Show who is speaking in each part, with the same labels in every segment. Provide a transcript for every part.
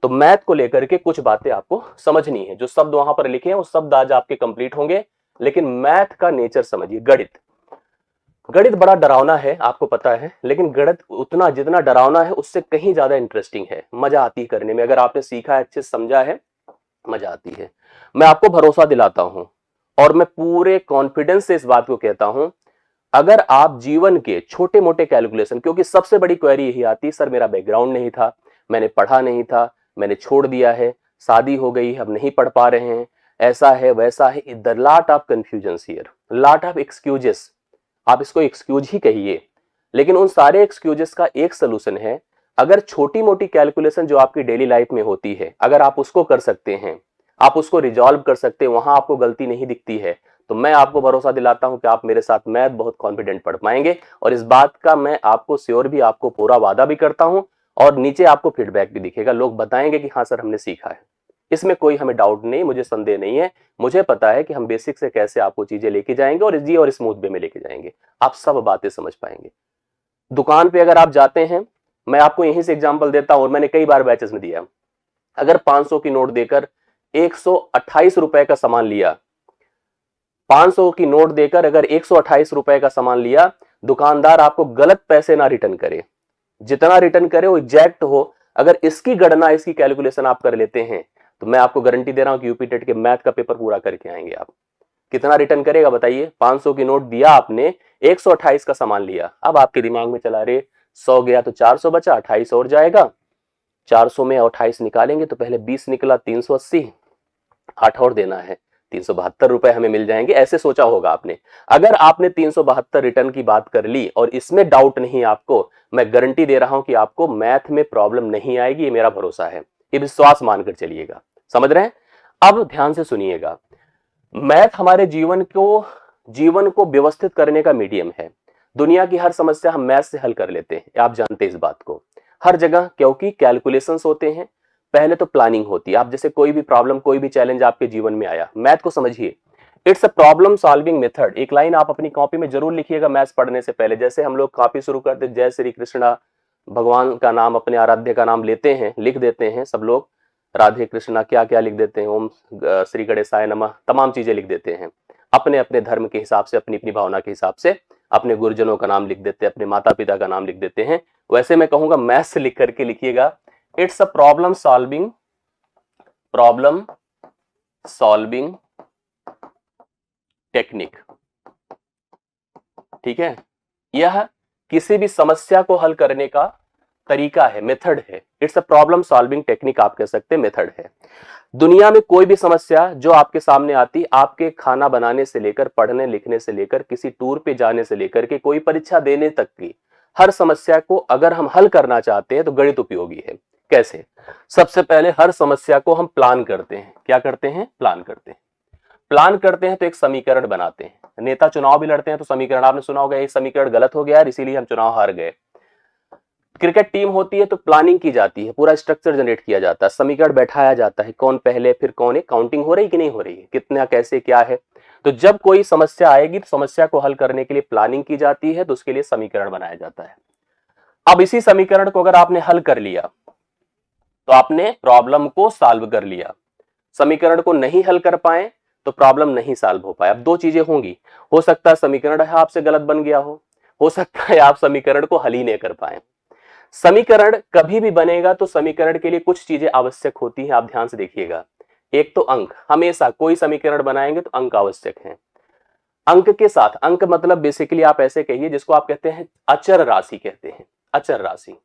Speaker 1: तो मैथ को लेकर के कुछ बातें आपको समझनी है। जो शब्द वहां पर लिखे हैं वो शब्द आज आपके कंप्लीट होंगे, लेकिन मैथ का नेचर समझिए। गणित, गणित बड़ा डरावना है आपको पता है, लेकिन गणित उतना जितना डरावना है उससे कहीं ज्यादा इंटरेस्टिंग है, मजा आती है करने में। अगर आपने सीखा है, अच्छे से समझा है, मजा आती है। मैं आपको भरोसा दिलाता हूं और मैं पूरे कॉन्फिडेंस से इस बात को कहता हूं, अगर आप जीवन के छोटे मोटे कैलकुलेशन, क्योंकि सबसे बड़ी क्वेरी यही आती है, सर मेरा बैकग्राउंड नहीं था, मैंने पढ़ा नहीं था, मैंने छोड़ दिया है, शादी हो गई, अब नहीं पढ़ पा रहे हैं, ऐसा है वैसा है, the lot of confusion here, lot of excuses. आप इसको एक्सक्यूज ही कहिए, लेकिन उन सारे एक्सक्यूजेस का एक सोल्यूशन है। अगर छोटी मोटी कैलकुलेशन जो आपकी डेली लाइफ में होती है, अगर आप उसको कर सकते हैं, आप उसको रिजॉल्व कर सकते हैं, वहां आपको गलती नहीं दिखती है, तो मैं आपको भरोसा दिलाता हूं कि आप मेरे साथ मैथ बहुत कॉन्फिडेंट पढ़ पाएंगे। और इस बात का मैं आपको श्योर भी, आपको पूरा वादा भी करता हूं, और नीचे आपको फीडबैक भी दिखेगा, लोग बताएंगे कि हाँ सर हमने सीखा है। इसमें कोई हमें डाउट नहीं, मुझे संदेह नहीं है, मुझे पता है कि हम बेसिक से कैसे आपको चीजें लेके जाएंगे और इजी और स्मूथ वे में लेके जाएंगे, आप सब बातें समझ पाएंगे। दुकान पे अगर आप जाते हैं, मैं आपको यहीं से एग्जांपल देता हूं और मैंने कई बार बैचेस में दिया, अगर 500 की नोट देकर 128 रुपए का सामान लिया, 500 की नोट देकर अगर 128 रुपए का सामान लिया, दुकानदार आपको गलत पैसे ना रिटर्न करे, जितना रिटर्न करे वो एग्जैक्ट हो। अगर इसकी गणना, इसकी कैलकुलेशन आप कर लेते हैं, तो मैं आपको गारंटी दे रहा हूं कि यूपी टेट के मैथ का पेपर पूरा करके आएंगे आप। कितना रिटर्न करेगा बताइए? 500 की नोट दिया आपने, 128 का सामान लिया, अब आपके दिमाग में चला रहे 100 गया तो 400 बचा, 28 और जाएगा, 400 में 28 निकालेंगे तो पहले 20 निकला, 380, 8 और देना है, 372 रुपए हमें मिल जाएंगे, ऐसे सोचा होगा आपने। अगर आपने 372 रिटर्न की बात कर ली और इसमें डाउट नहीं आपको, मैं गारंटी दे रहा हूं कि आपको मैथ में प्रॉब्लम नहीं आएगी, ये मेरा भरोसा है, ये विश्वास मानकर चलिएगा। समझ रहे हैं? अब ध्यान से सुनिएगा, मैथ हमारे जीवन को व्यवस्थित करने का मीडियम है। दुनिया की हर समस्या हम मैथ से हल कर लेते हैं, आप जानते हैं इस बात को, हर जगह, क्योंकि कैलकुलेशंस होते हैं। पहले तो प्लानिंग होती है, आप जैसे कोई भी प्रॉब्लम, कोई भी चैलेंज आपके जीवन में आया, मैथ को समझिए, it's a problem solving method. एक लाइन आप अपनी कॉपी में जरूर लिखिएगा मैथ्स पढ़ने से पहले। जैसे हम लोग कॉपी शुरू करते, जय श्री कृष्णा, भगवान का नाम, अपने आराध्य का नाम लेते हैं, लिख देते हैं सब लोग, राधे कृष्णा क्या क्या लिख देते हैं, ओम श्री गणेशाय नमः, तमाम चीजें लिख देते हैं अपने अपने धर्म के हिसाब से, अपनी अपनी भावना के हिसाब से, अपने गुरुजनों का नाम लिख देते हैं, अपने माता पिता का नाम लिख देते हैं। वैसे मैं कहूंगा मैथ्स लिख करके लिखिएगा, it's a problem solving technique. ठीक है, यह किसी भी समस्या को हल करने का तरीका है, मेथड है। It's a problem solving technique आप कह सकते हैं, मेथड है। दुनिया में कोई भी समस्या जो आपके सामने आती, आपके खाना बनाने से लेकर, पढ़ने लिखने से लेकर, किसी टूर पे जाने से लेकर के कोई परीक्षा देने तक की हर समस्या को अगर हम हल करना चाहते हैं तो गणित उपयोगी है। कैसे? सबसे पहले हर समस्या को हम प्लान करते हैं। क्या करते हैं? प्लान करते हैं। प्लान करते हैं तो एक समीकरण बनाते हैं। नेता चुनाव भी लड़ते हैं तो समीकरण, आपने सुना होगा, एक समीकरण गलत हो गया है इसीलिए हम चुनाव हार गए। क्रिकेट टीम होती है तो प्लानिंग की जाती है, पूरा स्ट्रक्चर जनरेट किया जाता है, समीकरण बैठाया जाता है, कौन पहले फिर कौन है, काउंटिंग हो रही कि नहीं हो रही है, कितना कैसे क्या है। तो जब कोई समस्या आएगी तो समस्या को हल करने के लिए प्लानिंग की जाती है, तो उसके लिए समीकरण बनाया जाता है। अब इसी समीकरण को अगर आपने हल कर लिया तो आपने प्रॉब्लम को सॉल्व कर लिया। समीकरण को नहीं हल कर पाए तो प्रॉब्लम नहीं सॉल्व हो पाए। अब दो चीजें होंगी, हो सकता है समीकरण है आपसे गलत बन गया हो सकता है आप समीकरण को हल ही नहीं कर पाए। समीकरण कभी भी बनेगा तो समीकरण के लिए कुछ चीजें आवश्यक होती हैं, आप ध्यान से देखिएगा। एक तो अंक, हमेशा कोई समीकरण बनाएंगे तो अंक आवश्यक है। अंक के साथ, अंक मतलब बेसिकली आप ऐसे कहिए जिसको आप कहते हैं अचर राशि कहते हैं, अचर राशि।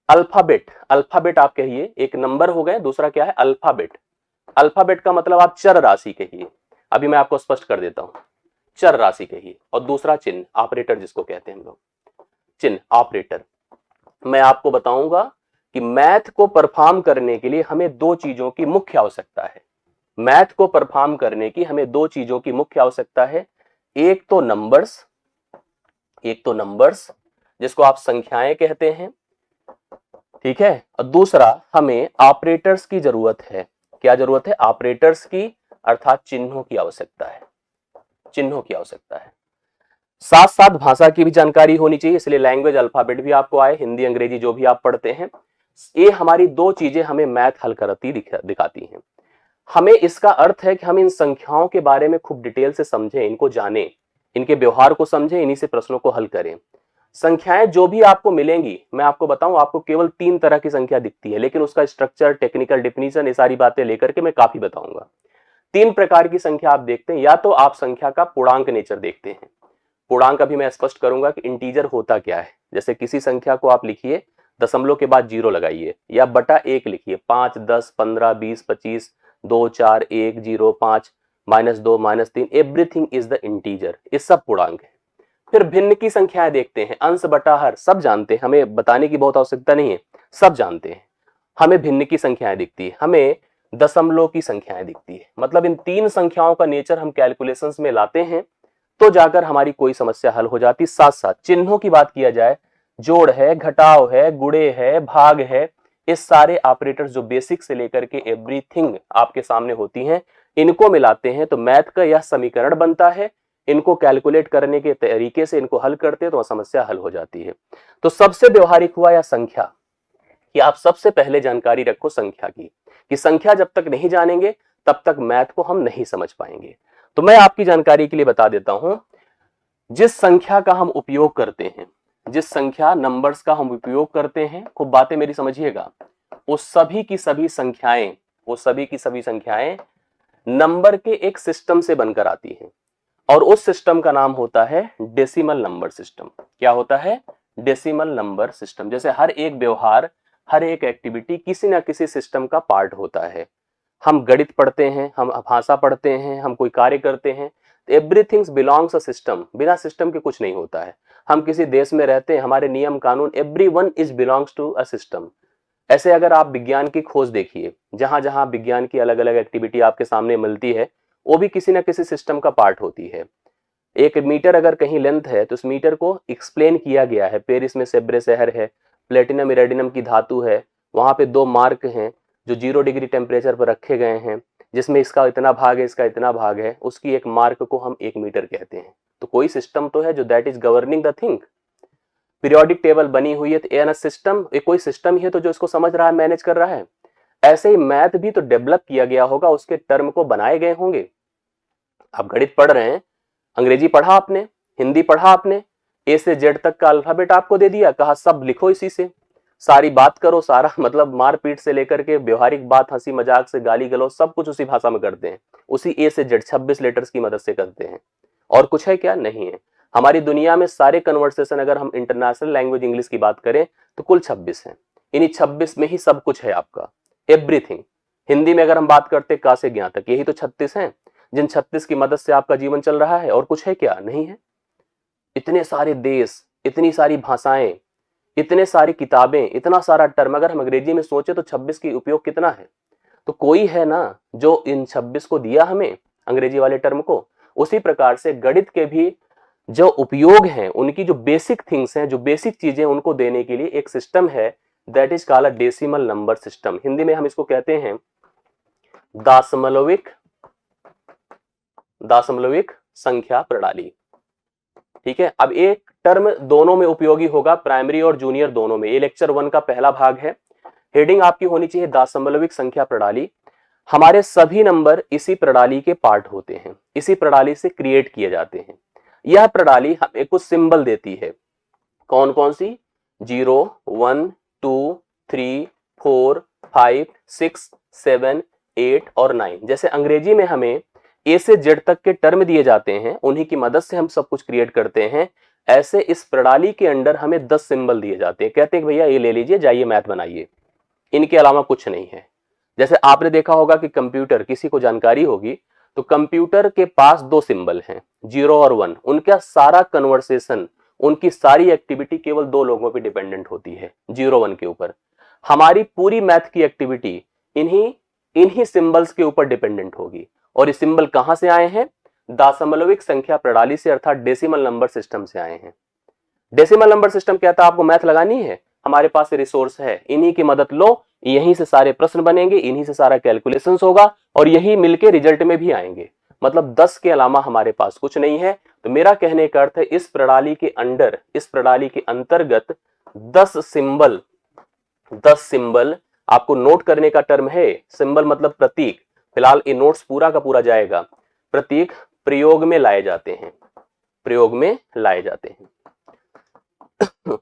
Speaker 1: अल्फाबेट, अल्फाबेट आप कहिए, एक नंबर हो गए, दूसरा क्या है? अल्फाबेट। अल्फाबेट का मतलब आप चर राशि कहिए, अभी मैं आपको स्पष्ट कर देता हूं, चर राशि कहिए। और दूसरा चिन्ह, ऑपरेटर जिसको कहते हैं हम लोग, चिन्ह, ऑपरेटर। मैं आपको बताऊंगा कि मैथ को परफॉर्म करने के लिए हमें दो चीजों की मुख्य आवश्यकता है। मैथ को परफॉर्म करने की हमें दो चीजों की मुख्य आवश्यकता है। एक तो नंबर्स, जिसको आप संख्याएं कहते हैं, ठीक है, और दूसरा हमें ऑपरेटर्स की जरूरत है। क्या जरूरत है? ऑपरेटर्स की, अर्थात चिन्हों की आवश्यकता है, चिन्हों की आवश्यकता है। साथ साथ भाषा की भी जानकारी होनी चाहिए, इसलिए लैंग्वेज अल्फाबेट भी आपको आए, हिंदी अंग्रेजी जो भी आप पढ़ते हैं। ये हमारी दो चीजें हमें मैथ हल करती दिखाती हैं। हमें इसका अर्थ है कि हम इन संख्याओं के बारे में खूब डिटेल से समझें, इनको जानें, इनके व्यवहार को समझें, इन्हीं से प्रश्नों को हल करें। संख्याएं जो भी आपको मिलेंगी, मैं आपको बताऊं, आपको केवल 3 तरह की संख्या दिखती है, लेकिन उसका स्ट्रक्चर, टेक्निकल डेफिनेशन, ये सारी बातें लेकर के मैं काफी बताऊंगा। 3 प्रकार की संख्या आप देखते हैं। या तो आप संख्या का पूर्णांक नेचर देखते हैं। पूर्णांक अभी मैं स्पष्ट करूंगा कि इंटीजर होता क्या है। जैसे किसी संख्या को आप लिखिए, दशमलव के बाद 0 लगाइए, या बटा 1 लिखिए, 5, 10, 15, 20, 25, 2, 4, 1, 0, 5, -2, -3, एवरीथिंग इज द इंटीजर। ये सब पूर्णांक है। फिर भिन्न की संख्याएं देखते हैं, अंश बटा हर, सब जानते हैं, हमें बताने की बहुत आवश्यकता नहीं है, सब जानते हैं। हमें भिन्न की संख्याएं दिखती है, हमें दशमलव की संख्याएं दिखती है। मतलब इन 3 संख्याओं का नेचर हम कैलकुलेशंस में लाते हैं, तो जाकर हमारी कोई समस्या हल हो जाती। साथ साथ चिन्हों की बात किया जाए, जोड़ है, घटाव है, गुणे है, भाग है, इस सारे ऑपरेटर्स जो बेसिक से लेकर के एवरीथिंग आपके सामने होती हैं, इनको मिलाते हैं तो मैथ का यह समीकरण बनता है। इनको कैलकुलेट करने के तरीके से इनको हल करते हैं तो समस्या हल हो जाती है। तो सबसे व्यवहारिक हुआ यह संख्या, कि आप सबसे पहले जानकारी रखो संख्या की, कि संख्या जब तक नहीं जानेंगे तब तक मैथ को हम नहीं समझ पाएंगे। तो मैं आपकी जानकारी के लिए बता देता हूं, जिस संख्या का हम उपयोग करते हैं, जिस संख्या नंबर्स का हम उपयोग करते हैं, खूब बातें मेरी समझिएगा, वो सभी की सभी संख्याएं, वो सभी की सभी संख्याएं नंबर के एक सिस्टम से बनकर आती हैं, और उस सिस्टम का नाम होता है डेसिमल नंबर सिस्टम। क्या होता है? Decimal number system. जैसे हर एक व्यवहार, हर एक एक्टिविटी किसी ना किसी सिस्टम का पार्ट होता है। हम गणित पढ़ते हैं, हम भाषा पढ़ते हैं, हम कोई कार्य करते हैं, एवरीथिंग बिलोंग्स अ सिस्टम। बिना सिस्टम के कुछ नहीं होता है। हम किसी देश में रहते हैं, हमारे नियम कानून, everyone is belongs to a system. ऐसे अगर आप विज्ञान की खोज देखिए, जहां जहां विज्ञान की अलग अलग एक्टिविटी आपके सामने मिलती है, वो भी किसी ना किसी सिस्टम का पार्ट होती है। 1 मीटर अगर कहीं लेंथ है तो उस मीटर को एक्सप्लेन किया गया है। पेरिस में सेब्रे शहर है, प्लेटिनम इरेडियम की धातु है, वहां पे 2 मार्क हैं जो 0 डिग्री टेम्परेचर पर रखे गए हैं, जिसमें इसका इतना भाग है, इसका इतना भाग है, उसकी एक मार्क को हम 1 मीटर कहते हैं। तो कोई सिस्टम तो है जो that is governing the thing. Periodic table बनी हुई है तो एन सिस्टम, ये कोई सिस्टम ही है तो जो इसको समझ रहा है, मैनेज कर रहा है। ऐसे ही मैथ भी तो डेवलप किया गया होगा, उसके टर्म को बनाए गए होंगे। आप गणित पढ़ रहे हैं, अंग्रेजी पढ़ा आपने, हिंदी पढ़ा आपने, ए से जेड तक का अल्फाबेट आपको दे दिया, कहा सब लिखो इसी से, सारी बात करो, सारा मतलब मारपीट से लेकर के व्यवहारिक बात, हंसी मजाक से गाली गलौज, सब कुछ उसी भाषा में करते हैं, उसी ए से जेड 26 लेटर्स की मदद से करते हैं। और कुछ है क्या? नहीं है। हमारी दुनिया में सारे कन्वर्सेशन, अगर हम इंटरनेशनल लैंग्वेज इंग्लिश की बात करें तो कुल 26 हैं। इन्हीं 26 में ही सब कुछ है आपका, एवरीथिंग। हिंदी में अगर हम बात करते का से ज्ञा तक, यही तो 36 हैं, जिन 36 की मदद से आपका जीवन चल रहा है। और कुछ है क्या? नहीं है। इतने सारे देश, इतनी सारी भाषाएं, इतने सारी किताबें, इतना सारा टर्म, अगर हम अंग्रेजी में सोचे तो 26 की उपयोग कितना है। तो कोई है ना जो इन 26 को दिया हमें, अंग्रेजी वाले टर्म को। उसी प्रकार से गणित के भी जो उपयोग हैं, उनकी जो बेसिक थिंग्स हैं, जो बेसिक चीजें, उनको देने के लिए एक सिस्टम है, that is called a decimal number system. Hindi में हम इसको कहते हैं दशमलविक संख्या प्रणाली। ठीक है। अब एक टर्म दोनों में उपयोगी होगा, प्राइमरी और जूनियर दोनों में। ये लेक्चर 1 का पहला भाग है। हेडिंग आपकी होनी चाहिए दशमलविक संख्या प्रणाली। हमारे सभी नंबर इसी प्रणाली के पार्ट होते हैं, इसी प्रणाली से क्रिएट किए जाते हैं। यह प्रणाली हमें कुछ सिंबल देती है। कौन कौन सी? 0, 1, 2, 3, 4, 5, 6, 7, 8 और 9। जैसे अंग्रेजी में हमें ए से जेड तक के टर्म दिए जाते हैं, उन्हीं की मदद से हम सब कुछ क्रिएट करते हैं। ऐसे इस प्रणाली के अंदर हमें 10 सिंबल दिए जाते हैं। कहते हैं कि भैया ये ले लीजिए, जाइए मैथ बनाइए, इनके अलावा कुछ नहीं है। जैसे आपने देखा होगा कि कंप्यूटर, किसी को जानकारी होगी तो कंप्यूटर के पास 2 सिंबल हैं, 0 और 1। उनका सारा कन्वर्सेशन, उनकी सारी एक्टिविटी केवल 2 लोगों पे डिपेंडेंट होती है, 0 1 के ऊपर। हमारी पूरी मैथ की एक्टिविटी इन्हीं सिंबल्स के ऊपर डिपेंडेंट होगी। और ये सिंबल कहां से आए हैं? दशमलविक संख्या प्रणाली से, अर्थात डेसिमल नंबर सिस्टम से आए हैं। डेसिमल नंबर सिस्टम कहता है आपको मैथ लगानी है, हमारे पास रिसोर्स है, इन्हीं की मदद लो, यहीं से सारे प्रश्न बनेंगे, इन्हीं से सारा कैलकुलेशंस होगा, और यही मिलके रिजल्ट में भी आएंगे। मतलब 10 के अलावा हमारे पास कुछ नहीं है। तो मेरा कहने का अर्थ है, इस प्रणाली के अंदर, इस प्रणाली के अंतर्गत 10 सिंबल 10 सिंबल आपको नोट करने का टर्म है। सिंबल मतलब प्रतीक। फिलहाल ये नोट्स पूरा का पूरा जाएगा। प्रतीक प्रयोग में लाए जाते हैं, प्रयोग में लाए जाते हैं।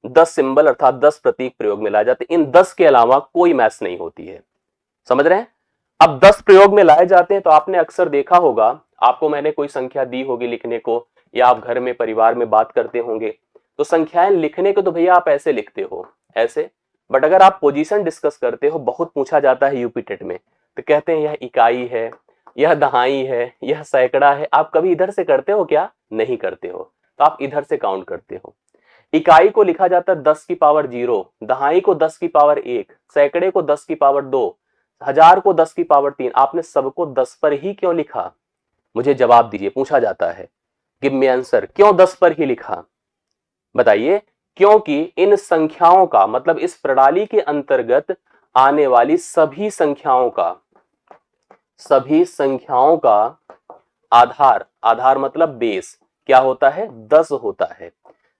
Speaker 1: 10 सिंबल अर्थात 10 प्रतीक प्रयोग में लाए जाते हैं। इन 10 के अलावा कोई मैच नहीं होती है। समझ रहे हैं? अब 10 प्रयोग में लाए जाते हैं तो आपने अक्सर देखा होगा, आपको मैंने कोई संख्या दी होगी लिखने को, या आप घर में परिवार में बात करते होंगे, तो संख्याएं लिखने को तो भैया आप ऐसे लिखते हो, ऐसे। बट अगर आप पोजीशन डिस्कस करते हो, बहुत पूछा जाता है यूपी टेट में, तो कहते हैं यह इकाई है, यह दहाई है, यह सैकड़ा है। आप कभी इधर से करते हो क्या? नहीं करते हो। तो आप इधर से काउंट करते हो। इकाई को लिखा जाता है 10 की पावर 0, दहाई को 10 की पावर 1, सैकड़े को 10 की पावर 2, हजार को 10 की पावर 3। आपने सबको 10 पर ही क्यों लिखा? मुझे जवाब दीजिए, पूछा जाता है। गिव मी आंसर, क्यों 10 पर ही लिखा? बताइए। क्योंकि इन संख्याओं का मतलब इस प्रणाली के अंतर्गत आने वाली सभी संख्याओं का आधार, आधार मतलब बेस क्या होता है? 10 होता है।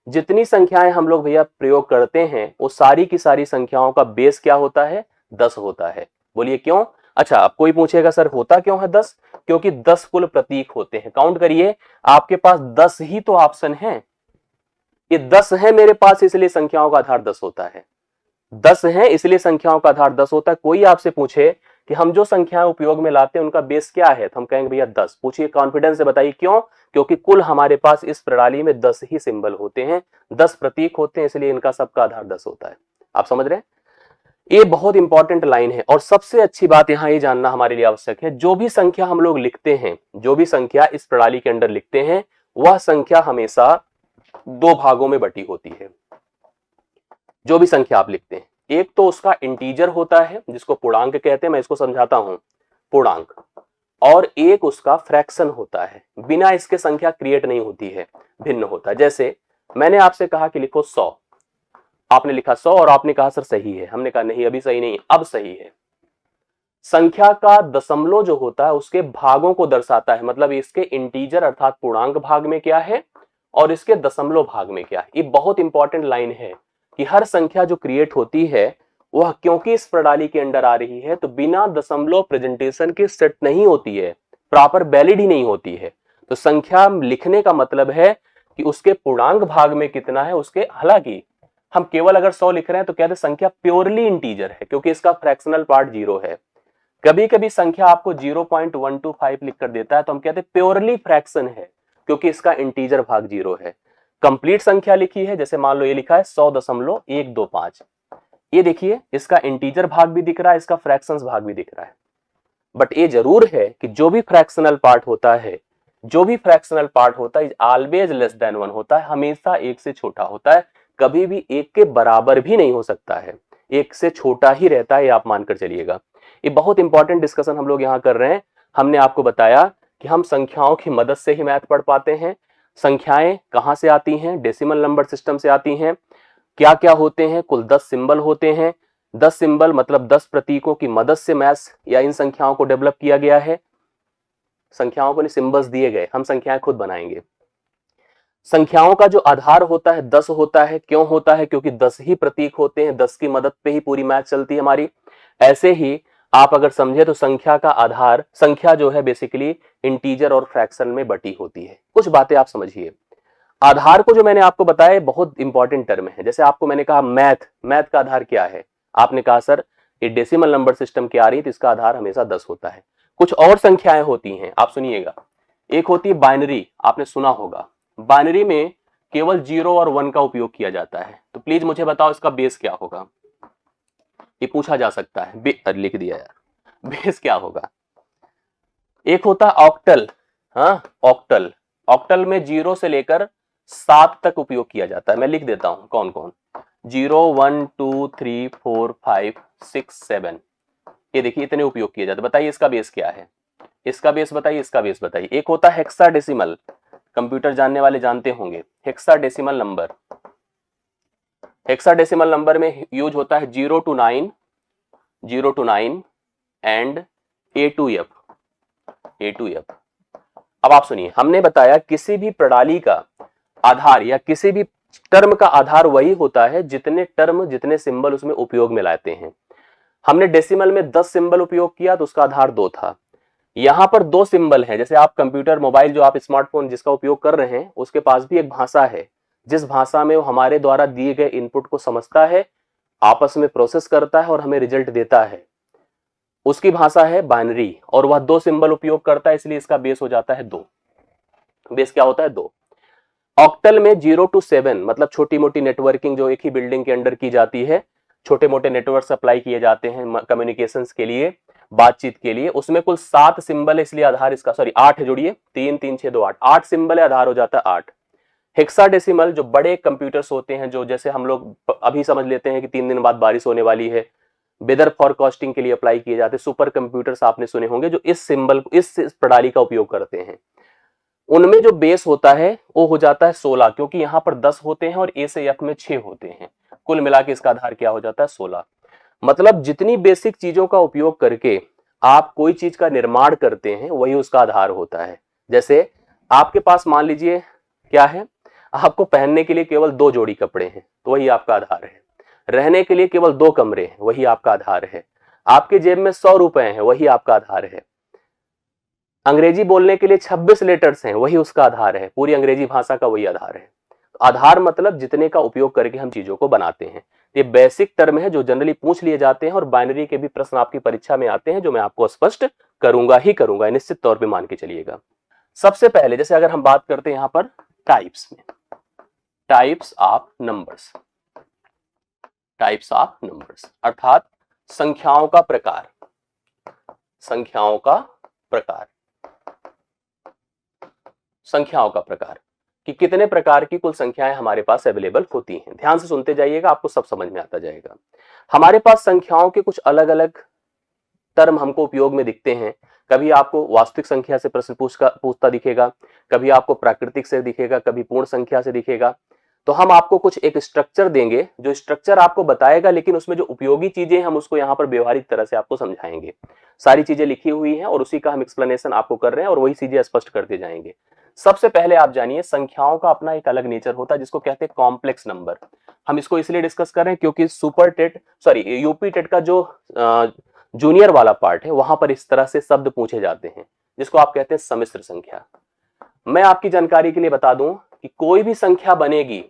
Speaker 1: जितनी संख्याएं हम लोग भैया प्रयोग करते हैं वो सारी की सारी संख्याओं का बेस क्या होता है? 10 होता है। बोलिए क्यों? अच्छा, अब कोई पूछेगा सर होता क्यों है 10? क्योंकि 10 कुल प्रतीक होते हैं। काउंट करिए, आपके पास 10 ही तो ऑप्शन है। ये 10 है मेरे पास, इसलिए संख्याओं का आधार 10 होता है। 10 है इसलिए संख्याओं का आधार 10 होता है। कोई आपसे पूछे कि हम जो संख्याएं उपयोग में लाते हैं उनका बेस क्या है, तो हम कहेंगे भैया 10। पूछिए कॉन्फिडेंस से, बताइए क्यों? क्योंकि कुल हमारे पास इस प्रणाली में 10 ही सिंबल होते हैं, 10 प्रतीक होते हैं, इसलिए इनका सबका आधार 10 होता है। आप समझ रहे हैं? ये बहुत इंपॉर्टेंट लाइन है। और सबसे अच्छी बात यहां ये जानना हमारे लिए आवश्यक है, जो भी संख्या हम लोग लिखते हैं, जो भी संख्या इस प्रणाली के अंदर लिखते हैं, वह संख्या हमेशा 2 भागों में बटी होती है। जो भी संख्या आप लिखते हैं, एक तो उसका इंटीजर होता है जिसको पूर्णांक कहते हैं, मैं इसको समझाता हूं, पूर्णांक, और एक उसका फ्रैक्शन होता है। बिना इसके संख्या क्रिएट नहीं होती है, भिन्न होता है। जैसे मैंने आपसे कहा कि लिखो 100, आपने लिखा 100 और आपने कहा सर सही है। हमने कहा नहीं, अभी सही नहीं, अब सही है। संख्या का दशमलव जो होता है उसके भागों को दर्शाता है, मतलब इसके इंटीजर अर्थात पूर्णांक भाग में क्या है और इसके दशमलव भाग में क्या है। ये बहुत इंपॉर्टेंट लाइन है कि हर संख्या जो क्रिएट होती है वह क्योंकि इस प्रणाली के अंदर आ रही है तो बिना दशमलव प्रेजेंटेशन के सेट नहीं होती है, प्रॉपर वैलिड ही नहीं होती है। तो संख्या लिखने का मतलब है कि उसके पूर्णांक भाग में कितना है उसके, हालांकि हम केवल अगर 100 लिख रहे हैं तो कहते हैं संख्या प्योरली इंटीजर है क्योंकि इसका फ्रैक्शनल पार्ट 0 है। कभी कभी संख्या आपको 0.125 लिख कर देता है तो हम कहते हैं प्योरली फ्रैक्शन है क्योंकि इसका इंटीजर भाग 0 है। कंप्लीट संख्या लिखी है, जैसे मान लो ये लिखा है 100.125, ये देखिए इसका इंटीजर भाग भी दिख रहा है, इसका फ्रैक्शंस भाग भी दिख रहा है। बट ये जरूर है कि जो भी फ्रैक्शनल पार्ट होता है, जो भी फ्रैक्शनल पार्ट होता है ऑलवेज लेस देन 1 होता है, हमेशा 1 से छोटा होता है, कभी भी 1 के बराबर भी नहीं हो सकता है, 1 से छोटा ही रहता है, ये आप मानकर चलिएगा। ये बहुत इंपॉर्टेंट डिस्कशन हम लोग यहाँ कर रहे हैं। हमने आपको बताया कि हम संख्याओं की मदद से ही मैथ पढ़ पाते हैं। संख्याएं कहां से आती हैं? डेसिमल नंबर सिस्टम से आती हैं। क्या क्या होते हैं? कुल 10 सिंबल होते हैं। 10 सिंबल मतलब 10 प्रतीकों की मदद से मैथ या इन संख्याओं को डेवलप किया गया है। संख्याओं को सिंबल्स दिए गए, हम संख्याएं खुद बनाएंगे। संख्याओं का जो आधार होता है 10 होता है। क्यों होता है? क्योंकि 10 ही प्रतीक होते हैं, 10 की मदद पे ही पूरी मैथ चलती है हमारी। ऐसे ही आप अगर समझे तो संख्या का आधार, संख्या जो है बेसिकली इंटीजर और फ्रैक्शन में बटी होती है। कुछ बातें आप समझिए। आधार को जो मैंने आपको बताया बहुत इंपॉर्टेंट टर्म है। जैसे आपको मैंने कहा मैथ का आधार क्या है, आपने कहा सर ये डेसिमल नंबर सिस्टम की आ रही है तो इसका आधार हमेशा 10 होता है। कुछ और संख्याएं होती हैं, आप सुनिएगा। एक होती है बाइनरी, आपने सुना होगा। बाइनरी में केवल 0 और 1 का उपयोग किया जाता है। तो प्लीज मुझे बताओ इसका बेस क्या होगा? ये पूछा जा सकता है। लिख दिया यार, बेस क्या होगा? एक होता है ऑक्टल। हाँ, ऑक्टल। ऑक्टल में 0 से लेकर 7 तक उपयोग किया जाता है। मैं लिख देता हूं कौन कौन। 0 1 2 3 4 5 6 7, ये देखिए इतने उपयोग किए जाते हैं। बताइए इसका बेस क्या है? इसका बेस बताइए, इसका बेस बताइए। एक होता है हेक्साडेसिमल, कंप्यूटर जानने वाले जानते होंगे। हेक्साडेसिमल नंबर, हेक्साडेसिमल नंबर में यूज होता है 0 to 9, 0 to 9 and A to F, A to F। अब आप सुनिए, हमने बताया किसी भी प्रणाली का आधार या किसी भी टर्म का आधार वही होता है जितने टर्म, जितने सिंबल उसमें उपयोग में लाते हैं। हमने डेसिमल में 10 सिंबल उपयोग किया तो उसका आधार 2 था। यहां पर 2 सिंबल हैं। जैसे आप कंप्यूटर, मोबाइल, जो आप स्मार्टफोन जिसका उपयोग कर रहे हैं, उसके पास भी एक भाषा है, जिस भाषा में वो हमारे द्वारा दिए गए इनपुट को समझता है, आपस में प्रोसेस करता है और हमें रिजल्ट देता है, उसकी भाषा है बाइनरी, और वह 2 सिंबल उपयोग करता है, इसलिए इसका बेस हो जाता है 2। बेस क्या होता है? 2। ऑक्टल में 0 to 7 मतलब छोटी मोटी नेटवर्किंग जो एक ही बिल्डिंग के अंदर की जाती है, छोटे मोटे नेटवर्क सप्लाई किए जाते हैं कम्युनिकेशंस के लिए, बातचीत के लिए, उसमें कुल 7 सिंबल है, इसलिए आधार इसका, सॉरी 8 जोड़िए, 3 3 6 2 8, 8 सिंबल है, आधार हो जाता है 8। हेक्साडेसिमल जो बड़े कंप्यूटर्स होते हैं, जो जैसे हम लोग अभी समझ लेते हैं कि 3 दिन बाद बारिश होने वाली है, वेदर फॉरकास्टिंग के लिए अप्लाई किए जाते हैं, सुपर कंप्यूटर्स आपने सुने होंगे जो इस सिंबल, इस प्रणाली का उपयोग करते हैं, उनमें जो बेस होता है वो हो जाता है 16, क्योंकि यहां पर 10 होते हैं और ए से एफ में 6 होते हैं, कुल मिला के इसका आधार क्या हो जाता है? 16। मतलब जितनी बेसिक चीजों का उपयोग करके आप कोई चीज का निर्माण करते हैं वही उसका आधार होता है। जैसे आपके पास मान लीजिए क्या है, आपको पहनने के लिए केवल 2 जोड़ी कपड़े हैं तो वही आपका आधार है, रहने के लिए केवल 2 कमरे हैं वही आपका आधार है, आपके जेब में 100 रुपए हैं वही आपका आधार है, अंग्रेजी बोलने के लिए 26 लेटर्स हैं वही उसका आधार है, पूरी अंग्रेजी भाषा का वही आधार है। आधार मतलब जितने का उपयोग करके हम चीजों को बनाते हैं। ये बेसिक टर्म है जो जनरली पूछ लिए जाते हैं और बाइनरी के भी प्रश्न आपकी परीक्षा में आते हैं, जो मैं आपको स्पष्ट करूंगा ही करूंगा, निश्चित तौर पे मान के चलिएगा। सबसे पहले जैसे अगर हम बात करते हैं यहां पर टाइप्स में, types of numbers, types of numbers अर्थात संख्याओं का प्रकार, संख्याओं का प्रकार, संख्याओं का प्रकार कि कितने प्रकार की कुल संख्याएं हमारे पास अवेलेबल होती हैं। ध्यान से सुनते जाइएगा, आपको सब समझ में आता जाएगा। हमारे पास संख्याओं के कुछ अलग अलग टर्म हमको उपयोग में दिखते हैं। कभी आपको वास्तविक संख्या से प्रश्न पूछता दिखेगा, कभी आपको प्राकृतिक से दिखेगा, कभी पूर्ण संख्या से दिखेगा। तो हम आपको कुछ एक स्ट्रक्चर देंगे, जो स्ट्रक्चर आपको बताएगा, लेकिन उसमें जो उपयोगी चीजें हम उसको यहाँ पर व्यवहारिक तरह से आपको समझाएंगे। सारी चीजें लिखी हुई हैं और उसी का हम एक्सप्लेनेशन आपको कर रहे हैं और वही चीजें स्पष्ट करते जाएंगे। सबसे पहले आप जानिए, संख्याओं का अपना एक अलग नेचर होता है जिसको कहते हैं कॉम्प्लेक्स नंबर। हम इसको इसलिए डिस्कस कर रहे हैं क्योंकि super TET, sorry UP TET का जो जूनियर वाला पार्ट है वहां पर इस तरह से शब्द पूछे जाते हैं जिसको आप कहते हैं सम्मिश्र संख्या। मैं आपकी जानकारी के लिए बता दूं कि कोई भी संख्या बनेगी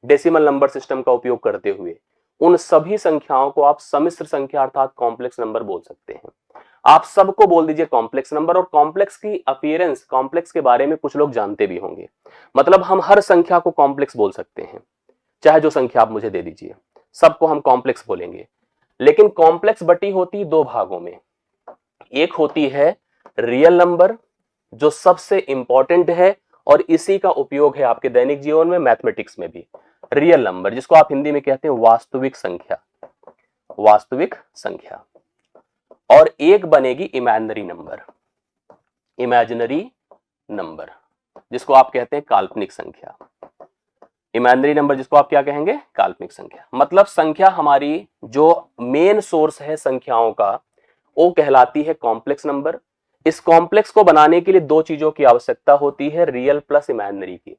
Speaker 1: डेसिमल नंबर सिस्टम का उपयोग करते हुए, उन सभी संख्याओं को आप सम्मिश्र संख्या अर्थात कॉम्प्लेक्स नंबर बोल सकते हैं। आप सबको बोल दीजिए कॉम्प्लेक्स नंबर। और कॉम्प्लेक्स की अपीयरेंस, कॉम्प्लेक्स के बारे में कुछ लोग जानते भी होंगे, मतलब हम हर संख्या को कॉम्प्लेक्स बोल सकते हैं, चाहे जो संख्या आप मुझे दे दीजिए सबको हम कॉम्प्लेक्स बोलेंगे। लेकिन कॉम्प्लेक्स बटी होती 2 भागों में, एक होती है रियल नंबर जो सबसे इंपॉर्टेंट है और इसी का उपयोग है आपके दैनिक जीवन में, मैथमेटिक्स में भी। रियल नंबर जिसको आप हिंदी में कहते हैं वास्तविक संख्या, वास्तविक संख्या। और एक बनेगी इमेजिनरी नंबर, इमेजिनरी नंबर जिसको आप कहते हैं काल्पनिक संख्या। इमेजिनरी नंबर जिसको आप क्या कहेंगे? काल्पनिक संख्या। मतलब संख्या हमारी जो मेन सोर्स है संख्याओं का वो कहलाती है कॉम्प्लेक्स नंबर। इस कॉम्प्लेक्स को बनाने के लिए 2 चीजों की आवश्यकता होती है, रियल प्लस इमेजिनरी की।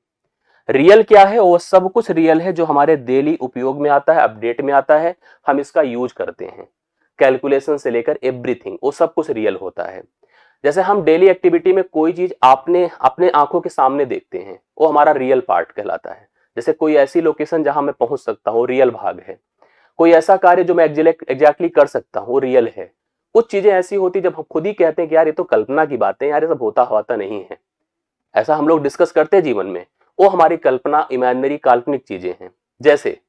Speaker 1: रियल क्या है? वो सब कुछ रियल है जो हमारे डेली उपयोग में आता है, अपडेट में आता है, हम इसका यूज करते हैं, कैलकुलेशन से लेकर एवरीथिंग, वो सब कुछ रियल होता है। जैसे हम डेली एक्टिविटी में कोई चीज आपने अपने आंखों के सामने देखते हैं, वो हमारा रियल पार्ट कहलाता है। जैसे कोई ऐसी लोकेशन जहां मैं पहुंच सकता हूँ, रियल भाग है। कोई ऐसा कार्य जो मैं एग्जैक्टली कर सकता हूँ, वो रियल है। कुछ चीजें ऐसी होती जब हम खुद ही कहते हैं कि यार ये तो कल्पना की बातें, यार ये सब होता नहीं है, ऐसा हम लोग डिस्कस करते हैं जीवन में, वो हमारी कल्पना, इमेजिनरी, काल्पनिक चीजें हैं। जैसे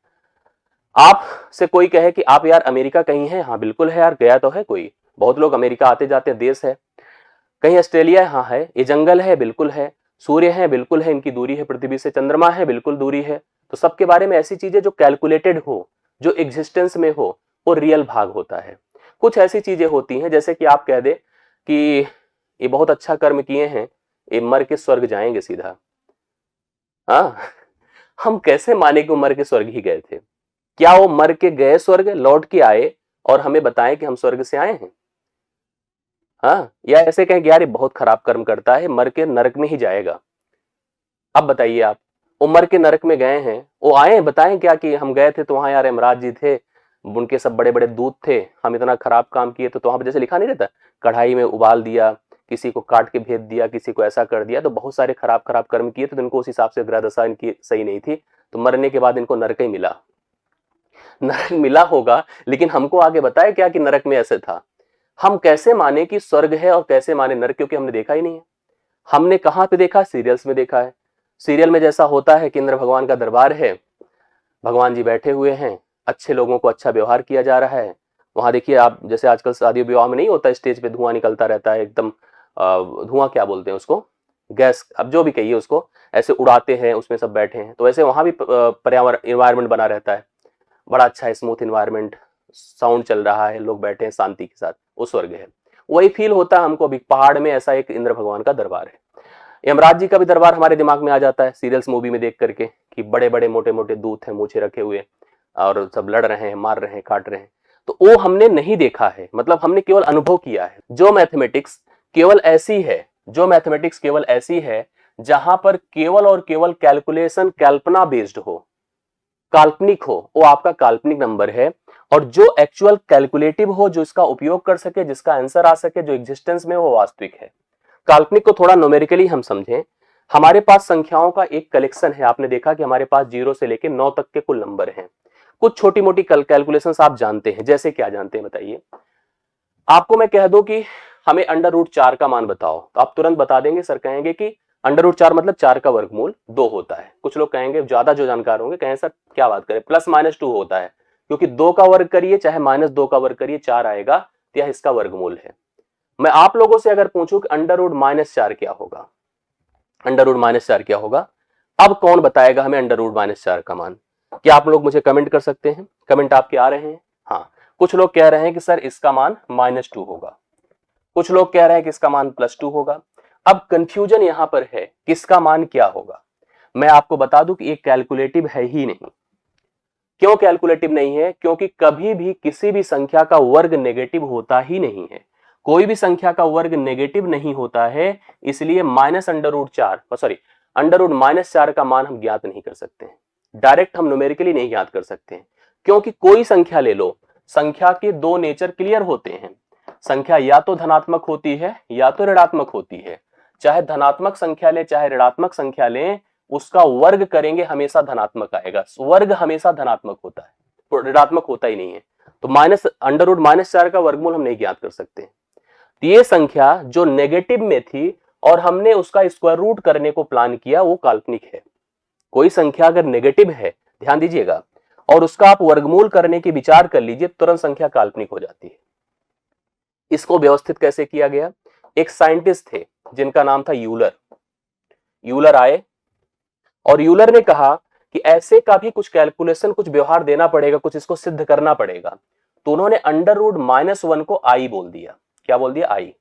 Speaker 1: आप से कोई कहे कि आप यार अमेरिका कहीं है, हाँ बिल्कुल है यार, गया तो है कोई, बहुत लोग अमेरिका आते जाते हैं, देश है। कहीं ऑस्ट्रेलिया है, हाँ है। ये जंगल है, बिल्कुल है। सूर्य है, बिल्कुल है, इनकी दूरी है पृथ्वी से। चंद्रमा है, बिल्कुल दूरी है। तो सबके बारे में ऐसी चीजें जो कैलकुलेटेड हो, जो एग्जिस्टेंस में हो, वो रियल भाग होता है। कुछ ऐसी चीजें होती हैं जैसे कि आप कह दे कि ये बहुत अच्छा कर्म किए हैं, ये मर के स्वर्ग जाएंगे सीधा। हाँ, हम कैसे माने कि वो मर के स्वर्ग ही गए थे? क्या वो मर के गए स्वर्ग, लौट के आए और हमें बताएं कि हम स्वर्ग से आए हैं? हाँ, या ऐसे कहें कि यार ये बहुत खराब कर्म करता है, मर के नरक में ही जाएगा। अब बताइए आप, वो मर के नरक में गए हैं, वो आए बताएं क्या कि हम गए थे तो वहां यार यमराज जी थे, उनके सब बड़े बड़े दूत थे, हम इतना खराब काम किए तो वहां पर जैसे लिखा नहीं रहता कढ़ाई में उबाल दिया, किसी को काट के भेज दिया, किसी को ऐसा कर दिया, तो बहुत सारे खराब खराब कर्म किए थे, तो इनको उस हिसाब से ग्रह दशा इनकी सही नहीं थी, तो मरने के बाद इनको नरक ही मिला। नरक मिला होगा, लेकिन हमको आगे बताया क्या कि नरक में ऐसे था। हम कैसे माने कि स्वर्ग है और कैसे माने नरक, क्योंकि हमने देखा ही नहीं है। हमने कहां पे देखा? सीरियल्स में देखा है। सीरियल में जैसा होता है कि इंद्र भगवान का दरबार है, भगवान जी बैठे हुए हैं, अच्छे लोगों को अच्छा व्यवहार किया जा रहा है। वहां देखिए आप, जैसे आजकल शादी विवाह में नहीं होता, स्टेज पे धुआं निकलता रहता है एकदम, धुआं क्या बोलते हैं उसको, गैस, अब जो भी कहिए उसको, ऐसे उड़ाते हैं, उसमें सब बैठे हैं, तो वैसे वहां भी पर्यावरण इन्वायरमेंट बना रहता है, बड़ा अच्छा स्मूथ इन्वायरमेंट, साउंड चल रहा है, लोग बैठे हैं शांति के साथ, वो स्वर्ग है। वही फील होता है हमको अभी पहाड़ में, ऐसा एक इंद्र भगवान का दरबार है। यमराज जी का भी दरबार हमारे दिमाग में आ जाता है सीरियल्स मूवी में देख करके, कि बड़े बड़े मोटे मोटे दूत हैं मूछे रखे हुए और सब लड़ रहे हैं, मार रहे हैं, काट रहे हैं, तो वो हमने नहीं देखा है, मतलब हमने केवल अनुभव किया है। जो मैथमेटिक्स केवल ऐसी है, जो मैथमेटिक्स केवल ऐसी है जहां पर केवल और केवल कैलकुलेशन कल्पना बेस्ड हो, काल्पनिक हो, वो आपका काल्पनिक नंबर है। और जो एक्चुअल कैलकुलेटिव हो, जो इसका उपयोग कर सके, जिसका आंसर आ सके, जो एग्जिस्टेंस में, वो वास्तविक है। काल्पनिक को थोड़ा न्यूमेरिकली हम समझें, हमारे पास संख्याओं का एक कलेक्शन है। आपने देखा कि हमारे पास 0 से लेकर 9 तक के कुल नंबर हैं। कुछ छोटी मोटी कैलकुलेशंस आप जानते हैं, जैसे क्या जानते हैं बताइए? आपको मैं कह दूं कि हमें √4 का मान बताओ, तो आप तुरंत बता देंगे, सर कहेंगे कि √4 मतलब 4 का वर्गमूल 2 होता है। कुछ लोग कहेंगे, ज्यादा जो जानकार होंगे, कहें सर क्या बात करें, +-2 होता है, क्योंकि 2 का वर्ग करिए चाहे -2 का वर्ग करिए 4 आएगा, तो यह इसका वर्गमूल है। मैं आप लोगों से अगर पूछूं कि √-4 क्या होगा, √-4 क्या होगा, अब कौन बताएगा हमें √-4 का मान? क्या आप लोग मुझे कमेंट कर सकते हैं? कमेंट आपके आ रहे हैं? हाँ, कुछ लोग कह रहे हैं कि सर इसका मान -2 होगा, कुछ लोग कह रहे हैं कि इसका मान +2 होगा। अब कंफ्यूजन यहां पर है, किसका मान क्या होगा? मैं आपको बता दूं कि ये कैलकुलेटिव है ही नहीं। क्यों कैलकुलेटिव नहीं है? क्योंकि कभी भी किसी भी संख्या का वर्ग नेगेटिव होता ही नहीं है। कोई भी संख्या का वर्ग नेगेटिव नहीं होता है, इसलिए √4 का मान हम ज्ञात नहीं कर सकते हैं। डायरेक्ट हम न्यूमेरिकली नहीं ज्ञात कर सकते हैं, क्योंकि कोई संख्या ले लो, संख्या के दो नेचर क्लियर होते हैं। संख्या या तो धनात्मक होती है या तो ऋणात्मक होती है। चाहे धनात्मक संख्या ले चाहे ऋणात्मक संख्या ले, उसका वर्ग करेंगे हमेशा धनात्मक आएगा। वर्ग हमेशा धनात्मक होता है, ऋणात्मक होता ही नहीं है। तो √-4 का वर्गमूल हम नहीं ज्ञात कर सकते। तो ये संख्या जो नेगेटिव में थी और हमने उसका स्क्वायर रूट करने को प्लान किया, वो काल्पनिक है। कोई संख्या अगर नेगेटिव है, ध्यान दीजिएगा, और उसका आप वर्गमूल करने की विचार कर लीजिए, तुरंत संख्या काल्पनिक हो जाती है। इसको व्यवस्थित कैसे किया गया? एक साइंटिस्ट थे जिनका नाम था यूलर। यूलर आए और यूलर ने कहा कि ऐसे का भी कुछ कैलकुलेशन, कुछ व्यवहार देना पड़ेगा, कुछ इसको सिद्ध करना पड़ेगा। तो उन्होंने √-1 को आई बोल दिया। क्या बोल दिया? आई।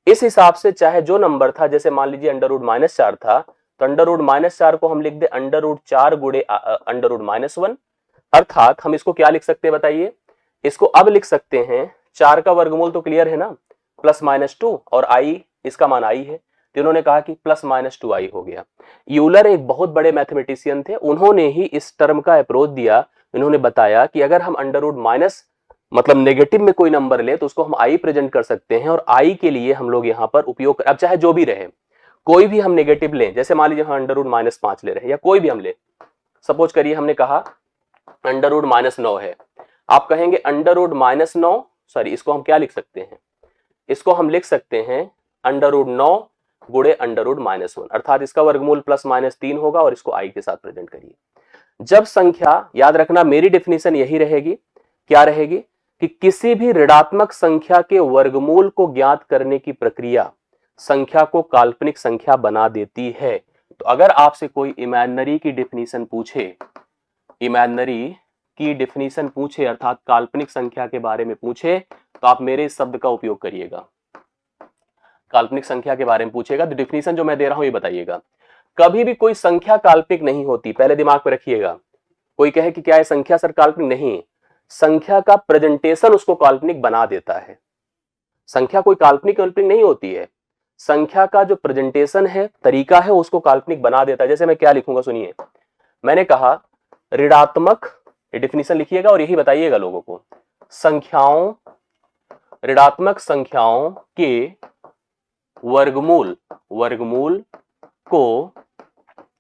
Speaker 1: इस हिसाब से चाहे जो नंबर था, जैसे मान लीजिए √-4 था, तो √-4 को हम लिख दे √4 गुणे √-1, अर्थात हम इसको क्या लिख सकते हैं बताइए? इसको अब लिख सकते हैं, 4 का वर्गमूल तो क्लियर है ना, +-2, और आई, इसका मान आई है, तो इन्होंने कहा कि +-2i हो गया। यूलर एक बहुत बड़े मैथमेटिशियन थे, उन्होंने ही इस टर्म का अप्रोच दिया। इन्होंने बताया कि अगर हम √- मतलब नेगेटिव में कोई नंबर ले तो उसको हम आई प्रेजेंट कर सकते हैं, और आई के लिए हम लोग यहां पर उपयोग, अब चाहे जो भी रहे, कोई भी हम नेगेटिव लें, जैसे मान लीजिए हम √-5 ले रहे हैं, या कोई भी हम ले, सपोज करिए हमने कहा √-9 है, आप कहेंगे √-9, सॉरी इसको हम क्या लिख सकते हैं? इसको हम लिख सकते हैं √9 गुणे √-1, अर्थात इसका वर्गमूल +-3 होगा, और इसको आई के साथ प्रेजेंट करिए। जब संख्या, याद रखना मेरी डेफिनेशन यही रहेगी, क्या रहेगी? कि किसी भी ऋणात्मक संख्या के वर्गमूल को ज्ञात करने की प्रक्रिया संख्या को काल्पनिक संख्या बना देती है। तो अगर आपसे कोई इमेजिनरी की डेफिनेशन पूछे, इमेजिनरी की डेफिनेशन पूछे, अर्थात काल्पनिक संख्या के बारे में पूछे, तो आप मेरे इस शब्द का उपयोग करिएगा। काल्पनिक संख्या के बारे में पूछेगा तो डेफिनेशन जो मैं दे रहा हूं ये बताइएगा। कभी भी कोई संख्या काल्पनिक नहीं होती, पहले दिमाग में रखिएगा। कोई कहे कि क्या है संख्या सर काल्पनिक? नहीं, संख्या का प्रेजेंटेशन उसको काल्पनिक बना देता है। संख्या कोई काल्पनिक नहीं होती है, संख्या का जो प्रेजेंटेशन है, तरीका है, उसको काल्पनिक बना देता है। जैसे मैं क्या लिखूंगा सुनिए, मैंने कहा ऋणात्मक, डेफिनेशन लिखिएगा और यही बताइएगा लोगों को, संख्याओं, ऋणात्मक संख्याओं के वर्गमूल, वर्गमूल को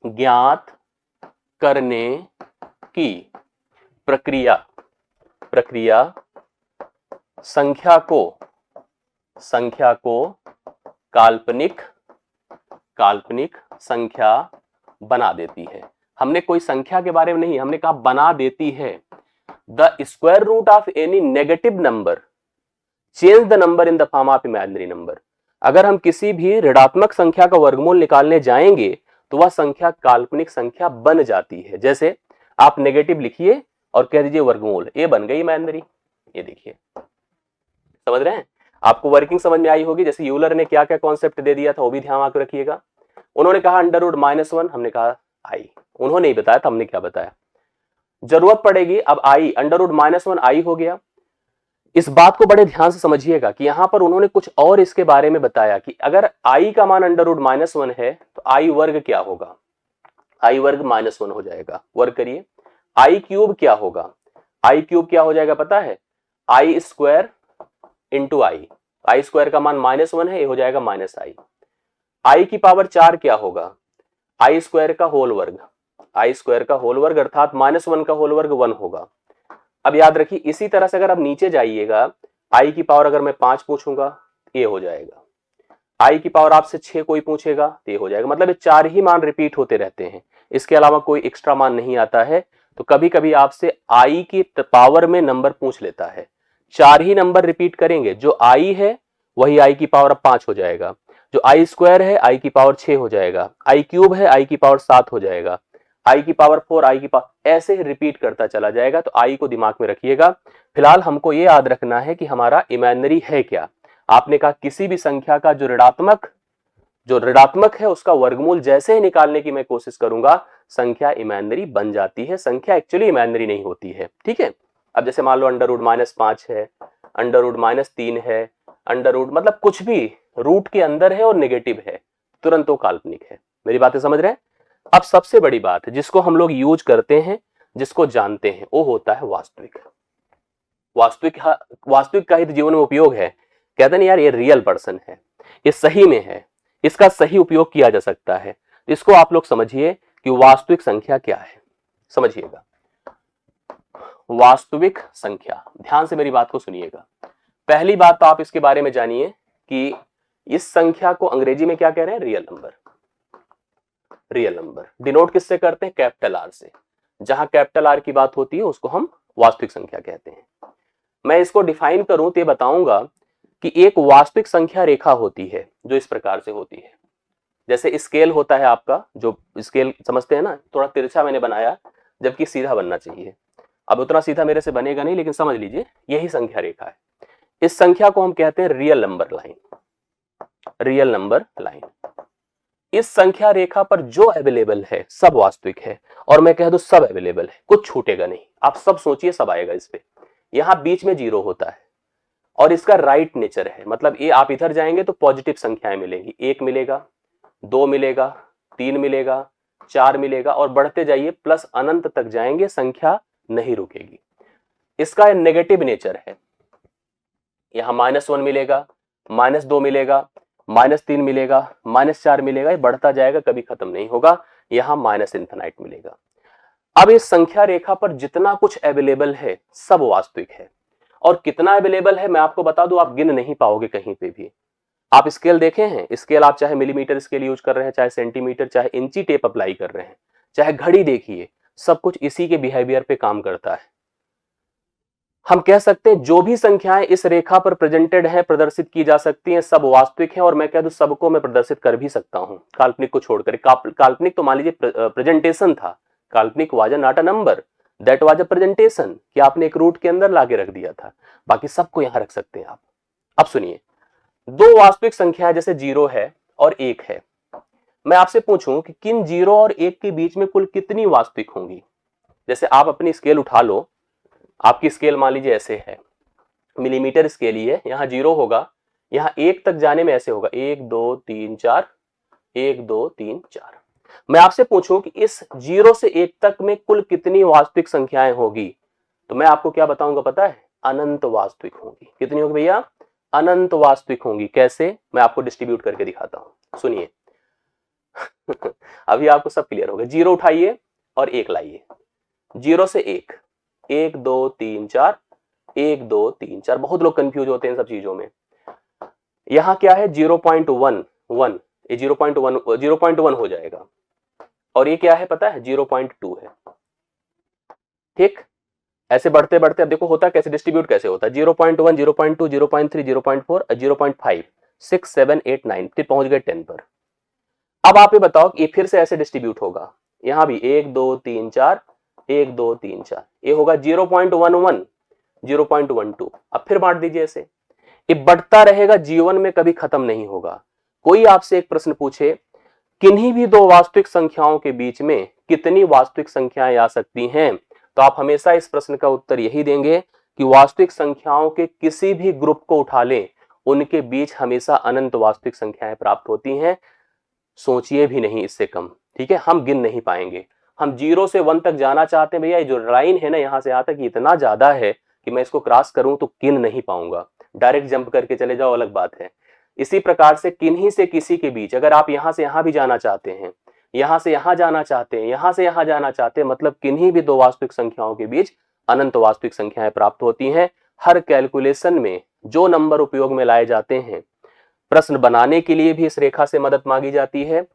Speaker 1: ज्ञात करने की प्रक्रिया, प्रक्रिया संख्या को काल्पनिक, काल्पनिक संख्या बना देती है। हमने कोई संख्या के बारे में नहीं, हमने कहा बना देती है। The square root of any negative number change the number in the form of imaginary number. अगर हम किसी भी ऋणात्मक संख्या का वर्गमूल निकालने जाएंगे तो वह संख्या काल्पनिक संख्या बन जाती है। जैसे आप नेगेटिव लिखिए और कह दीजिए वर्गमूल, ये बन गई इमेजिनरी। ये देखिए, समझ रहे हैं? आपको वर्किंग समझ में आई होगी। जैसे यूलर ने क्या क्या कॉन्सेप्ट दे दिया था वो भी ध्यान आकर रखिएगा। उन्होंने कहा अंडर रूट -1, हमने कहा आई, उन्होंने ही बताया था, हमने क्या बताया। जरूरत पड़ेगी अब आई, अंडर रूट -1 आई हो गया। इस बात को बड़े ध्यान से समझिएगा कि यहां पर उन्होंने कुछ और इसके बारे में बताया कि अगर आई का मान अंडर रूट -1 है तो आई वर्ग क्या होगा, आई वर्ग -1 हो जाएगा। वर्ग करिए, आई क्यूब क्या होगा, आई क्यूब क्या हो जाएगा पता है, आई स्क्वायर इंटू आई, आई स्क्वायर का मान -1 है, ये हो जाएगा -i। आई की पावर 4 क्या होगा, आई स्क्वायर का होल वर्ग, आई स्क्वायर का होल वर्ग अर्थात -1 का होल वर्ग 1 होगा। अब याद रखिए इसी तरह से अगर आप नीचे जाइएगा, आई की पावर अगर मैं 5 पूछूंगा ये हो जाएगा, आई की पावर आपसे 6 कोई पूछेगा तो ये हो जाएगा। मतलब ये 4 ही मान रिपीट होते रहते हैं, इसके अलावा कोई एक्स्ट्रा मान नहीं आता है। तो कभी कभी आपसे आई की पावर में नंबर पूछ लेता है, 4 ही नंबर रिपीट करेंगे, जो आई है वही आई की पावर अब 5 हो जाएगा, जो आई स्क्वायर है आई की पावर 6 हो जाएगा, आई क्यूब है आई की पावर 7 हो जाएगा, आई की पावर 4, आई की पावर, ऐसे ही रिपीट करता चला जाएगा। तो आई को दिमाग में रखिएगा। फिलहाल हमको ये याद रखना है कि हमारा इमेजिनरी है क्या। आपने कहा किसी भी संख्या का जो ऋणात्मक है उसका वर्गमूल जैसे ही निकालने की मैं कोशिश करूंगा, संख्या इमेजिनरी बन जाती है। संख्या एक्चुअली इमेजिनरी नहीं होती है, ठीक है। अब जैसे मान लो अंडर रूट -5 है, अंडर रूट -3 है, अंडर रूट मतलब कुछ भी रूट के अंदर है और नेगेटिव है, तुरंत वो काल्पनिक है। मेरी बातें समझ रहे हैं? अब सबसे बड़ी बात है जिसको हम लोग यूज करते हैं, जिसको जानते हैं, वो होता है वास्तविक। वास्तविक का ही तो जीवन में उपयोग है। कहते नहीं यार ये रियल पर्सन है, ये सही में है, इसका सही उपयोग किया जा सकता है। इसको आप लोग समझिए कि वास्तविक संख्या क्या है। समझिएगा, वास्तविक संख्या, ध्यान से मेरी बात को सुनिएगा। पहली बात तो आप इसके बारे में जानिए कि इस संख्या को अंग्रेजी में क्या कह रहे हैं, real number. Real number denote किससे करते हैं, कैपिटल आर से। जहां कैपिटल आर की बात होती है उसको हम वास्तविक संख्या कहते हैं। मैं इसको डिफाइन करूं तो ये बताऊंगा कि एक वास्तविक संख्या रेखा होती है जो इस प्रकार से होती है। जैसे स्केल होता है आपका, जो स्केल समझते हैं ना, थोड़ा तिरछा मैंने बनाया जबकि सीधा बनना चाहिए। अब उतना सीधा मेरे से बनेगा नहीं, लेकिन समझ लीजिए यही संख्या रेखा है। इस संख्या को हम कहते हैं real number line, real number line. इस संख्या रेखा पर जो अवेलेबल है सब वास्तविक है, और मैं कह दूं सब अवेलेबल है, कुछ छूटेगा नहीं। आप सब सोचिए सब आएगा इस पे। यहां बीच में 0 होता है और इसका राइट नेचर है, मतलब ये आप इधर जाएंगे तो पॉजिटिव संख्याएं मिलेंगी, 1 मिलेगा, 2 मिलेगा, 3 मिलेगा, 4 मिलेगा, और बढ़ते जाइए प्लस अनंत तक जाएंगे, संख्या नहीं रुकेगी। इसका नेगेटिव नेचर है, यहां -1 मिलेगा, -2 मिलेगा, -3 मिलेगा, -4 मिलेगा, ये बढ़ता जाएगा, कभी खत्म नहीं होगा। यहां -इन्फिनाइट मिलेगा। अब इस संख्या रेखा पर जितना कुछ अवेलेबल है सब वास्तविक है। और कितना अवेलेबल है मैं आपको बता दूं, आप गिन नहीं पाओगे कहीं पे भी। आप स्केल देखे हैं, स्केल आप चाहे मिलीमीटर स्केल यूज कर रहे हैं, चाहे सेंटीमीटर, चाहे इंची टेप अप्लाई कर रहे हैं, चाहे घड़ी देखिए, सब कुछ इसी के बिहेवियर पे काम करता है। हम कह सकते हैं जो भी संख्याएं इस रेखा पर प्रेजेंटेड है, प्रदर्शित की जा सकती हैं, सब वास्तविक हैं। और मैं कह दूं सबको मैं प्रदर्शित कर भी सकता हूं, काल्पनिक को छोड़कर। काल्पनिक तो मान लीजिए प्रेजेंटेशन था, काल्पनिक was not a number, that was a presentation, कि आपने एक रूट के अंदर लाके रख दिया था, बाकी सबको यहां रख सकते हैं आप। अब सुनिए, दो वास्तविक संख्याएं जैसे 0 है और 1 है, मैं आपसे पूछूं कि किन 0 और 1 के बीच में कुल कितनी वास्तविक होंगी। जैसे आप अपनी स्केल उठा लो, आपकी स्केल मान लीजिए ऐसे है, मिलीमीटर स्केल ही है, यहां 0 होगा, यहां 1 तक जाने में ऐसे होगा 1 2 3 4, 1 2 3 4। मैं आपसे पूछूं कि इस 0 से 1 तक में कुल कितनी वास्तविक संख्याएं होगी, तो मैं आपको क्या बताऊंगा पता है? अनंत वास्तविक होंगी। कितनी होगी भैया? अनंत वास्तविक होंगी। कैसे? मैं आपको डिस्ट्रीब्यूट करके दिखाता हूं, सुनिए। अभी आपको सब क्लियर होगा। 0 उठाइए और 1 लाइए। 0 से 1, 1 2 3 4, 1 2 3 4। बहुत लोग कंफ्यूज होते हैं इन सब चीजों में। यहां क्या है? 0.11, ये 0.1 हो जाएगा। और ये क्या है पता है? 0.2 है। ठीक, ऐसे बढ़ते बढ़ते अब देखो होता कैसे, डिस्ट्रीब्यूट कैसे होता है। 0.1, 0.2, 0.3, 0.4, 0.5, 6, 7, 8, 9, फिर पहुंच गए 10 पर। अब आप ये बताओ कि ये फिर से ऐसे डिस्ट्रीब्यूट होगा। यहां भी 1 2 3 4, 1 2 3 4, ये होगा 0.11, 0.12। अब फिर बांट दीजिए ऐसे, ये बढ़ता रहेगा, जीवन में कभी खत्म नहीं होगा। कोई आपसे एक प्रश्न पूछे किन्हीं भी दो वास्तविक संख्याओं के बीच में कितनी वास्तविक संख्याएं आ सकती हैं, तो आप हमेशा इस प्रश्न का उत्तर यही देंगे कि वास्तविक संख्याओं के किसी भी ग्रुप को उठा लें, उनके बीच हमेशा अनंत वास्तविक संख्याएं प्राप्त होती हैं। सोचिए भी नहीं इससे कम। ठीक है, हम गिन नहीं पाएंगे। हम 0 से 1 तक जाना चाहते हैं भैया, ये जो लाइन है ना यहां से यहां तक इतना ज्यादा है कि मैं इसको क्रॉस करूं तो गिन नहीं पाऊंगा। डायरेक्ट जंप करके चले जाओ अलग बात है। इसी प्रकार से किन्हीं से किसी के बीच अगर आप यहां से यहां भी जाना चाहते हैं, यहां से यहां जाना चाहते हैं, यहां से यहां जाना चाहते हैं, मतलब किन्हीं भी दो वास्तविक संख्याओं के बीच अनंत वास्तविक संख्याएं प्राप्त होती हैं। हर कैलकुलेशन में जो नंबर उपयोग में लाए जाते हैं, प्रश्न बनाने के लिए भी इस रेखा से मदद मांगी जाती है,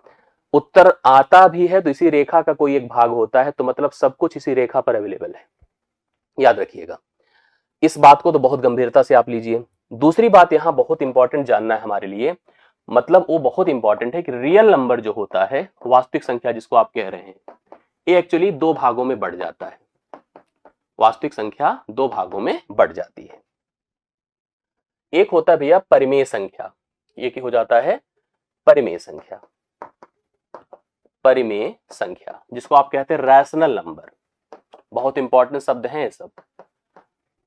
Speaker 1: उत्तर आता भी है तो इसी रेखा का कोई एक भाग होता है, तो मतलब सब कुछ इसी रेखा पर अवेलेबल है। याद रखिएगा इस बात को, तो बहुत गंभीरता से आप लीजिए। दूसरी बात यहां बहुत इंपॉर्टेंट जानना है हमारे लिए, मतलब वो बहुत इंपॉर्टेंट है कि रियल नंबर जो होता है, वास्तविक संख्या जिसको आप कह रहे हैं, ये एक्चुअली दो भागों में बढ़ जाता है। वास्तविक संख्या दो भागों में बढ़ जाती है। एक होता है भैया परिमेय संख्या, ये क्या हो जाता है? परिमेय संख्या। परिमेय संख्या जिसको आप कहते हैं रैशनल नंबर। बहुत इंपॉर्टेंट शब्द हैं ये सब।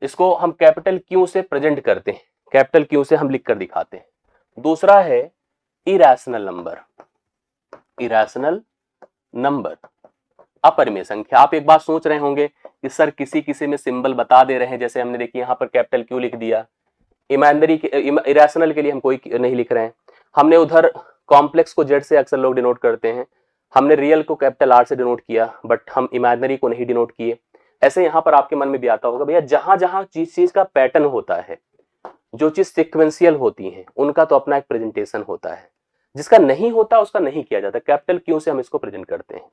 Speaker 1: इसको हम कैपिटल क्यू से प्रेजेंट करते हैं, कैपिटल क्यू से हम लिख कर दिखाते हैं। दूसरा है इरैशनल नंबर। इरैशनल नंबर, अपरिमेय संख्या। आप एक बात सोच रहे होंगे कि सर किसी किसी में सिंबल बता दे रहे हैं, जैसे हमने देखिए यहाँ पर कैपिटल क्यू लिख दिया। इमेजिनरी इरैशनल के लिए हम कोई नहीं लिख रहे हैं। हमने उधर कॉम्प्लेक्स को जेड से अक्सर लोग डिनोट करते हैं, हमने रियल को कैपिटल आर से डिनोट किया, बट हम इमेजिनरी को नहीं डिनोट किए। ऐसे यहां पर आपके मन में भी आता होगा भैया जहां जहां चीज का पैटर्न होता है, जो चीज सिक्वेंशियल होती है, उनका तो अपना एक प्रेजेंटेशन होता है, जिसका नहीं होता उसका नहीं किया जाता। कैपिटल क्यू से हम इसको प्रेजेंट करते हैं।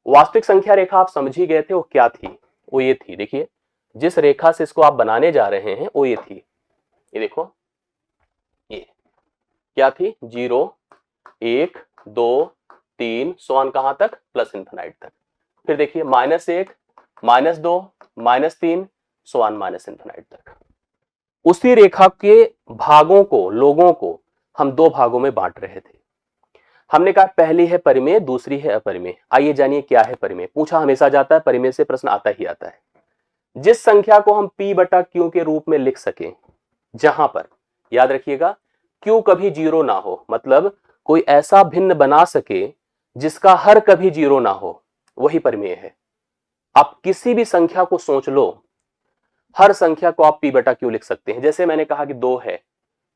Speaker 1: वास्तविक संख्या रेखा आप समझ ही गए थे, वो क्या थी? वो ये थी, देखिए जिस रेखा से इसको आप बनाने जा रहे हैं वो ये थी। ये देखो, ये क्या थी? 0 1 2 3 सोन कहां तक? प्लस इन्फिनाइट तक। फिर देखिए -1 -2 -3 सोन माइनस इन्फिनाइट तक। उसी रेखा के भागों को, लोगों को हम दो भागों में बांट रहे थे। हमने कहा पहली है परिमेय, दूसरी है अपरिमेय। आइए जानिए क्या है परिमेय। पूछा हमेशा जाता है, परिमेय से प्रश्न आता ही आता है। जिस संख्या को हम p बटा q के रूप में लिख सके, जहां पर याद रखिएगा q कभी 0 ना हो, मतलब कोई ऐसा भिन्न बना सके जिसका हर कभी 0 ना हो, वही परिमेय है। आप किसी भी संख्या को सोच लो, हर संख्या को आप p बटा q लिख सकते हैं। जैसे मैंने कहा कि 2 है,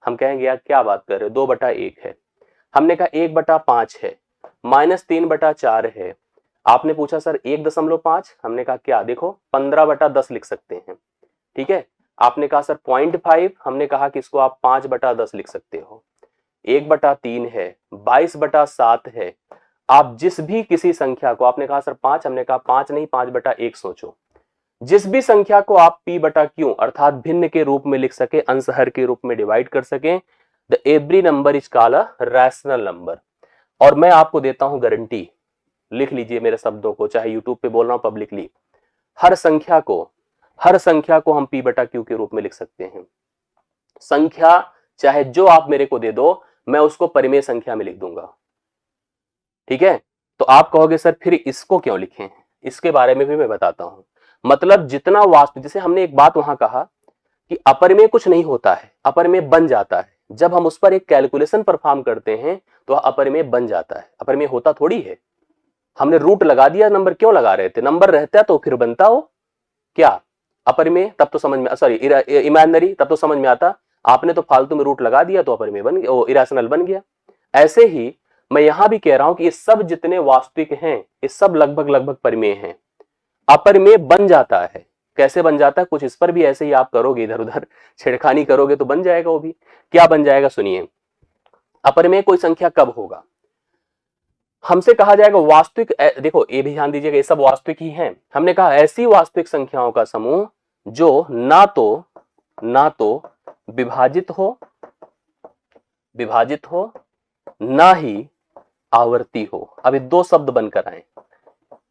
Speaker 1: हम कहेंगे यार क्या बात कर रहे हो, 2 बटा 1 है। हमने कहा 1 बटा 5 है, -3 बटा 4 है। आपने पूछा सर 1.5, हमने कहा क्या, देखो 15 बटा 10 लिख सकते हैं। ठीक है, आपने कहा सर 0.5, हमने कहा कि इसको आप 5 बटा 10 लिख सकते हो। 1 बटा 3 है, 22 बटा 7 है। आप जिस भी किसी संख्या को, आपने कहा सर 5, हमने कहा 5 नहीं 5 बटा 1 सोचो। जिस भी संख्या को आप p बटा q अर्थात भिन्न के रूप में लिख सके, अंश हर के रूप में डिवाइड कर सके, the every number is called a rational number. और मैं आपको देता हूं गारंटी, लिख लीजिए मेरे शब्दों को, चाहे यूट्यूब पे बोल रहा हूं पब्लिकली, हर संख्या को हम p बटा q के रूप में लिख सकते हैं। संख्या चाहे जो आप मेरे को दे दो, मैं उसको परिमेय संख्या में लिख दूंगा। ठीक है, तो आप कहोगे सर फिर इसको क्यों लिखें, इसके बारे में भी मैं बताता हूं। मतलब जितना वास्तविक, जैसे हमने एक बात वहां कहा कि अपरिमेय कुछ नहीं होता है, अपरिमेय बन जाता है। जब हम उस पर एक कैलकुलेशन परफॉर्म करते हैं तो अपरिमेय बन जाता है। अपरिमेय होता थोड़ी है। हमने रूट लगा दिया, नंबर क्यों लगा रहे थे? नंबर रहता तो फिर बनता हो क्या अपरिमेय? तब तो समझ में, सॉरी इमेजिनरी, तब तो समझ में आता। आपने तो फालतू में रूट लगा दिया तो अपरिमेय बन गया, इरेशनल बन गया। ऐसे ही मैं यहां भी कह रहा हूं कि ये सब जितने वास्तविक हैं ये सब लगभग लगभग परिमेय हैं। अपरिमेय बन जाता है। कैसे बन जाता है? कुछ इस पर भी ऐसे ही आप करोगे, इधर उधर छेड़खानी करोगे तो बन जाएगा वो भी। क्या बन जाएगा सुनिए। अपरिमेय कोई संख्या कब होगा? हमसे कहा जाएगा वास्तविक, देखो ये भी ध्यान दीजिएगा, ये सब वास्तविक ही हैं। हमने कहा ऐसी वास्तविक संख्याओं का समूह जो ना तो विभाजित हो ना ही आवर्ती हो। अभी दो शब्द बनकर आए,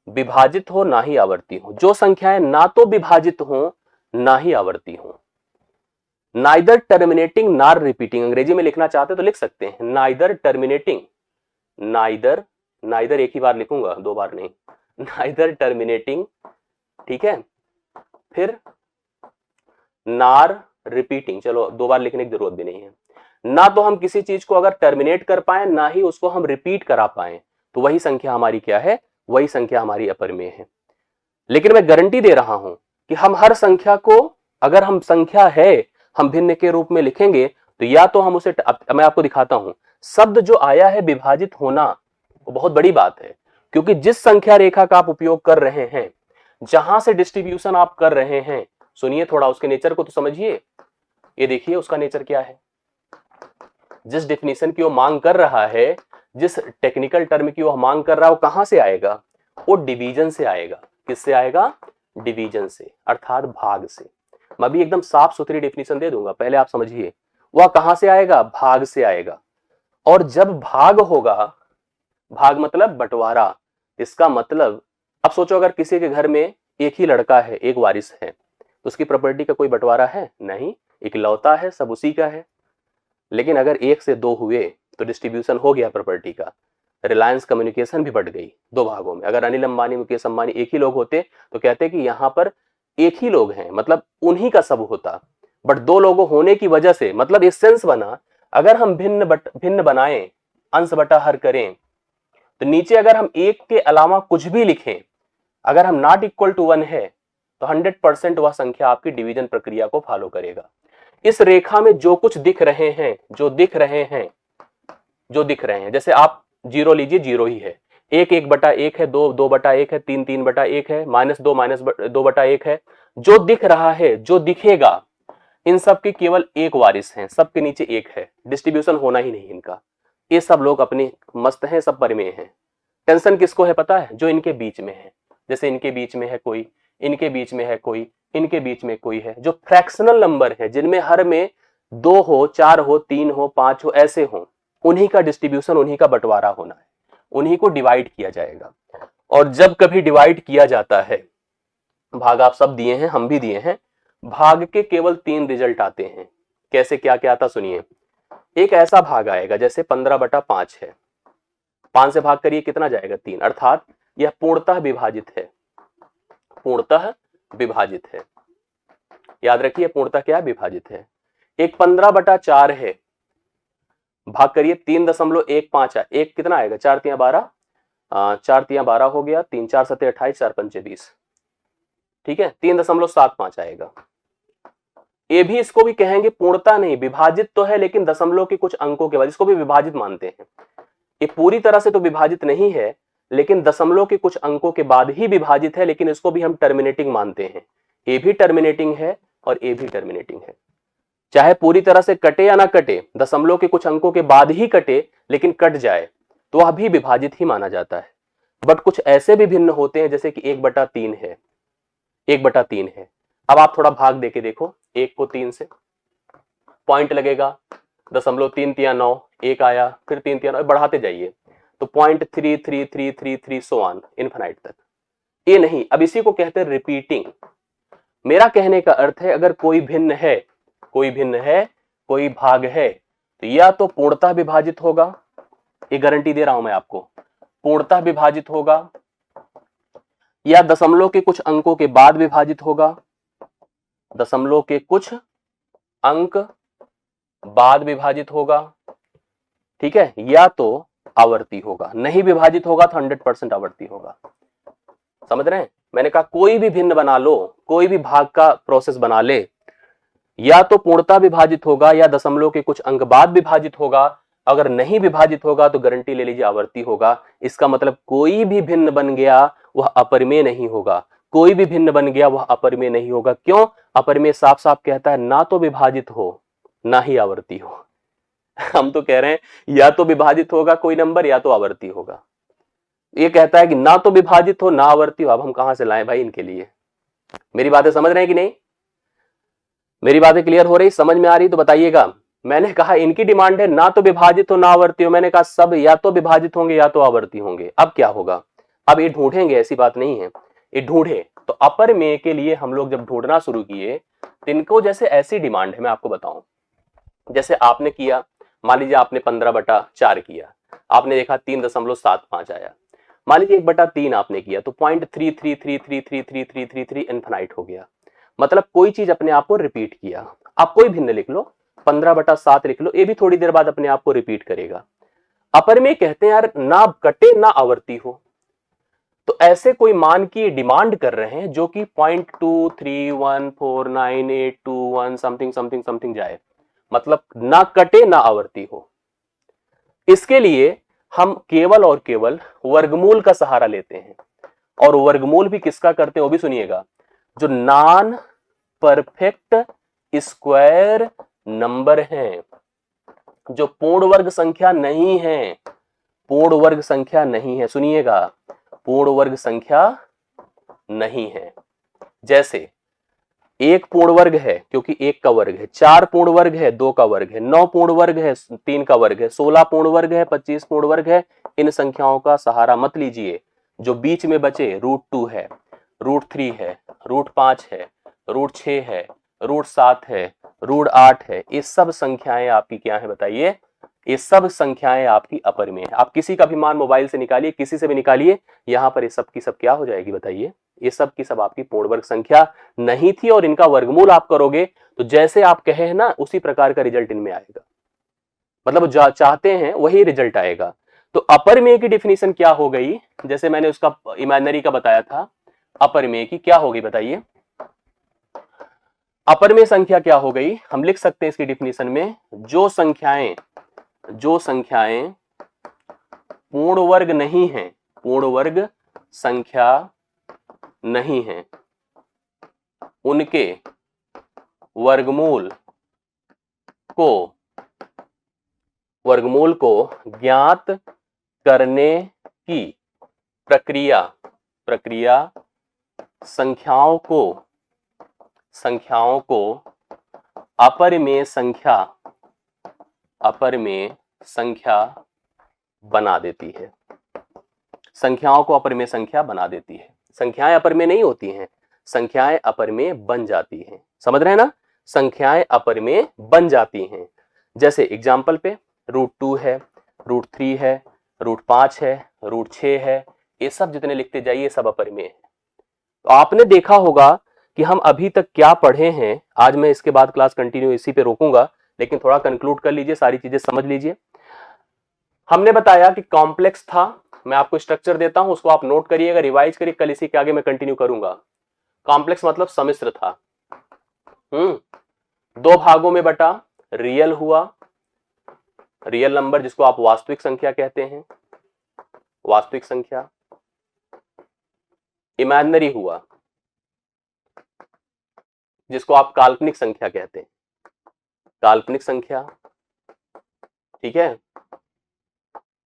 Speaker 1: विभाजित हो ना ही आवर्ती हो। जो संख्याएं ना तो विभाजित हो ना ही आवर्ती हो, नाइदर टर्मिनेटिंग नॉर रिपीटिंग। अंग्रेजी में लिखना चाहते तो लिख सकते हैं नाइदर टर्मिनेटिंग, नाइदर एक ही बार लिखूंगा, दो बार नहीं, नाइदर टर्मिनेटिंग, ठीक है, फिर नार रिपीटिंग, चलो दो बार लिखने की जरूरत भी नहीं है। ना तो हम किसी चीज को अगर टर्मिनेट कर पाए ना ही उसको हम रिपीट करा पाए, तो वही संख्या हमारी क्या है? वही संख्या हमारी अपरिमेय है। लेकिन मैं गारंटी दे रहा हूं कि हम हर संख्या को, अगर हम संख्या है हम भिन्न के रूप में लिखेंगे तो या तो हम उसे, मैं आपको दिखाता हूं, शब्द जो आया है विभाजित होना, वो बहुत बड़ी बात है। क्योंकि जिस संख्या रेखा का आप उपयोग कर रहे हैं, जहां से डिस्ट्रीब्यूशन आप कर रहे हैं, सुनिए थोड़ा उसके नेचर को तो समझिए। ये देखिए उसका नेचर क्या है। जिस डेफिनेशन की वो मांग कर रहा है, जिस टेक्निकल टर्म की वो मांग कर रहा है, वो कहां से आएगा? वो डिवीजन से आएगा। किससे आएगा? डिवीजन से, अर्थात भाग से। मैं भी एकदम साफ सुथरी डेफिनेशन दे दूंगा, पहले आप समझिए। वह कहां से आएगा? भाग से आएगा। और जब भाग होगा, भाग मतलब बंटवारा, इसका मतलब, अब सोचो अगर किसी के घर में एक ही लड़का है, एक वारिस है, तो उसकी प्रॉपर्टी का कोई बंटवारा है? नहीं, इकलौता है, सब उसी का है। लेकिन अगर एक से दो हुए तो डिस्ट्रीब्यूशन हो गया प्रॉपर्टी का। रिलायंस कम्युनिकेशन भी बढ़ गई दो भागों में। अगर अनिल अंबानी मुकेश अंबानी एक ही लोग होते तो कहते कि यहां पर एक ही लोग हैं, मतलब उन्हीं का सब होता। बट दो लोगों होने की वजह से, मतलब इस सेंस बना, अगर हम भिन्न बनाएं, अंश बटा हर करें, तो नीचे अगर हम एक के अलावा कुछ भी लिखें, अगर हम नॉट इक्वल टू 1 है तो 100% वह संख्या आपकी डिवीजन प्रक्रिया को फॉलो करेगा। इस रेखा में जो कुछ दिख रहे हैं, जो दिख रहे हैं, जैसे आप जीरो लीजिए, जीरो ही है। एक 1/1 है, 2/1 है, 3/1 है, -2 है। जो दिख रहा है, जो दिखेगा, इन सब के केवल एक वारिस हैं, सबके नीचे एक है, डिस्ट्रीब्यूशन होना ही नहीं इनका। ये सब लोग अपने मस्त हैं, सब परिमेय हैं। टेंशन किसको है पता है? जो इनके बीच में है। जैसे इनके बीच में है कोई, इनके बीच में है कोई, इनके बीच में कोई है। जो फ्रैक्शनल नंबर है, जिनमें हर में 2 हो, 4 हो, 3 हो, 5 हो, ऐसे हो, उन्हीं का डिस्ट्रीब्यूशन, उन्हीं का बंटवारा होना है, उन्हीं को डिवाइड किया जाएगा। और जब कभी डिवाइड किया जाता है, भाग आप सब दिए हैं, हम भी दिए हैं, भाग के केवल 3 रिजल्ट आते हैं। कैसे, क्या क्या आता सुनिए। एक ऐसा भाग आएगा जैसे 15/5 है, 5 से भाग करिए, कितना जाएगा? 3, अर्थात यह पूर्णतः विभाजित है। पूर्णतः विभाजित है, याद रखिए पूर्णतः क्या? विभाजित है। एक 15/4 है, भाग करिए, 3.15 है। एक कितना आएगा? 4 तिया 12, 4 तिया 12 हो गया, 3 4 7 28, 4 5 20, ठीक है, 3.75 आएगा। ये भी, इसको भी कहेंगे पूर्णता नहीं, विभाजित तो है लेकिन दशमलव के कुछ अंकों के बाद, इसको भी विभाजित मानते हैं। ये पूरी तरह से तो विभाजित नहीं है, लेकिन दशमलव के कुछ अंकों के बाद ही विभाजित है, लेकिन इसको भी हम टर्मिनेटिंग मानते हैं। ये भी टर्मिनेटिंग है और ये भी टर्मिनेटिंग है। चाहे पूरी तरह से कटे या ना कटे, दशमलव के कुछ अंकों के बाद ही कटे, लेकिन कट जाए तो वह भी विभाजित ही माना जाता है। बट कुछ ऐसे भी भिन्न होते हैं, जैसे कि 1/3 है, 1/3 है। अब आप थोड़ा भाग देके देखो, 1 को 3 से, पॉइंट लगेगा, 0.3 तिया 9, 1 आया, फिर 3 तिया 9, बढ़ाते जाइए तो 0.333333 सो ऑन इनफिनाइट तक। ये नहीं, अब इसी को कहते हैं रिपीटिंग। मेरा कहने का अर्थ है, अगर कोई भिन्न है, कोई भाग है, तो या तो पूर्णतः विभाजित होगा, ये गारंटी दे रहा हूं मैं आपको, पूर्णतः विभाजित होगा, या दशमलव के कुछ अंकों के बाद विभाजित होगा, दशमलव के कुछ अंक बाद विभाजित होगा, ठीक है, या तो आवर्ती होगा। नहीं विभाजित होगा तो 100% आवर्ती होगा। समझ रहे हैं? मैंने कहा कोई भी भिन्न बना लो, कोई भी भाग का प्रोसेस बना ले, या तो पूर्णता विभाजित होगा या दशमलव के कुछ अंक बाद विभाजित होगा। अगर नहीं विभाजित होगा तो गारंटी ले लीजिए आवर्ती होगा। इसका मतलब कोई भी भिन्न बन गया वह अपरिमेय नहीं होगा, कोई भी भिन्न बन गया वह अपरिमेय नहीं होगा। क्यों? अपरिमेय साफ साफ कहता है ना तो विभाजित हो ना ही आवर्ती हो। हम तो कह रहे हैं या तो विभाजित होगा कोई नंबर या तो आवर्ती होगा। ये कहता है कि ना तो विभाजित हो ना आवर्ती हो। अब हम कहां से लाएं भाई इनके लिए? मेरी बातें समझ रहे हैं कि नहीं? मेरी बातें क्लियर हो रही, समझ में आ रही तो बताइएगा। मैंने कहा इनकी डिमांड है ना तो विभाजित हो ना आवर्ती हो। मैंने कहा सब या तो विभाजित होंगे या तो आवर्ती होंगे। अब क्या होगा? अब ये ढूंढेंगे, ऐसी बात नहीं है, ये ढूंढे। तो अपरिमेय के लिए हम लोग जब ढूंढना शुरू किए तो इनको जैसे ऐसी डिमांड है, मैं आपको बताऊं, जैसे आपने किया, मान लीजिए आपने 15/4 किया, आपने देखा 3.75 आया। मान लीजिए 1/3 आपने किया तो 0.33333333 इनफिनाइट हो गया। मतलब कोई चीज अपने आप को रिपीट किया। आप कोई भिन्न लिख लो, 15/7 लिख लो, ये भी थोड़ी देर बाद अपने आप को रिपीट करेगा। अपरिमेय कहते हैं यार ना कटे ना आवर्ती हो। तो ऐसे कोई मान की डिमांड कर रहे हैं जो कि 0.2314981 समथिंग समथिंग समथिंग जाए, मतलब ना कटे ना आवर्ती हो। इसके लिए हम केवल और केवल वर्गमूल का सहारा लेते हैं। और वर्गमूल भी किसका करते हैं वो भी सुनिएगा, जो नॉन परफेक्ट स्क्वायर नंबर हैं, जो पूर्ण वर्ग संख्या नहीं है, पूर्ण वर्ग संख्या नहीं है, सुनिएगा, पूर्ण वर्ग संख्या नहीं है। जैसे एक पूर्ण वर्ग है क्योंकि एक का वर्ग है, 4 पूर्ण वर्ग है 2 का वर्ग है, 9 पूर्ण वर्ग है 3 का वर्ग है, 16 पूर्ण वर्ग है 25 पूर्ण वर्ग है। इन संख्याओं का सहारा मत लीजिए। जो बीच में बचे √2 है, √3 है, √5 है, √6 है, √7 है, √8 है, ये सब संख्याएं आपकी क्या है बताइए? ये सब संख्याएं आपकी अपरिमेय है। आप किसी का भी मान मोबाइल से निकालिए, किसी से भी निकालिए, यहां पर ये सब की सब क्या हो जाएगी बताइए? ये सब की सब आपकी पूर्ण वर्ग संख्या नहीं थी। और इनका वर्गमूल आप करोगे तो जैसे आप कहे हैं ना उसी प्रकार का रिजल्ट इनमें आएगा, मतलब चाहते हैं वही रिजल्ट आएगा। तो अपरिमेय की डिफिनीशन क्या हो गई? जैसे मैंने उसका इमेजिनरी का बताया था, अपरिमेय की क्या होगी बताइए? अपरिमेय संख्या क्या हो गई? हम लिख सकते हैं इसकी डिफिनीशन में, जो संख्याएं पूर्ण वर्ग नहीं है, पूर्ण वर्ग संख्या नहीं है, उनके वर्गमूल को ज्ञात करने की प्रक्रिया संख्याओं को अपरिमेय संख्या बना देती है। संख्याओं को अपरिमेय संख्या बना देती है। संख्याएं अपरिमेय नहीं होती हैं, संख्याएं अपरिमेय बन जाती हैं। समझ रहे हैं ना? संख्याएं अपरिमेय बन जाती हैं। जैसे एग्जाम्पल पे √2 है, √3 है, √5 है, √6 है, ये सब जितने लिखते जाइए सब अपरिमेय है। तो आपने देखा होगा कि हम अभी तक क्या पढ़े हैं। आज मैं इसके बाद क्लास कंटिन्यू इसी पे रोकूंगा, लेकिन थोड़ा कंक्लूड कर लीजिए, सारी चीजें समझ लीजिए। हमने बताया कि कॉम्प्लेक्स था, मैं आपको स्ट्रक्चर देता हूं, उसको आप नोट करिएगा, रिवाइज करिए, कल इसी के आगे मैं कंटिन्यू करूंगा। कॉम्प्लेक्स मतलब सम्मिश्र था। 2 भागों में बटा, रियल हुआ, रियल नंबर जिसको आप वास्तविक संख्या कहते हैं, वास्तविक संख्या। इमेजिनरी हुआ जिसको आप काल्पनिक संख्या कहते हैं, काल्पनिक संख्या। ठीक है?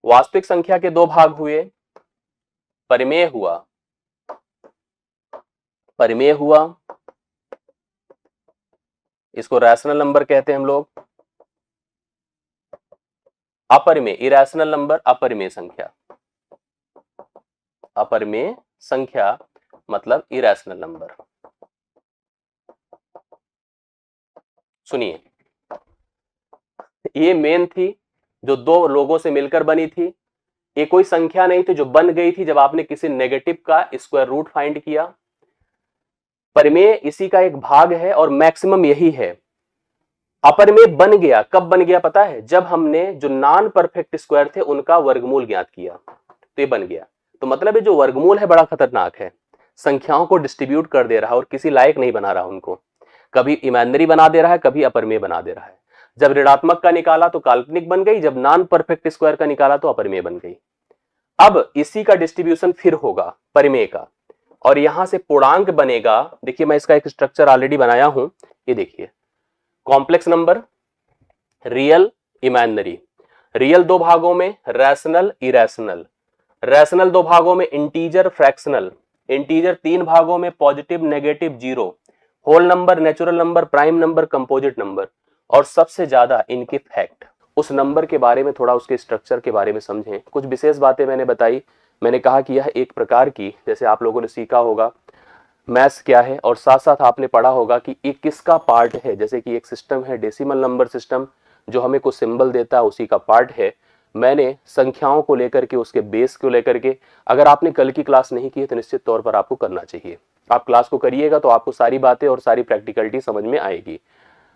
Speaker 1: वास्तविक संख्या के 2 भाग हुए, परिमेय हुआ, इसको रैशनल नंबर कहते हैं हम लोग। अपरिमेय इरेशनल नंबर, अपरिमेय संख्या मतलब इरेशनल नंबर। सुनिए, ये मेन थी जो 2 लोगों से मिलकर बनी थी। ये कोई संख्या नहीं थी जो बन गई थी जब आपने किसी नेगेटिव का स्क्वायर रूट फाइंड किया। परिमेय इसी का एक भाग है और मैक्सिमम यही है। अपरिमेय बन गया, कब बन गया पता है? जब हमने जो नॉन परफेक्ट स्क्वायर थे उनका वर्गमूल ज्ञात किया तो ये बन गया। तो मतलब ये जो वर्गमूल है बड़ा खतरनाक है, संख्याओं को डिस्ट्रीब्यूट कर दे रहा है और किसी लायक नहीं बना रहा उनको, कभी इमेजिनरी बना दे रहा है, कभी अपरिमेय बना दे रहा है। जब ऋणात्मक का निकाला तो काल्पनिक बन गई, जब नॉन परफेक्ट स्क्वायर का निकाला तो अपरिमेय बन गई। अब इसी का डिस्ट्रीब्यूशन फिर होगा परिमेय का, और यहां से पूर्णांक बनेगा। देखिए मैं इसका एक स्ट्रक्चर ऑलरेडी बनाया हूं, ये देखिए, complex number, real, imaginary. Real दो भागों में, रैशनल, इरेशनल। रैशनल दो भागों में, इंटीजर, फ्रैक्शनल। इंटीजर तीन भागों में, positive, negative, zero. Whole number, natural number, prime number, composite number. और सबसे ज्यादा इनके फैक्ट। उस नंबर के बारे में थोड़ा, उसके स्ट्रक्चर के बारे में समझें। कुछ विशेष बातें मैंने बताई। मैंने कहा कि यह एक प्रकार की, जैसे आप लोगों ने सीखा होगा मैथ्स क्या है, और साथ साथ आपने पढ़ा होगा कि ये किसका पार्ट है। जैसे कि एक सिस्टम है डेसिमल नंबर सिस्टम, जो हमें कुछ सिंबल देता है, उसी का पार्ट है। मैंने संख्याओं को लेकर के, उसके बेस को लेकर के, अगर आपने कल की क्लास नहीं की है तो निश्चित तौर पर आपको करना चाहिए। आप क्लास को करिएगा तो आपको सारी बातें और सारी प्रैक्टिकलिटी समझ में आएगी।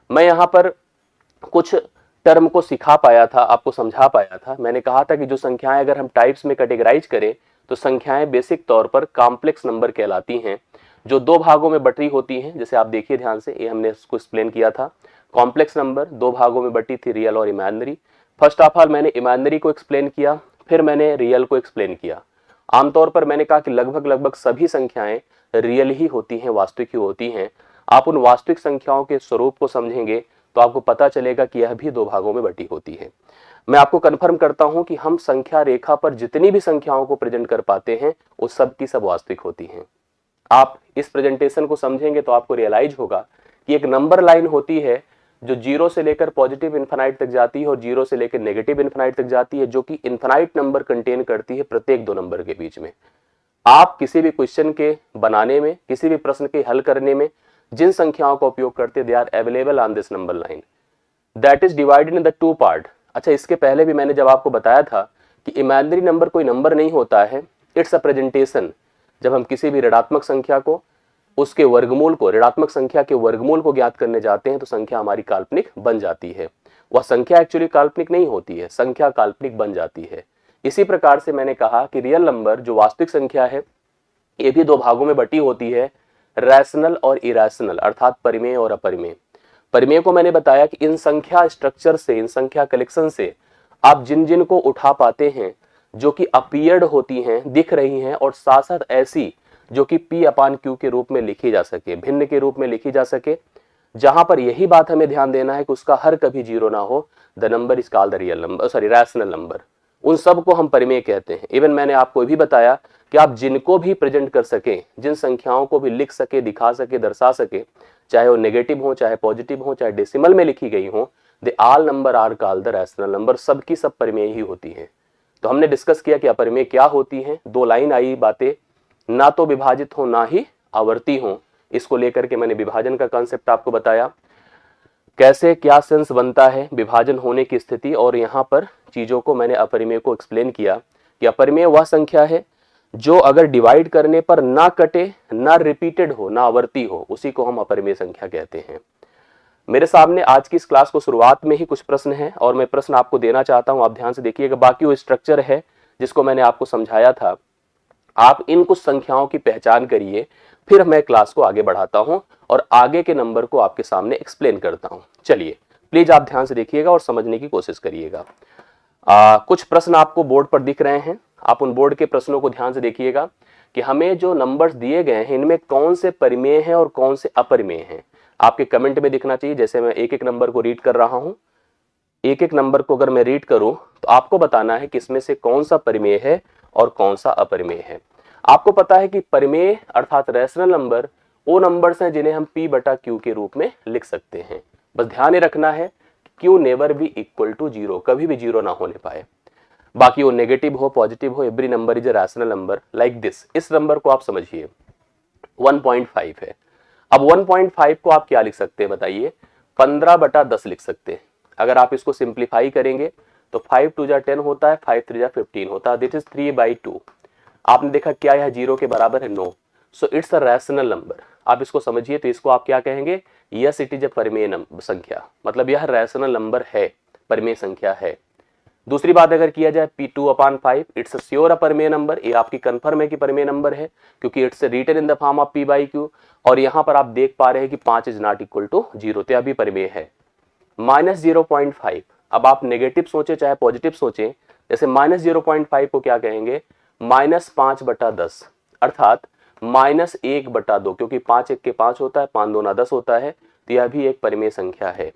Speaker 1: मैं यहाँ पर कुछ टर्म को सिखा पाया था, आपको समझा पाया था। मैंने कहा था कि जो संख्याएं अगर हम टाइप्स में कैटेगराइज करें तो संख्याएं बेसिक तौर पर कॉम्प्लेक्स नंबर कहलाती हैं, जो दो भागों में बटी होती हैं। जैसे आप देखिए ध्यान से, ये हमने इसको एक्सप्लेन किया था। कॉम्प्लेक्स नंबर दो भागों में बटी थी, रियल और इमेजिनरी। फर्स्ट ऑफ ऑल मैंने इमेजिनरी को एक्सप्लेन किया, फिर मैंने रियल को एक्सप्लेन किया। आमतौर पर मैंने कहा कि लगभग सभी संख्याएं रियल ही होती हैं, वास्तविक ही होती हैं। आप उन वास्तविक संख्याओं के स्वरूप को समझेंगे तो आपको पता चलेगा कि यह भी दो भागों में बटी होती है। मैं आपको कन्फर्म करता हूं कि हम संख्या रेखा पर जितनी भी संख्याओं को प्रेजेंट कर पाते हैं वो सब की सब वास्तविक होती हैं। आप इस प्रेजेंटेशन को समझेंगे तो आपको रियलाइज होगा कि एक नंबर लाइन होती है जो जीरो से लेकर पॉजिटिव इन्फिनाइट तक जाती है और जीरो से लेकर नेगेटिव इन्फिनाइट तक जाती है, जो कि इन्फिनाइट नंबर कंटेन करती है प्रत्येक दो नंबर के बीच में। आप किसी भी क्वेश्चन के बनाने में, किसी भी प्रश्न के हल करने में जिन संख्याओं का उपयोग करते, they are available on this number line, that is divided in the two part. अच्छा, इसके पहले भी मैंने जब आपको बताया था कि इमेजिनरी नंबर कोई नंबर नहीं होता है, इट्स अ प्रेजेंटेशन। जब हम किसी भी ऋणात्मक संख्या को, उसके वर्गमूल को, ऋणात्मक संख्या के वर्गमूल को ज्ञात करने जाते हैं तो संख्या हमारी काल्पनिक बन जाती है। वह संख्या एक्चुअली काल्पनिक नहीं होती है, संख्या काल्पनिक बन जाती है। इसी प्रकार से मैंने कहा कि रियल नंबर जो वास्तविक संख्या है, ये भी दो भागों में बटी होती है, रैशनल और इरेशनल, अर्थात परिमेय और अपरिमेय। परिमेय को मैंने बताया कि इन संख्या स्ट्रक्चर से, इन संख्या कलेक्शन से आप जिन जिन को उठा पाते हैं, जो कि अपीयर्ड होती हैं, दिख रही हैं, और साथ साथ ऐसी जो कि P/Q के रूप में लिखी जा सके, भिन्न के रूप में लिखी जा सके, जहां पर यही बात हमें ध्यान देना है कि उसका हर कभी जीरो ना हो, the number is called the real number, sorry rational number. उन सब को हम परिमेय कहते हैं। इवन मैंने आपको भी बताया कि आप जिनको भी प्रेजेंट कर सके, जिन संख्याओं को भी लिख सके, दिखा सके, दर्शा सके, चाहे वो नेगेटिव हो, चाहे पॉजिटिव हो, चाहे डेसिमल में लिखी गई हो, they all number are called the rational number. सबकी सब परिमेय ही होती है। तो हमने डिस्कस किया कि अपरिमेय क्या होती है। दो लाइन आई बातें, ना तो विभाजित हो ना ही आवर्ती हो। इसको लेकर के मैंने विभाजन का कॉन्सेप्ट आपको बताया, कैसे क्या सेंस बनता है विभाजन होने की स्थिति, और यहाँ पर चीजों को मैंने अपरिमेय को एक्सप्लेन किया कि अपरिमेय वह संख्या है जो अगर डिवाइड करने पर ना कटे, ना रिपीटेड हो, ना आवर्ती हो, उसी को हम अपरिमेय संख्या कहते हैं। मेरे सामने आज की इस क्लास को शुरुआत में ही कुछ प्रश्न हैं और मैं प्रश्न आपको देना चाहता हूं, आप ध्यान से देखिएगा। बाकी वो स्ट्रक्चर है जिसको मैंने आपको समझाया था। आप इन कुछ संख्याओं की पहचान करिए, फिर मैं क्लास को आगे बढ़ाता हूं और आगे के नंबर को आपके सामने एक्सप्लेन करता हूं। चलिए प्लीज आप ध्यान से देखिएगा और समझने की कोशिश करिएगा। कुछ प्रश्न आपको बोर्ड पर दिख रहे हैं, आप उन बोर्ड के प्रश्नों को ध्यान से देखिएगा कि हमें जो नंबर्स दिए गए हैं इनमें कौन से परिमेय हैं और कौन से अपरिमेय हैं। आपके कमेंट में दिखना चाहिए। जैसे मैं एक एक नंबर को रीड कर रहा हूं, एक एक नंबर को अगर मैं रीड करूं तो आपको बताना है कि इसमें से कौन सा परिमेय है और कौन सा अपरिमेय है। आपको पता है कि परिमेय अर्थात रैशनल नंबर वो नंबर्स हैं जिन्हें हम P/Q के रूप में लिख सकते हैं। बस ध्यान रखना है Q never be equal to zero, कभी भी जीरो ना होने पाए। बाकी वो नेगेटिव हो, पॉजिटिव हो, every number is a rational number like this. इस नंबर को आप समझिए 1.5 है। अब 1.5 को आप क्या लिख सकते हैं बताइए? 15/10 लिख सकते हैं। अगर आप इसको सिंप्लीफाई करेंगे तो 5 2 जा 10 होता है, 5 3 जा 15 होता है, दिट इज 3/2। आपने देखा क्या यह जीरो के बराबर है? No. So it's a rational number. आप इसको समझिए तो इसको आप क्या कहेंगे, यस इट इज अ परिमेय संख्या, मतलब यह रैशनल नंबर है, परिमेय संख्या है। दूसरी बात अगर किया जाए P2/5 इट्स अ श्योर अ परिमेय नंबर, ये आपकी कंफर्म है कि परिमेय नंबर है क्योंकि it's written in the form of P/Q। और यहां पर आप देख पा रहे हैं कि 5 इज नॉट इक्वल टू 0, तो यह भी परिमेय है। -0.5, अब आप नेगेटिव सोचे चाहे पॉजिटिव सोचें, जैसे -0.5 को क्या कहेंगे, -5/10, अर्थात -1/2, क्योंकि 5 1 के 5 होता है, 5 2 10 होता है, तो यह भी एक परिमेय संख्या है।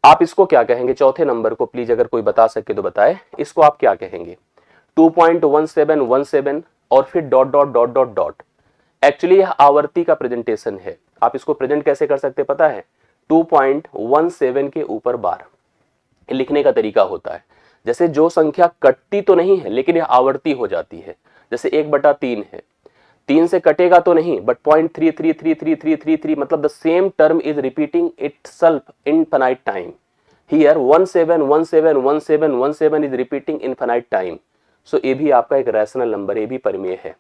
Speaker 1: आप इसको क्या कहेंगे, चौथे नंबर को प्लीज अगर कोई बता सके तो बताए, इसको आप क्या कहेंगे, 2.1717 और फिर dot dot dot dot dot. Actually यह आवर्ती का प्रेजेंटेशन है, आप इसको प्रेजेंट कैसे कर सकते पता है, 2.17 के ऊपर बार लिखने का तरीका होता है। जैसे जो संख्या कटती तो नहीं है लेकिन यह आवर्ती हो जाती है, जैसे 1/3 है, 3 से कटेगा तो नहीं बट 0.333333, मतलब the same term is repeating itself infinite time. Here 17171717 is repeating infinite time. So ये भी आपका एक रैशनल नंबर, ये भी परिमेय है,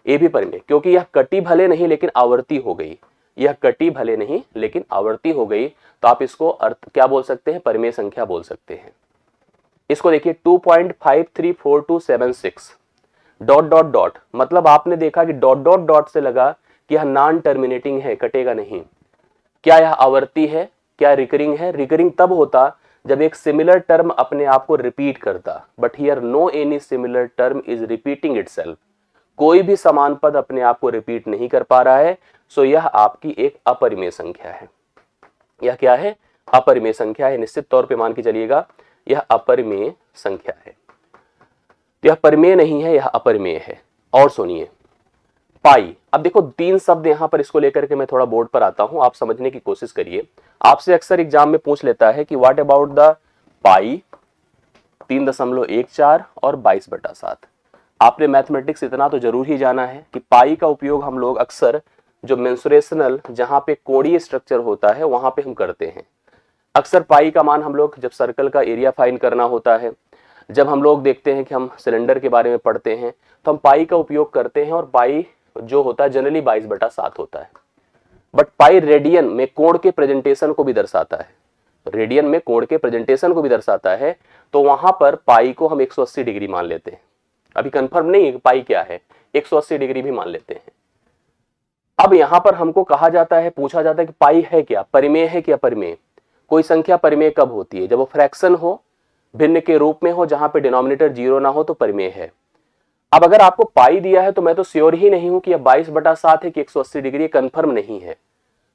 Speaker 1: ये भी परिमेय, क्योंकि यह कटी भले नहीं लेकिन आवर्ती हो गई, यह कटी भले नहीं लेकिन आवर्ती हो गई, तो आप इसको अर्थ क्या बोल सकते हैं, परिमेय संख्या बोल सकते हैं। इसको देखिए 2.534276 डॉट डॉट डॉट, मतलब आपने देखा कि डॉट डॉट डॉट से लगा कि यह नॉन टर्मिनेटिंग है, कटेगा नहीं। क्या यह आवर्ती है, क्या रिकरिंग है, रिकरिंग तब होता जब एक सिमिलर टर्म अपने आप को रिपीट करता, but here no any similar term is repeating itself, कोई भी समान पद अपने आप को रिपीट नहीं कर पा रहा है, सो यह आपकी एक अपरिमेय संख्या है। यह क्या है, अपरिमेय संख्या है, निश्चित तौर पे मान के चलिएगा यह अपरिमेय संख्या है, यह परिमेय नहीं है, यह अपरिमेय है। और सुनिए पाई, अब देखो 3 शब्द यहां पर, इसको लेकर के मैं थोड़ा बोर्ड पर आता हूं, आप समझने की कोशिश करिए। आपसे अक्सर एग्जाम में पूछ लेता है कि व्हाट अबाउट द पाई 3.14 और 22/7। आपने मैथमेटिक्स इतना तो जरूर ही जाना है कि पाई का उपयोग हम लोग अक्सर जो मेंसुरेशनल, जहां पे कोणीय स्ट्रक्चर होता है वहां पे हम करते हैं। अक्सर पाई का मान हम लोग जब सर्कल का एरिया फाइंड करना होता है, जब हम लोग देखते हैं कि हम सिलेंडर के बारे में पढ़ते हैं, तो हम पाई का उपयोग करते हैं, और पाई जो होता है जनरली 22/7 होता है। बट पाई रेडियन में कोण के प्रेजेंटेशन को भी दर्शाता है, रेडियन में कोण के प्रेजेंटेशन को भी दर्शाता है, तो वहां पर पाई को हम 180 डिग्री मान लेते हैं। अभी कंफर्म नहीं है कि पाई क्या है, 180 डिग्री भी मान लेते हैं। अब यहां पर हमको कहा जाता है, पूछा जाता है कि पाई है क्या, परिमेय है क्या, परिमेय। कोई संख्या परिमेय कब होती है, जब वो फ्रैक्शन हो, भिन्न के रूप में हो, जहां पे डिनोमिनेटर 0 ना हो, तो परिमेय है। अब अगर आपको पाई दिया है तो मैं तो श्योर ही नहीं हूं कि यह 22/7 है कि 180 डिग्री, कंफर्म नहीं है,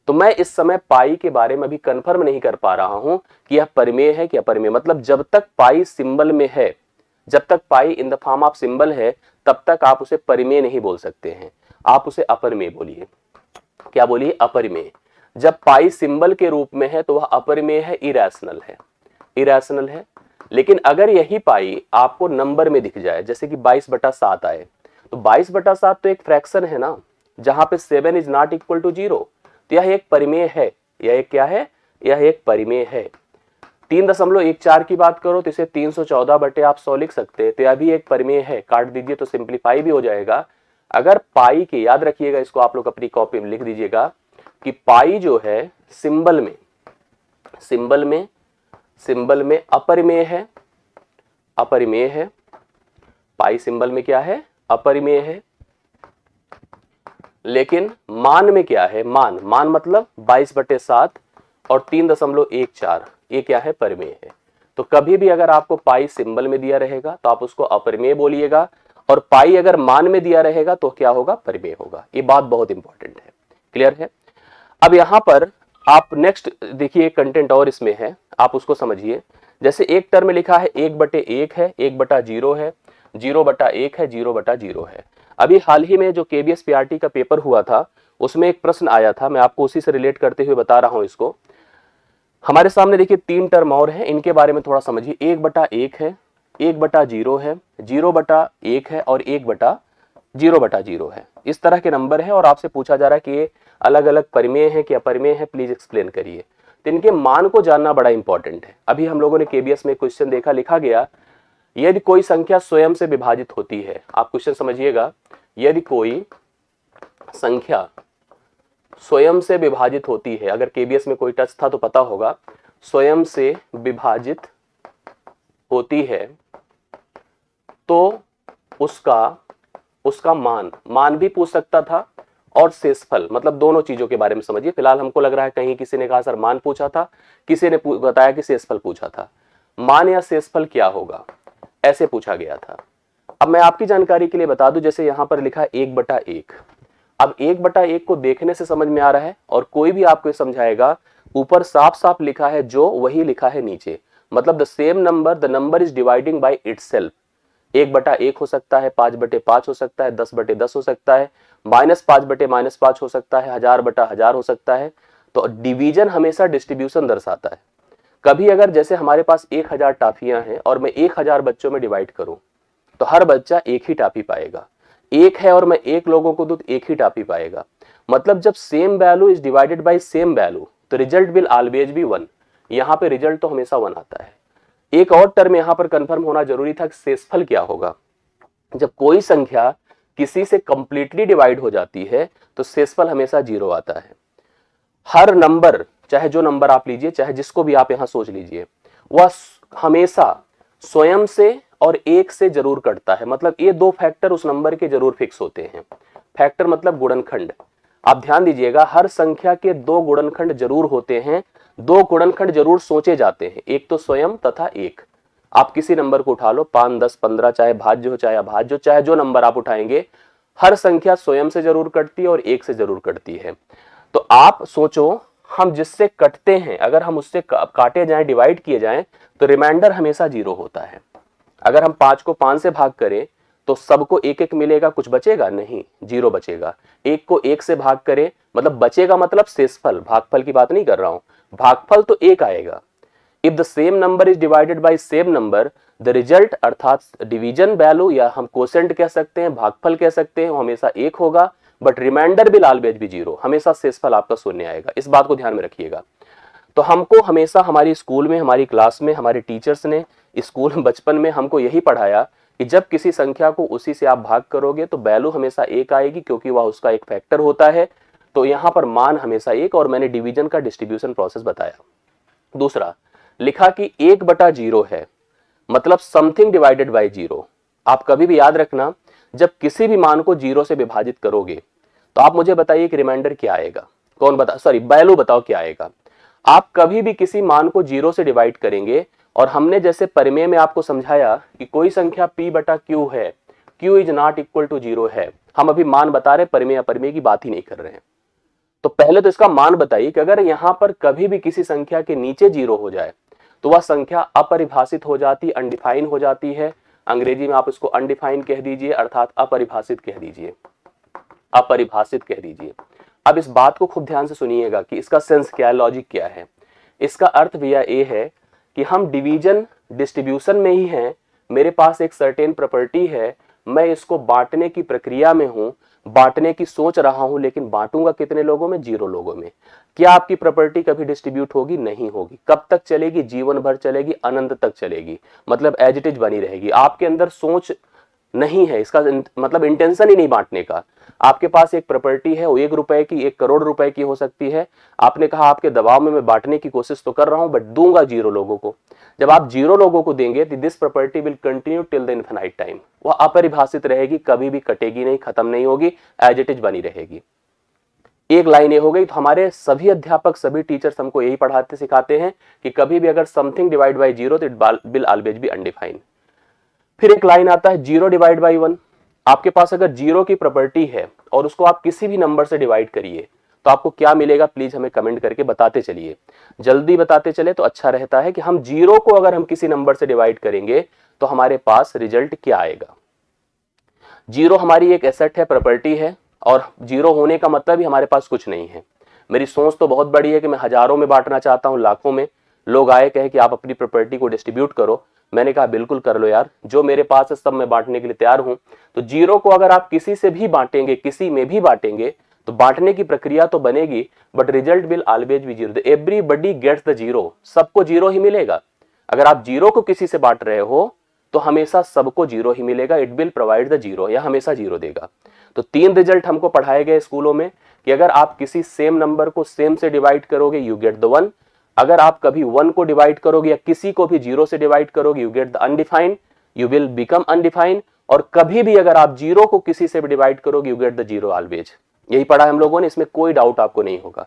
Speaker 1: तो मैं इस समय पाई के बारे में भी कंफर्म नहीं कर पा रहा हूं कि यह परिमेय है कि अपरिमेय। मतलब जब तक पाई सिंबल में है, जब तक pi in the form of symbol है, तब तक आप उसे परिमेय नहीं बोल सकते हैं, आप उसे अपरिमेय बोलिए। क्या बोलिए, अपरिमेय। जब पाई सिंबल के रूप में है तो वह अपरिमेय है, इरैशनल है, इरैशनल है। लेकिन अगर यही पाई आपको नंबर में दिख जाए, जैसे कि 22/7 आए, तो 22/7 तो एक फ्रैक्शन है ना, जहां पे 7 इज नॉट इक्वल टू 0, तो यह एक परिमेय है। यह एक क्या है, यह एक परिमेय है। 3.14 की बात करो तो इसे 314 आप 100 लिख सकते हैं, तो यह भी एक परिमेय है। काट दीजिए तो सिंप्लीफाई भी हो जाएगा। अगर पाई के, याद रखिएगा इसको आप लोग अपनी कॉपी में लिख दीजिएगा कि पाई जो है सिंबल में, सिंबल में अपरिमेय है, अपरिमेय है। पाई सिंबल में क्या है, अपरिमेय है। लेकिन मान में क्या है, मान मतलब 22/7 और 3.14, ये क्या है, परिमेय है। तो कभी भी अगर आपको पाई सिंबल में दिया रहेगा तो आप उसको अपरिमेय बोलिएगा, और पाई अगर मान में दिया रहेगा तो क्या होगा, परिमेय होगा। ये बात बहुत इंपॉर्टेंट है, क्लियर है। अब यहां पर आप नेक्स्ट देखिए, कंटेंट और इसमें है, आप उसको समझिए। जैसे एक टर्म में लिखा है 1/1 है, 1/0 है, 0/1 है, 0/0 है। अभी हाल ही में जो KBS PRT का पेपर हुआ था उसमें एक प्रश्न आया था, मैं आपको उसी से रिलेट करते हुए बता रहा हूं इसको। हमारे सामने देखिए 3 टर्म और हैं, इनके बारे में थोड़ा समझिए। 1/1 है, 1/0 है, 0/1 है और 1/0/0 है। इस तरह के नंबर है और आपसे पूछा जा रहा है कि ये अलग अलग परिमेय है कि अपरिमेय है, प्लीज एक्सप्लेन करिए। तो इनके मान को जानना बड़ा इंपॉर्टेंट है। अभी हम लोगों ने KBS में क्वेश्चन देखा, लिखा गया यदि कोई संख्या स्वयं से विभाजित होती है, आप क्वेश्चन समझिएगा, यदि कोई संख्या स्वयं से विभाजित होती है, अगर केबीएस में कोई टच था तो पता होगा, स्वयं से विभाजित होती है तो उसका मान भी पूछ सकता था और शेषफल, मतलब दोनों चीजों के बारे में समझिए। फिलहाल हमको लग रहा है कहीं किसी ने कहा सर मान पूछा था, किसी ने बताया कि शेषफल पूछा था। मान या शेषफल क्या होगा, ऐसे पूछा गया था। अब मैं आपकी जानकारी के लिए बता दूं, जैसे यहां पर लिखा है 1/1। अब 1/1 को देखने से समझ में आ रहा है, और कोई भी आपको समझाएगा, ऊपर साफ साफ लिखा है जो, वही लिखा है नीचे, मतलब the same number, the number is dividing by itself. 1/1 हो सकता है, 5/5 हो सकता है, 10/10 हो सकता है, -5/-5 हो सकता है, 1000/1000 हो सकता है। तो डिवीजन हमेशा डिस्ट्रीब्यूशन दर्शाता है। कभी अगर जैसे हमारे पास 1000 टाफियां हैं और मैं 1000 बच्चों में डिवाइड करूं, तो हर बच्चा एक ही टाफी पाएगा। एक है और मैं एक लोगों को दूं, एक ही टाफी पाएगा। मतलब जब same value is divided by same value, तो रिजल्ट विल ऑलवेज बी 1। यहां पे रिजल्ट तो हमेशा 1 आता है। एक और टर्म यहां पर कंफर्म होना जरूरी था, शेषफल क्या होगा। जब कोई संख्या किसी से कंप्लीटली डिवाइड हो जाती है तो शेषफल हमेशा 0 आता है। हर नंबर, चाहे जो नंबर आप लीजिए, चाहे जिसको भी आप यहां सोच लीजिए, वह हमेशा स्वयं से और एक से जरूर कटता है। मतलब ये दो फैक्टर उस नंबर के जरूर फिक्स होते हैं। फैक्टर मतलब गुणनखंड। आप ध्यान दीजिएगा, हर संख्या के 2 गुणनखंड जरूर होते हैं, 2 गुणनखंड जरूर सोचे जाते हैं, एक तो स्वयं तथा एक। आप किसी नंबर को उठा लो, 5, 10, 15, चाहे भाज्य हो चाहे अभाज्य हो, चाहे जो नंबर आप उठाएंगे, हर संख्या स्वयं से जरूर कटती है और एक से जरूर कटती है। तो आप सोचो, हम जिससे कटते हैं अगर हम उससे काटे जाएं, डिवाइड किए जाएं, तो रिमाइंडर हमेशा 0 होता है। अगर हम 5 को 5 से भाग करें तो सबको 1-1 मिलेगा, कुछ बचेगा नहीं, 0 बचेगा। 1 को 1 से भाग करें, मतलब बचेगा मतलब शेषफल, भागफल की बात नहीं कर रहा हूं, भागफल तो 1 आएगा। If the same number is divided by same number, the result अर्थात डिवीजन वैल्यू, या हम कोसेंट कह सकते हैं, भागफल कह सकते हैं, वो हमेशा 1 होगा। But remainder will always be 0, हमेशा शेषफल आपका शून्य आएगा। इस बात को ध्यान में रखिएगा। तो हमको हमेशा हमारी स्कूल में, हमारी क्लास में, हमारे टीचर्स ने स्कूल बचपन में हमको यही पढ़ाया कि जब किसी संख्या को उसी से आप भाग करोगे तो वैल्यू हमेशा 1 आएगी, क्योंकि वह उसका एक फैक्टर होता है। तो यहां पर मान हमेशा 1, और मैंने डिवीजन का डिस्ट्रीब्यूशन प्रोसेस बताया। दूसरा लिखा कि 1/0 है, मतलब समथिंग डिवाइडेड बाय 0। आप कभी भी याद रखना, जब किसी भी मान को 0 से विभाजित करोगे तो आप मुझे बताइए कि रिमाइंडर क्या आएगा, वैल्यू बताओ क्या आएगा। आप कभी भी किसी मान को 0 से डिवाइड करेंगे, और हमने जैसे परिमेय में आपको समझाया कि कोई संख्या p/q है, q is not equal to 0 है। हम अभी मान बता रहे, परिमेय अपरिमेय की बात ही नहीं कर रहे हैं। तो पहले तो इसका मान बताइए कि अगर यहां पर कभी भी किसी संख्या के नीचे 0 हो जाए तो वह संख्या अपरिभाषित हो जाती, अनडिफाइन हो जाती है। अंग्रेजी में आप इसको अनडिफाइन कह दीजिए, अर्थात अपरिभाषित कह दीजिए, अपरिभाषित कह दीजिए। अब इस बात को खूब ध्यान से सुनिएगा कि इसका सेंस क्या है, लॉजिक क्या है। इसका अर्थ भैया ये है कि हम डिवीजन डिस्ट्रीब्यूशन में ही हैं, मेरे पास एक सर्टेन प्रॉपर्टी है, मैं इसको बांटने की प्रक्रिया में हूं, बांटने की सोच रहा हूं, लेकिन बांटूंगा कितने लोगों में, 0 लोगों में। क्या आपकी प्रॉपर्टी कभी डिस्ट्रीब्यूट होगी, नहीं होगी। कब तक चलेगी, जीवन भर चलेगी, अनंत तक चलेगी, मतलब एज इट इज बनी रहेगी। आपके अंदर सोच नहीं है, इसका मतलब इंटेंशन ही नहीं बांटने का। आपके पास एक प्रॉपर्टी है, वो 1 रुपए की, 1 करोड़ रुपए की हो सकती है। आपने कहा आपके दबाव में मैं बांटने की कोशिश तो कर रहा हूं, बट दूंगा 0 लोगों को। जब आप 0 लोगों को देंगे तो this property will continue till the infinite time. वह अपरिभाषित रहेगी, कभी भी कटेगी नहीं, खत्म नहीं होगी, एज इट इज बनी रहेगी। एक लाइन ये हो गई। तो हमारे सभी अध्यापक, सभी टीचर्स हमको यही पढ़ाते सिखाते हैं कि कभी भी अगर समथिंग डिवाइड बाय 0 तो it will always B undefined. फिर एक लाइन आता है 0 डिवाइड बाई 1। आपके पास अगर 0 की प्रॉपर्टी है और उसको आप किसी भी नंबर से डिवाइड करिए तो आपको क्या मिलेगा, प्लीज हमें कमेंट करके बताते चलिए, जल्दी बताते चले तो अच्छा रहता है कि हम 0 को अगर हम किसी नंबर से डिवाइड करेंगे तो हमारे पास रिजल्ट क्या आएगा। 0 हमारी एक एसेट है, प्रॉपर्टी है, और 0 होने का मतलब ही हमारे पास कुछ नहीं है। मेरी सोच तो बहुत बड़ी है कि मैं हजारों में बांटना चाहता हूं, लाखों में। लोग आए कहे कि आप अपनी प्रॉपर्टी को डिस्ट्रीब्यूट करो, मैंने कहा बिल्कुल कर लो यार, जो मेरे पास है सब मैं बांटने के लिए तैयार हूं। तो 0 को अगर आप किसी से भी बांटेंगे, किसी में भी बांटेंगे, तो बांटने की प्रक्रिया तो बनेगी, but result will always be 0। Everybody gets the 0, सबको 0 ही मिलेगा। अगर आप 0 को किसी से बांट रहे हो तो हमेशा सबको जीरो ही मिलेगा, it will provide the zero, या हमेशा जीरो देगा। तो 3 रिजल्ट हमको पढ़ाए गए स्कूलों में कि अगर आप किसी सेम नंबर को सेम से डिवाइड करोगे यू गेट द 1, अगर आप कभी 1 को डिवाइड करोगे या किसी को भी 0 से डिवाइड करोगे you get the undefined, you will become undefined, और कभी भी अगर आप 0 को किसी से भी डिवाइड करोगे you get the zero always. यही पढ़ा हम लोगों ने, इसमें कोई डाउट आपको नहीं होगा।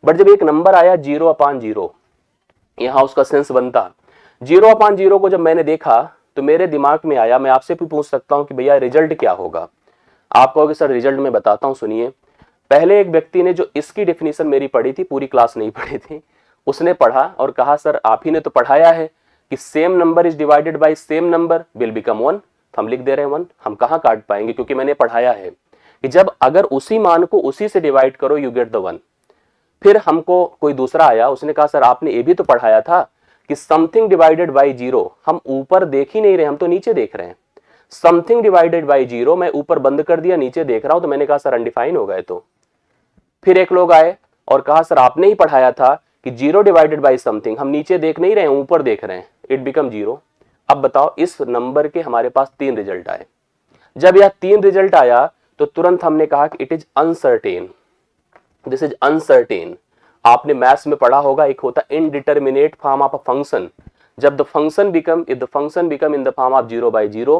Speaker 1: बट जब एक नंबर आया 0/0, यहां उसका सेंस बनता। 0/0 को जब मैंने देखा तो मेरे दिमाग में आया, मैं आपसे भी पूछ सकता हूं कि भैया रिजल्ट क्या होगा। आप कहोगे सर रिजल्ट मैं बताता हूं, सुनिए। पहले एक व्यक्ति ने जो इसकी डेफिनेशन मेरी पढ़ी थी, पूरी क्लास नहीं पढ़ी थी, उसने पढ़ा और कहा सर आप ही ने तो पढ़ाया है कि same number is divided by same number will become 1। हम लिख दे रहे हैं 1, हम कहां काट पाएंगे, क्योंकि मैंने पढ़ाया है कि जब अगर उसी मान को उसी से डिवाइड करो यू गेट द 1। फिर हमको कोई दूसरा आया, उसने कहा सर आपने ये भी तो पढ़ाया था कि समथिंग डिवाइडेड बाय 0, हम ऊपर देख ही नहीं रहे, हम तो नीचे देख रहे हैं। समथिंग डिवाइडेड बाय 0, मैं ऊपर बंद कर दिया, नीचे देख रहा हूं, तो मैंने कहा सर अनडिफाइन हो गए। तो फिर एक लोग आए और कहा सर आपने ही पढ़ाया था कि 0 डिवाइडेड बाय समथिंग, हम नीचे देख नहीं रहे हैं, ऊपर देख रहे हैं, इट बिकम 0। अब बताओ, इस नंबर के हमारे पास 3 रिजल्ट आए। जब यह 3 रिजल्ट आया तो तुरंत हमने कहा कि it is uncertain, this is uncertain. आपने मैथ्स में पढ़ा होगा, एक होता है indeterminate form of a function. जब the function become, if the function become in the form of 0/0,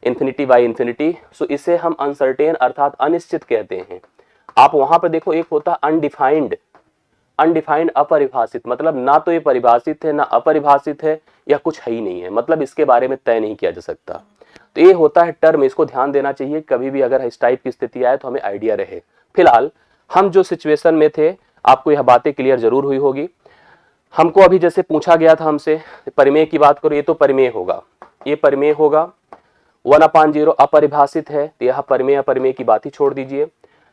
Speaker 1: infinity by infinity, so इसे हम अनसर्टेन अर्थात अनिश्चित कहते हैं। आप वहां पर देखो, एक होता है अनडिफाइंड, अनडिफाइंड अपरिभाषित, मतलब ना तो ये परिभाषित है ना अपरिभाषित है या कुछ है ही नहीं है, मतलब इसके बारे में तय नहीं किया जा सकता। तो ये होता है टर्म, इसको ध्यान देना चाहिए, कभी भी अगर इस टाइप की स्थिति आए तो हमें आइडिया रहे। फिलहाल हम जो सिचुएशन में थे, आपको यह बातें क्लियर जरूर हुई होगी। हमको अभी जैसे पूछा गया था हमसे, परिमेय की बात करो, ये तो परिमेय होगा, ये परिमेय होगा। 1/0 अपरिभाषित है, तो यह परिमेय अपरिमेय की बात ही छोड़ दीजिए।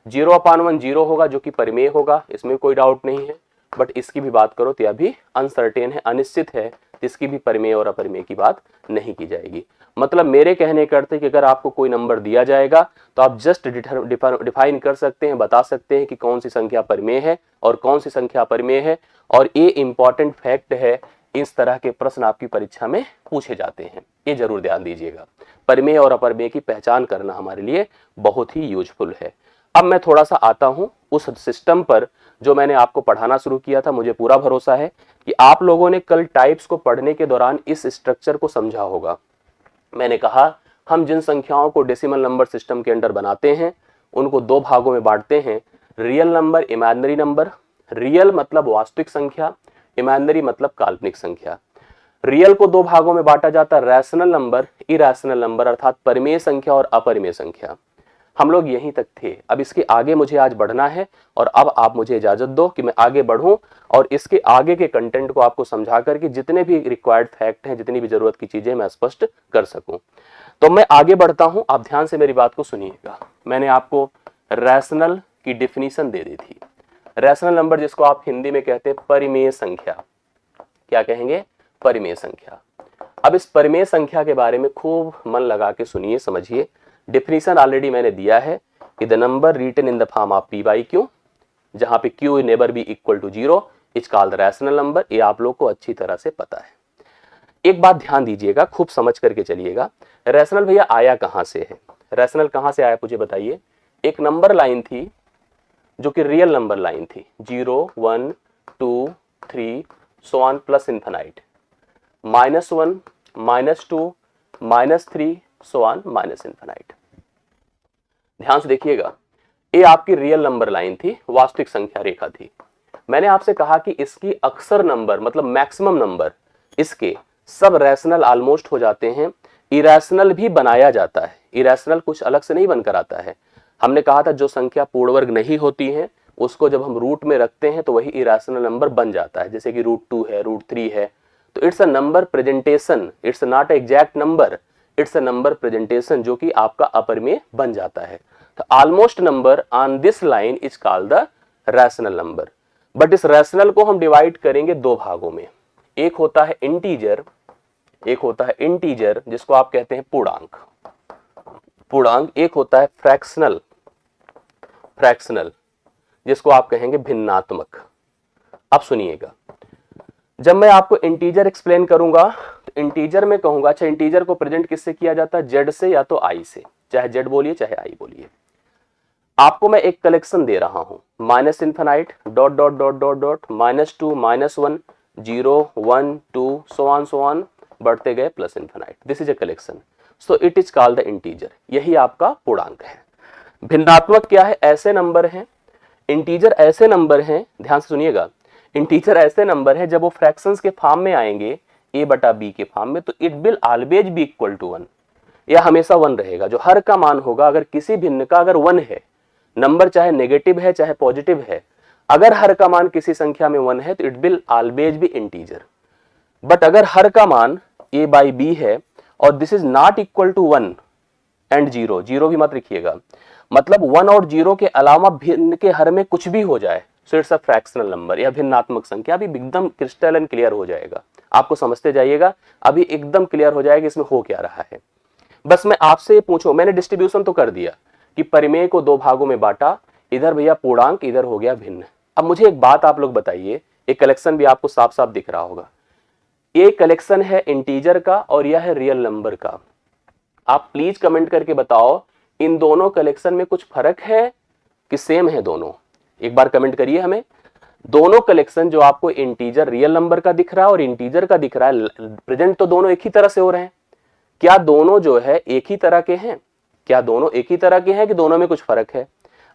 Speaker 1: 0/1 0 होगा, जो कि परिमेय होगा, इसमें कोई डाउट नहीं है। बट इसकी भी बात करो तो यह भी अनसर्टेन है, अनिश्चित है, तो इसकी भी परिमेय और अपरिमेय की बात नहीं की जाएगी। मतलब मेरे कहने का अर्थ है कि अगर आपको कोई नंबर दिया जाएगा तो आप जस्ट डिफाइन कर सकते हैं, बता सकते हैं कि कौन सी संख्या परिमेय है और कौन सी संख्या अपरिमेय है। और ये इंपॉर्टेंट फैक्ट है, इस तरह के प्रश्न आपकी परीक्षा में पूछे जाते हैं, ये जरूर ध्यान दीजिएगा। परिमेय और अपरिमेय की पहचान करना हमारे लिए बहुत ही यूजफुल है। अब मैं थोड़ा सा आता हूं उस सिस्टम पर जो मैंने आपको पढ़ाना शुरू किया था। मुझे पूरा भरोसा है कि आप लोगों ने कल टाइप्स को पढ़ने के दौरान इस स्ट्रक्चर को समझा होगा। मैंने कहा हम जिन संख्याओं को डेसिमल नंबर सिस्टम के अंदर बनाते हैं उनको 2 भागों में बांटते हैं, real number, imaginary number. Real मतलब वास्तविक संख्या, इमेजिनरी मतलब काल्पनिक संख्या। रियल को 2 भागों में बांटा जाता है, रैशनल नंबर, इरैशनल नंबर, अर्थात परिमेय संख्या और अपरिमेय संख्या। हम लोग यहीं तक थे। अब इसके आगे मुझे आज बढ़ना है और अब आप मुझे इजाजत दो कि मैं आगे बढ़ूं और इसके आगे के कंटेंट को आपको समझा करके जितने भी रिक्वायर्ड फैक्ट हैं, जितनी भी जरूरत की चीजें मैं स्पष्ट कर सकूं। तो मैं आगे बढ़ता हूं, आप ध्यान से मेरी बात को सुनिएगा। मैंने आपको रैशनल की डेफिनेशन दे दी थी। रैशनल नंबर जिसको आप हिंदी में कहते हैं परिमेय संख्या, क्या कहेंगे? परिमेय संख्या। अब इस परिमेय संख्या के बारे में खूब मन लगा के सुनिए, समझिए। डेफिनेशन ऑलरेडी मैंने दिया है कि the number written in the form of p by q, जहां पे q never be equal to 0 is called rational number. ये आप लोग को अच्छी तरह से पता है। एक बात ध्यान दीजिएगा, खूब समझ करके चलिएगा। रैशनल भैया आया कहां से है? रैशनल कहां से आया मुझे बताइए। एक नंबर लाइन थी जो कि रियल नंबर लाइन थी, 0 1 2 3 so on plus infinite, -1 -2 -3 so on minus infinite. ध्यान से देखिएगा, ये आपकी रियल नंबर लाइन थी, वास्तविक संख्या रेखा थी। मैंने आपसे कहा कि इसकी अक्सर नंबर मतलब मैक्सिमम नंबर इसके सब रैशनल ऑलमोस्ट हो जाते हैं, इरैशनल भी बनाया जाता है। इरैशनल कुछ अलग से नहीं बनकर आता है। हमने कहा था जो संख्या पूर्ण वर्ग नहीं होती है उसको जब हम रूट में रखते हैं तो वही इरैशनल नंबर बन जाता है, जैसे कि √2 है, √3 है। तो it's a number presentation, it's not exact number, it's a number presentation जो कि आपका अपरिमेय बन जाता है। तो almost number on this line is called the rational number. But इस रैशनल को हम डिवाइड करेंगे 2 भागों में। एक होता है इंटीजर, एक होता है इंटीजर जिसको आप कहते हैं पूर्णांक, पूर्णांक। एक होता है फ्रैक्शनल, फ्रैक्शनल जिसको आप कहेंगे भिन्नात्मक। अब सुनिएगा, जब मैं आपको इंटीजर एक्सप्लेन करूंगा तो इंटीजर में कहूंगा, अच्छा इंटीजर को प्रेजेंट किससे किया जाता है, जेड से या तो आई से, चाहे जेड बोलिए चाहे आई बोलिए। आपको मैं एक कलेक्शन दे रहा हूं, minus infinite dot dot dot dot dot -2 -1 0 1 2 so on बढ़ते गए plus infinite, this is a collection, so it is called the integer, यही आपका पूर्णांक है। भिन्नात्मक क्या है, ऐसे नंबर हैं, इंटीजर ऐसे नंबर हैं, ध्यान से सुनिएगा, इंटीजर ऐसे नंबर है जब वो फ्रैक्शंस के फॉर्म में आएंगे a बटा b के फॉर्म में, तो it will always be equal to 1, या हमेशा 1 रहेगा, जो हर का मान होगा अगर किसी भिन्न का अगर 1 है, नंबर चाहे नेगेटिव है चाहे पॉजिटिव है, अगर हर का मान किसी संख्या में 1 है तो it will always be integer. But अगर हर का मान a बाई बी है और this is not equal to 1 and 0, 0 भी मत लिखिएगा, मतलब 1 और 0 के अलावा भिन्न के हर में कुछ भी हो जाए, सो इट्स अ फ्रैक्शनल नंबर या भिन्नात्मक संख्या। अभी एकदम क्रिस्टल एंड क्लियर हो जाएगा, आपको समझते जाइएगा, अभी एकदम क्लियर हो जाएगा इसमें हो क्या रहा है। बस मैं आपसे ये पूछूं, मैंने डिस्ट्रीब्यूशन तो कर दिया कि परिमेय को 2 भागों में बांटा, इधर भैया पूर्णांक, इधर हो गया भिन्न। अब मुझे एक बात आप लोग बताइए, एक कलेक्शन भी आपको साफ साफ दिख रहा होगा, ये कलेक्शन है इंटीजर का और यह है रियल नंबर का। आप प्लीज कमेंट करके बताओ इन दोनों कलेक्शन में कुछ फर्क है कि सेम है दोनों, एक बार कमेंट करिए हमें। दोनों कलेक्शन जो आपको इंटीजर रियल नंबर का दिख रहा है और इंटीजर का दिख रहा है, प्रेजेंट तो दोनों एक ही तरह से हो रहे हैं, क्या दोनों जो है एक ही तरह के हैं, क्या दोनों एक ही तरह के हैं कि दोनों में कुछ फर्क है।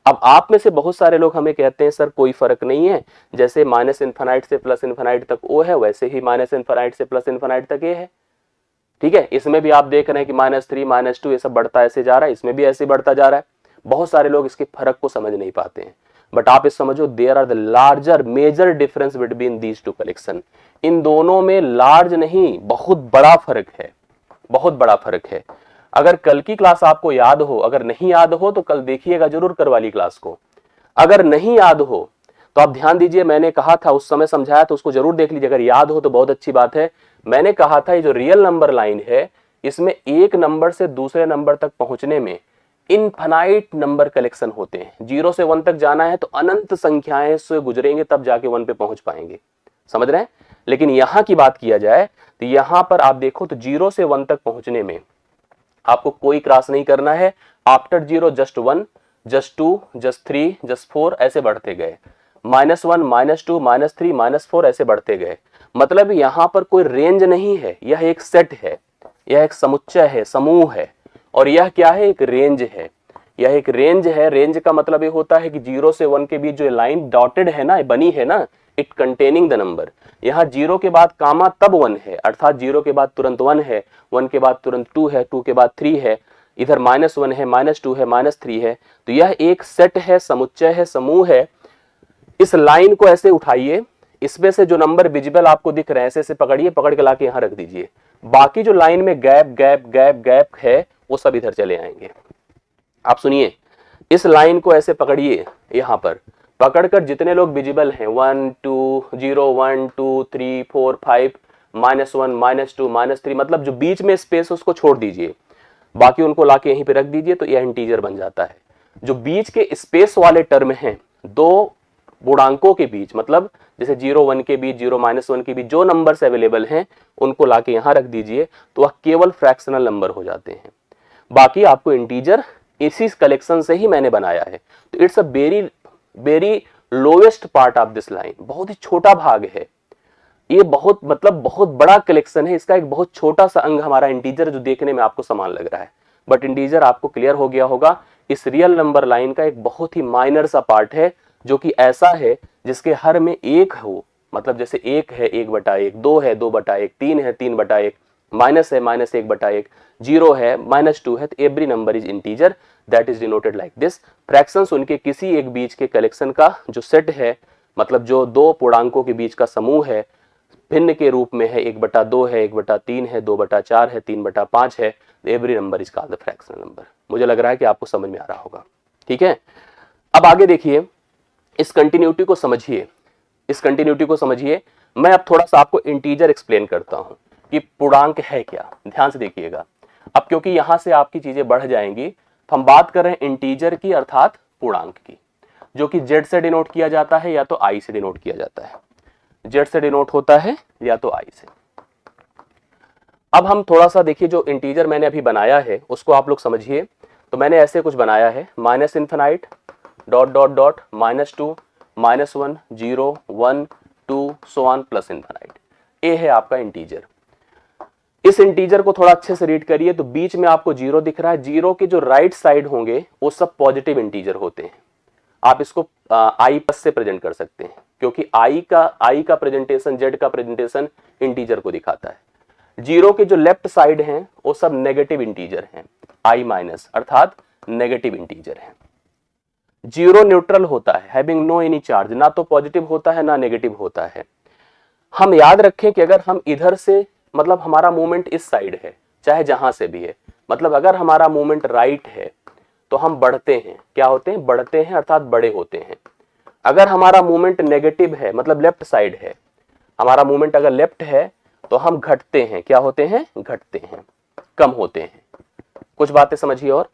Speaker 1: अब आप में से बहुत सारे लोग हमें कहते हैं सर कोई फर्क नहीं है, जैसे माइनस इन्फिनाइट से प्लस इन्फिनाइट तक ओ है, वैसे ही माइनस इन्फिनाइट से प्लस इन्फिनाइट तक ए है। ठीक है, इसमें भी आप देख रहे हैं कि -3 -2 ये सब बढ़ता ऐसे जा रहा है, इसमें भी ऐसे बढ़ता जा रहा है। बहुत सारे लोग इसके फर्क को समझ नहीं पाते हैं, बट आप इस समझो there are the larger major difference between these two collection. इन दोनों में लार्ज नहीं बहुत बड़ा फर्क है, बहुत बड़ा फर्क है। अगर कल की क्लास आपको याद हो, अगर नहीं याद हो तो कल देखिएगा जरूर कर वाली क्लास को। अगर नहीं याद हो तो आप ध्यान दीजिए, मैंने कहा था उस समय समझाया तो उसको जरूर देख लीजिए, अगर याद हो तो बहुत अच्छी बात है। मैंने कहा था ये जो रियल नंबर लाइन है इसमें एक नंबर से दूसरे नंबर तक पहुंचने में इनफाइनाइट नंबर कलेक्शन होते हैं। 0 से 1 तक जाना है तो अनंत संख्याएं से गुजरेंगे तब जाके 1 पे पहुंच पाएंगे, समझ रहे हैं। लेकिन यहां की बात किया जाए तो यहां पर आप देखो तो 0 से 1 तक पहुंचने में आपको कोई क्रॉस नहीं करना है, after 0 just 1 just 2 just 3 just 4 ऐसे बढ़ते गए, -1 -2 -3 -4 ऐसे बढ़ते गए। मतलब यहां पर कोई रेंज नहीं है, यह एक सेट है, यह एक समुच्चय है, समूह है, और यह क्या है, एक रेंज है, यह एक रेंज है। रेंज का मतलब ये होता है कि 0 से 1 के बीच जो लाइन डॉटेड है ना, बनी है ना, इट कंटेनिंग द नंबर। यहाँ 0 के बाद कामा तब 1 है, अर्थात 0 के बाद तुरंत 1 है, 1 के बाद तुरंत 2 है, 2 के बाद 3 है, इधर -1 है, -2 है, -3 है। तो यह एक सेट है, समुच्चय है, समूह है। इस लाइन को ऐसे उठाइए, इसमें से जो नंबर विजिबल आपको दिख रहे हैं ऐसे पकड़िए, पकड़ के लाके यहां रख दीजिए। बाकी जो लाइन में गैप गैप गैप गैप है वो सब इधर चले आएंगे। आप सुनिए, इस लाइन को ऐसे पकड़िए, यहां पर पकड़कर जितने लोग विजिबल हैं 1 2 0 1 2 3 4 5 -1 -2 -3, मतलब जो बीच में स्पेस उसको छोड़ दीजिए, बाकी उनको लाके यहीं पे रख दीजिए, तो यह इंटीजर बन जाता है। जो बीच के स्पेस वाले टर्म हैं, दो पूर्णांकों के बीच, मतलब जैसे 0 1 के बीच, 0 -1 के बीच जो नंबर्स अवेलेबल हैं उनको लाके यहां रख दीजिए, तो वह केवल फ्रैक्शनल नंबर हो जाते हैं। बाकी आपको इंटीजर इसी कलेक्शन से ही मैंने बनाया है। तो it's a very very lowest part of this line, बहुत ही छोटा भाग है ये, बहुत मतलब बहुत बड़ा कलेक्शन है, इसका एक बहुत छोटा सा अंग हमारा इंटीजर, जो देखने में आपको समान लग रहा है, बट इंटीजर आपको क्लियर हो गया होगा इस रियल नंबर लाइन का एक बहुत ही माइनर सा पार्ट है, जो कि ऐसा है जिसके हर में एक हो, मतलब जैसे 1 है 1/1, 2 है 2/1, 3 है 3/1, माइनस है -1/1, 0 है -2 है, तो every number is integer, that is denoted like this. Fractions उनके किसी एक बीच के कलेक्शन का जो सेट है, मतलब जो दो पूर्णांकों के बीच का समूह है, भिन्न के रूप में है, 1/2 है, 1/3 है, 2/4 है, 3/5 है, every number is called the fractional number. मुझे लग रहा है कि आपको समझ में आ रहा होगा, ठीक है। अब आगे देखिए, इस कंटिन्यूटी को समझिए, इस कंटिन्यूटी को समझिए। मैं अब थोड़ा सा आपको इंटीजर एक्सप्लेन करता हूं कि पूर्णांक है क्या, ध्यान से देखिएगा। अब क्योंकि यहां से आपकी चीजें बढ़ जाएंगी, तो हम बात कर रहे हैं इंटीजर की, अर्थात पूर्णांक की, जो कि जेड से डिनोट किया जाता है या तो आई से डिनोट किया जाता है। जेड से डिनोट होता है या तो आई से। अब हम थोड़ा सा देखिए, जो इंटीजर मैंने अभी बनाया है उसको आप लोग समझिए। तो मैंने ऐसे कुछ बनाया है, minus infinite dot dot dot -2 -1 0 1 2 so on plus infinite. ये है आपका इंटीजर। इस इंटीजर को थोड़ा अच्छे से रीड करिए तो बीच में आपको जीरो दिख रहा है। जीरो के जो राइट साइड होंगे वो सब पॉजिटिव इंटीजर होते हैं। आप इसको आई प्लस से प्रेजेंट कर सकते हैं, क्योंकि आई का प्रेजेंटेशन, जेड का प्रेजेंटेशन इंटीजर को दिखाता है। जीरो के जो लेफ्ट साइड हैं वो सब नेगेटिव इंटीजर हैं, आई माइनस अर्थात नेगेटिव इंटीजर है। जीरो न्यूट्रल होता है, हैविंग नो एनी चार्ज, ना तो पॉजिटिव होता है ना नेगेटिव होता है। हम याद रखें कि अगर हम इधर से, मतलब हमारा मूवमेंट इस साइड है, चाहे जहां से भी है, मतलब अगर हमारा मूवमेंट राइट है तो हम बढ़ते हैं, क्या होते हैं, बढ़ते हैं अर्थात बड़े होते हैं। अगर हमारा मूवमेंट नेगेटिव है, मतलब लेफ्ट साइड है, हमारा मूवमेंट अगर लेफ्ट है तो हम घटते हैं, क्या होते हैं, घटते हैं, कम होते हैं। कुछ बातें समझिए। और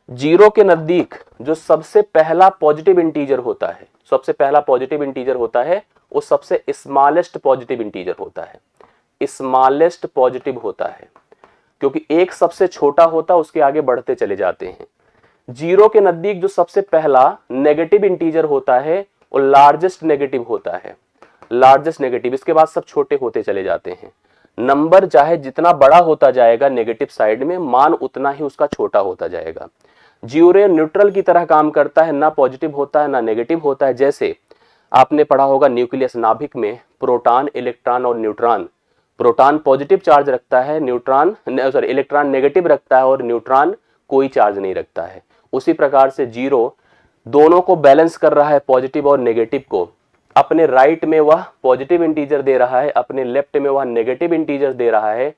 Speaker 1: जीरो के नजदीक जो सबसे पहला पॉजिटिव इंटीजर होता है, सबसे पहला पॉजिटिव इंटीजर होता है, वो सबसे स्मॉलेस्ट पॉजिटिव इंटीजर होता है, स्मॉलेस्ट पॉजिटिव होता है, क्योंकि एक सबसे छोटा होता है, उसके आगे बढ़ते चले जाते हैं। जीरो के नजदीक जो सबसे पहला नेगेटिव इंटीजर होता है वो लार्जेस्ट नेगेटिव होता है, लार्जेस्ट नेगेटिव, इसके बाद सब छोटे होते चले जाते हैं। नंबर चाहे जितना बड़ा होता जाएगा नेगेटिव साइड में, मान उतना ही उसका छोटा होता जाएगा। जीरो न्यूट्रल की तरह काम करता है, ना पॉजिटिव होता है ना नेगेटिव होता है। जैसे आपने पढ़ा होगा न्यूक्लियस, नाभिक में प्रोटॉन, इलेक्ट्रॉन और न्यूट्रॉन। प्रोटॉन पॉजिटिव चार्ज रखता है, इलेक्ट्रॉन नेगेटिव रखता है और न्यूट्रॉन कोई चार्ज नहीं रखता है। उसी प्रकार से जीरो दोनों को बैलेंस कर रहा है, पॉजिटिव और नेगेटिव को। अपने राइट में वह पॉजिटिव इंटीजर दे रहा है, अपने लेफ्ट में वह नेगेटिव इंटीजर दे रहा है।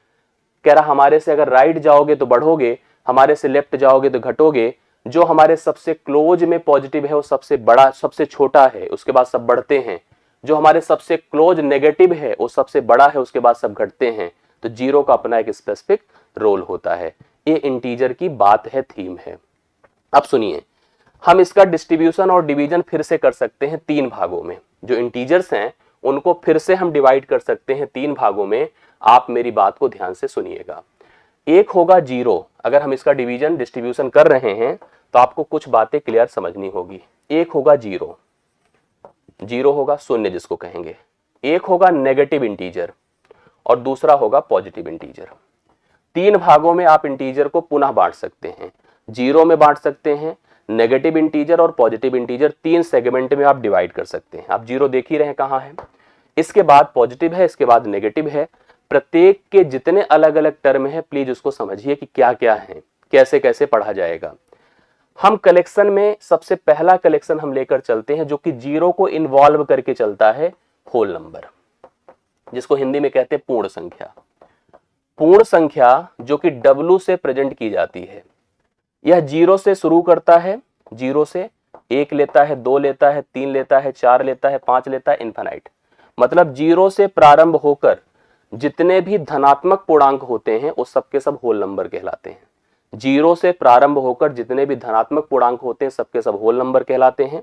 Speaker 1: कह रहा हमारे से अगर राइट जाओगे तो बढ़ोगे, हमारे से लेफ्ट जाओगे तो घटोगे। जो हमारे सबसे क्लोज में पॉजिटिव है वो सबसे बड़ा, सबसे छोटा है, उसके बाद सब बढ़ते हैं। जो हमारे सबसे क्लोज नेगेटिव है वो सबसे बड़ा है, उसके बाद सब घटते हैं। तो जीरो का अपना एक स्पेसिफिक रोल होता है। ये इंटीजर की बात है, थीम है। अब सुनिए, हम इसका डिस्ट्रीब्यूशन और डिवीजन फिर से कर सकते हैं तीन भागों में। जो इंटीजर्स हैं उनको फिर से हम डिवाइड कर सकते हैं तीन भागों में। आप मेरी बात को ध्यान से सुनिएगा। एक होगा जीरो, अगर हम इसका डिवीजन डिस्ट्रीब्यूशन कर रहे हैं तो आपको कुछ बातें क्लियर समझनी होगी। एक होगा जीरो, जीरो होगा शून्य जिसको कहेंगे। एक होगा नेगेटिव इंटीजर और दूसरा होगा पॉजिटिव इंटीजर। तीन भागों में आप इंटीजर को पुनः बांट सकते हैं, जीरो में बांट सकते हैं, नेगेटिव इंटीजर और पॉजिटिव इंटीजर, तीन सेगमेंट में आप डिवाइड कर सकते हैं। आप जीरो देख ही रहे हैं कहाँ है, इसके बाद पॉजिटिव है, इसके बाद नेगेटिव है। प्रत्येक के जितने अलग अलग टर्म है प्लीज उसको समझिए कि क्या क्या है, कैसे कैसे पढ़ा जाएगा। हम कलेक्शन में सबसे पहला कलेक्शन हम लेकर चलते हैं जो कि जीरो को इन्वॉल्व करके चलता है, होल नंबर, जिसको हिंदी में कहते हैं पूर्ण संख्या। पूर्ण संख्या जो कि W से प्रेजेंट की जाती है। यह जीरो से शुरू करता है, जीरो से एक लेता है, दो लेता है, तीन लेता है, चार लेता है, पांच लेता है, इनफाइनाइट। मतलब जीरो से प्रारंभ होकर जितने भी धनात्मक पूर्णांक होते हैं वो सबके सब होल नंबर कहलाते हैं। जीरो से प्रारंभ होकर जितने भी धनात्मक पूर्णांक होते हैं सबके सब होल नंबर कहलाते हैं।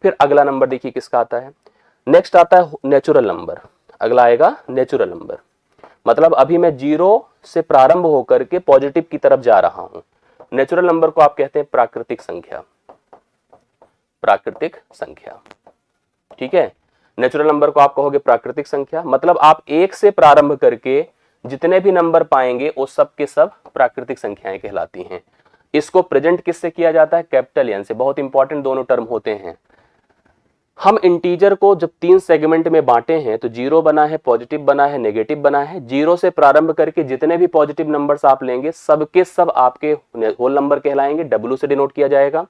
Speaker 1: फिर अगला नंबर देखिए किसका आता है, नेक्स्ट आता है नेचुरल नंबर। अगला आएगा नेचुरल नंबर, मतलब अभी मैं जीरो से प्रारंभ होकर के पॉजिटिव की तरफ जा रहा हूं। नेचुरल नंबर को आप कहते हैं प्राकृतिक संख्या, प्राकृतिक संख्या, ठीक है। नेचुरल नंबर को आप कहोगे प्राकृतिक संख्या, मतलब आप एक से प्रारंभ करके जितने भी नंबर पाएंगे वो सब के सब प्राकृतिक संख्याएं कहलाती हैं। इसको प्रेजेंट किससे किया जाता है, कैपिटल एन से। बहुत इंपॉर्टेंट दोनों टर्म होते हैं। हम इंटीजर को जब तीन सेगमेंट में बांटे हैं तो जीरो बना है, पॉजिटिव बना है, नेगेटिव बना है। जीरो से प्रारंभ करके जितने भी पॉजिटिव नंबर्स आप लेंगे सबके सब आपके होल नंबर कहलाएंगे, W से डिनोट किया जाएगा।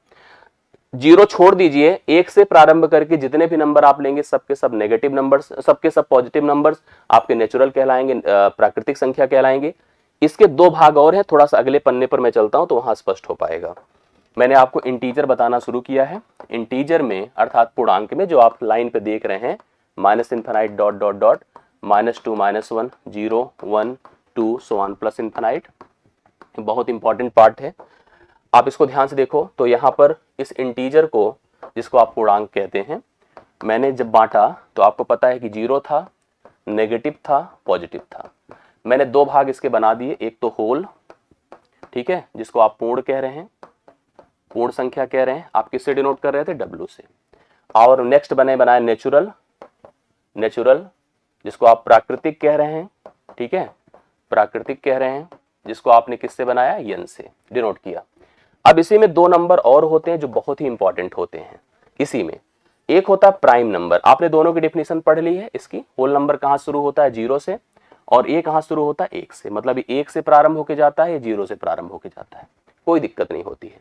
Speaker 1: जीरो छोड़ दीजिए, एक से प्रारंभ करके जितने भी नंबर आप लेंगे सबके सब नेगेटिव नंबर्स, सबके सब पॉजिटिव नंबर्स आपके नेचुरल कहलाएंगे, प्राकृतिक संख्या कहलाएंगे। इसके दो भाग और हैं, थोड़ा सा अगले पन्ने पर मैं चलता हूं तो वहां स्पष्ट हो पाएगा। मैंने आपको इंटीजर बताना शुरू किया है। इंटीजर में अर्थात पूर्णांक में जो आप लाइन पे देख रहे हैं, minus infinite dot dot dot -2 -1 0 1 2 so on plus infinite, बहुत इंपॉर्टेंट पार्ट है। आप इसको ध्यान से देखो तो यहाँ पर इस इंटीजर को, जिसको आप पूर्णांक कहते हैं, मैंने जब बांटा तो आपको पता है कि जीरो था, नेगेटिव था, पॉजिटिव था। मैंने दो भाग इसके बना दिए, एक तो होल, ठीक है, जिसको आप पूर्ण कह रहे हैं, पूर्ण संख्या कह रहे हैं, आप किससे डिनोट कर रहे थे, W से। और नेक्स्ट बनाया नेचुरल, नेचुरल जिसको आप प्राकृतिक कह रहे हैं, ठीक है, प्राकृतिक कह रहे हैं, जिसको आपने किससे बनाया, N से डिनोट किया। अब इसी में दो नंबर और होते हैं जो बहुत ही इंपॉर्टेंट होते हैं इसी में। एक होता है प्राइम नंबर, आपने दोनों की डेफिनेशन पढ़ ली है इसकी। होल नंबर कहाँ शुरू होता है, 0 से, और ये कहाँ शुरू होता है, 1 से। मतलब 1 से प्रारंभ होके जाता है, ये 0 से प्रारंभ होके जाता है, कोई दिक्कत नहीं होती है।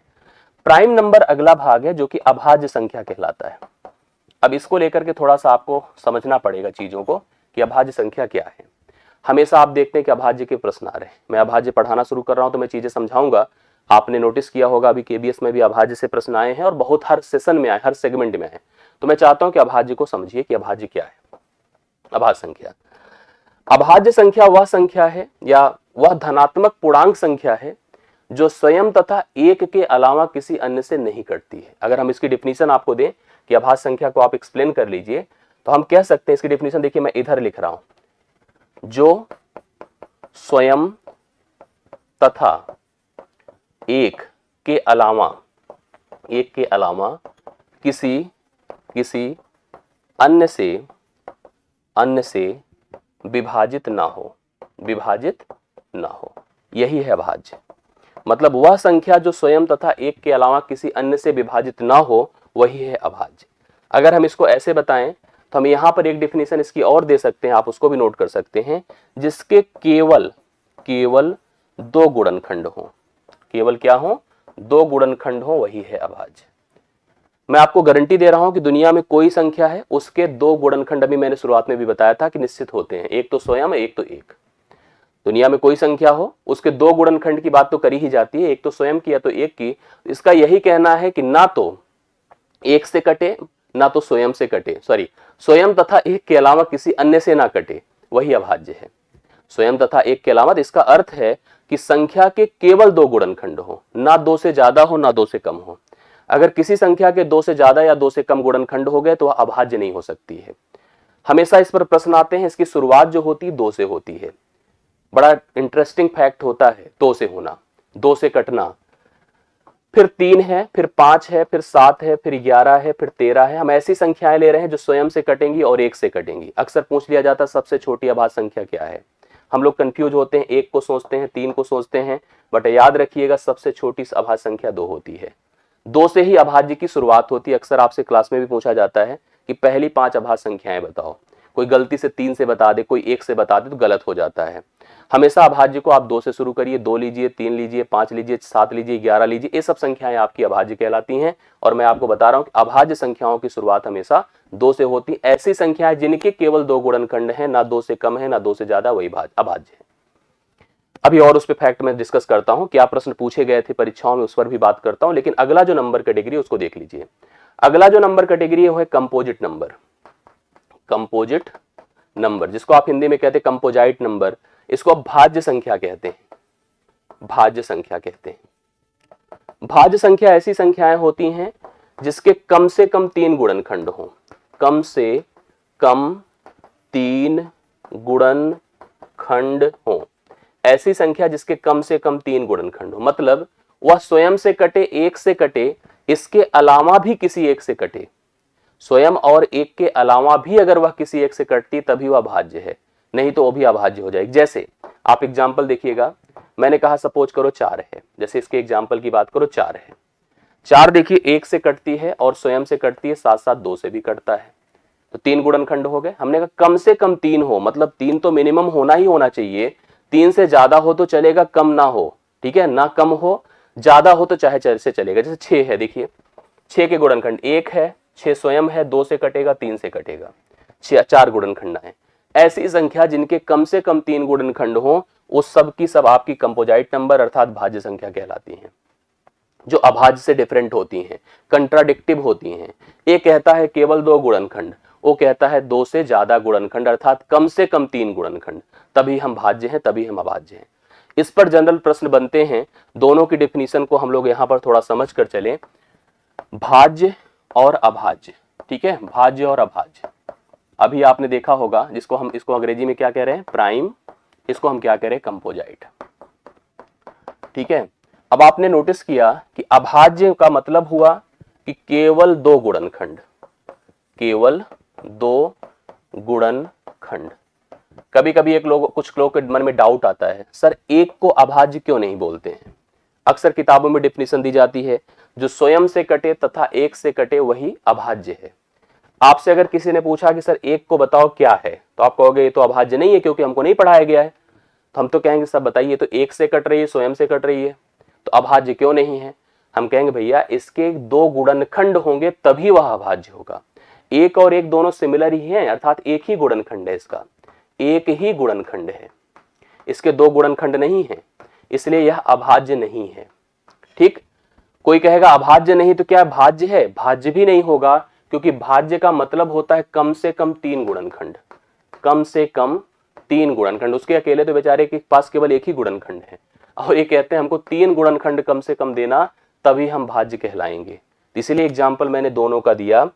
Speaker 1: प्राइम नंबर अगला भाग है जो कि अभाज्य संख्या कहलाता है। अब इसको लेकर के थोड़ा सा आपको समझना पड़ेगा चीजों को कि अभाज्य संख्या क्या है। हमेशा आप देखते हैं कि अभाज्य के प्रश्न आ रहे हैं। मैं अभाज्य पढ़ाना शुरू कर रहा हूं तो मैं चीजें समझाऊंगा। आपने नोटिस किया होगा अभी केबीएस में भी अभाज्य से प्रश्न आए हैं और बहुत हर सेशन में आए, हर सेगमेंट में आए। तो मैं चाहता हूं कि अभाज्य को समझिए कि अभाज्य क्या है। अभाज्य संख्या, अभाज्य संख्या वह संख्या है या वह धनात्मक पूर्णांक संख्या है जो स्वयं तथा एक के अलावा किसी अन्य से नहीं कटती है। अगर हम इसकी डिफिनीशन आपको दें कि अभाज्य संख्या को आप एक्सप्लेन कर लीजिए तो हम कह सकते हैं, इसकी डिफिनीशन देखिए मैं इधर लिख रहा हूं, जो स्वयं तथा एक के अलावा किसी अन्य से विभाजित ना हो, यही है अभाज्य। मतलब वह संख्या जो स्वयं तथा एक के अलावा किसी अन्य से विभाजित ना हो वही है अभाज्य। अगर हम इसको ऐसे बताएं तो हम यहां पर एक डिफिनेशन इसकी और दे सकते हैं, आप उसको भी नोट कर सकते हैं, जिसके केवल दो गुणनखंड हो, केवल क्या हो, दो गुणनखंड हो, वही है अभाज्य। मैं आपको गारंटी दे रहा हूं कि दुनिया में कोई संख्या है उसके दो गुणनखंड, अभी मैंने शुरुआत में भी बताया था कि निश्चित होते हैं, एक तो स्वयं, एक तो एक। दुनिया में कोई संख्या हो उसके दो गुणनखंड की बात तो करी ही जाती है, एक तो स्वयं की या तो एक की। इसका यही कहना है कि ना तो एक से कटे ना तो स्वयं से कटे, स्वयं तथा एक के अलावा किसी अन्य से ना कटे, वही अभाज्य है। स्वयं तथा एक के अलावा, इसका अर्थ है कि संख्या के केवल दो गुणनखंड हो, ना दो से ज्यादा हो ना दो से कम हो। अगर किसी संख्या के दो से ज्यादा या दो से कम गुणनखंड हो गए तो वह अभाज्य नहीं हो सकती है। हमेशा इस पर प्रश्न आते हैं, इसकी शुरुआत जो होती है दो से होती है। बड़ा इंटरेस्टिंग फैक्ट होता है दो से होना, दो से कटना, फिर 3 है, फिर 5 है, फिर 7 है, फिर 11 है, फिर 13 है। हम ऐसी संख्याएं ले रहे हैं जो स्वयं से कटेंगी और एक से कटेंगी। अक्सर पूछ लिया जाता है सबसे छोटी अभाज्य संख्या क्या है। हम लोग कंफ्यूज होते हैं, एक को सोचते हैं, 3 को सोचते हैं, बट याद रखिएगा सबसे छोटी अभाज्य संख्या 2 होती है। 2 से ही अभाज्य की शुरुआत होती है। अक्सर आपसे क्लास में भी पूछा जाता है कि पहली 5 अभाज्य संख्याएं बताओ। कोई गलती से 3 से बता दे, कोई 1 से बता दे तो गलत हो जाता है। हमेशा अभाज्य को आप 2 से शुरू करिए, 2 लीजिए, 3 लीजिए, 5 लीजिए, 7 लीजिए, 11 लीजिए, ये सब संख्याएं आपकी अभाज्य कहलाती हैं। और मैं आपको बता रहा हूं कि अभाज्य संख्याओं की शुरुआत हमेशा 2 से होती। ऐसी संख्याएं जिनके केवल 2 गुणनखंड हैं, ना 2 से कम है ना 2 से ज्यादा, वही अभाज्य है। अभी और उस पे फैक्ट में डिस्कस करता हूं, क्या प्रश्न पूछे गए थे परीक्षाओं में, उस पर भी बात करता हूं। लेकिन अगला जो नंबर कैटेगरी उसको देख लीजिए। अगला जो नंबर कैटेगरी है वो है कंपोजिट नंबर। कंपोजिट नंबर, जिसको आप हिंदी में कहते हैं कंपोजाइट नंबर, इसको आप भाज्य संख्या कहते हैं। भाज्य संख्या कहते हैं। भाज्य संख्या ऐसी संख्याएं होती हैं जिसके कम से कम 3 गुणनखंड हो, कम से कम 3 गुणनखंड हो। ऐसी संख्या जिसके कम से कम 3 गुणनखंड हो, मतलब वह स्वयं से कटे, एक से कटे, इसके अलावा भी किसी एक से कटे। स्वयं और एक के अलावा भी अगर वह किसी एक से कटती तभी वह भाज्य है, नहीं तो वो भी अभाज्य हो जाएगी। जैसे आप एग्जाम्पल देखिएगा, मैंने कहा सपोज करो 4 है, जैसे इसके एग्जाम्पल की बात करो 4 है। 4 देखिए एक से कटती है और स्वयं से कटती है, साथ साथ 2 से भी कटता है, तो 3 गुणनखंड हो गए। हमने कहा कम से कम 3 हो, मतलब 3 तो मिनिमम होना ही होना चाहिए। 3 से ज्यादा हो तो चलेगा, कम ना हो, ठीक है, ना कम हो, ज्यादा हो तो चाहे से चलेगा। जैसे 6 है, देखिए 6 के गुणनखंड 1 है, 6 स्वयं है, 2 से कटेगा, 3 से कटेगा, 4 गुणनखंड है। ऐसी संख्या जिनके कम से कम 3 गुणनखंड हो, उस सब की सब आपकी कंपोजाइट नंबर अर्थात भाज्य संख्या कहलाती हैं, जो अभाज्य से डिफरेंट होती हैं, कंट्राडिक्टिव होती हैं। एक कहता है केवल 2 गुणनखंड, वो कहता है 2 से ज्यादा गुणनखंड अर्थात कम से कम 3 गुणनखंड, तभी हम भाज्य हैं, तभी हम अभाज्य हैं। इस पर जनरल प्रश्न बनते हैं। दोनों की डिफिनीशन को हम लोग यहां पर थोड़ा समझ कर चलें। भाज्य और अभाज्य, ठीक है, भाज्य और अभाज्य। अभी आपने देखा होगा, जिसको हम इसको अंग्रेजी में क्या कह रहे हैं, प्राइम इसको हम क्या करें, कंपोजाइट। ठीक है, अब आपने नोटिस किया कि अभाज्य का मतलब हुआ कि केवल दो गुणनखंड, केवल दो गुणनखंड। कभी कभी कुछ लोग के मन में डाउट आता है, सर एक को अभाज्य क्यों नहीं बोलते हैं? अक्सर किताबों में डिफिनेशन दी जाती है, जो स्वयं से कटे तथा एक से कटे वही अभाज्य है। आपसे अगर किसी ने पूछा कि सर एक को बताओ क्या है, तो आप कहोगे ये तो अभाज्य नहीं है क्योंकि हमको नहीं पढ़ाया गया है। तो हम तो कहेंगे सब बताइए, तो एक से कट रही है, स्वयं से कट रही है, तो अभाज्य क्यों नहीं है? हम कहेंगे भैया इसके दो गुणनखंड होंगे तभी वह अभाज्य होगा। एक और एक दोनों सिमिलर ही हैं, अर्थात एक ही गुणनखंड है, इसका एक ही गुणनखंड है, इसके दो गुणनखंड नहीं है, इसलिए यह अभाज्य नहीं है। ठीक, कोई कहेगा अभाज्य नहीं तो क्या भाज्य है? भाज्य भी नहीं होगा, क्योंकि भाज्य का मतलब होता है कम से कम तीन गुणनखंड, कम से कम तीन गुणनखंड। उसके अकेले तो बेचारे के पास केवल एक ही गुणनखंड है, और ये कहते हैं हमको तीन गुणनखंड कम से कम देना तभी हम भाज्य कहलाएंगे। इसीलिए एग्जाम्पल मैंने दोनों का दिया।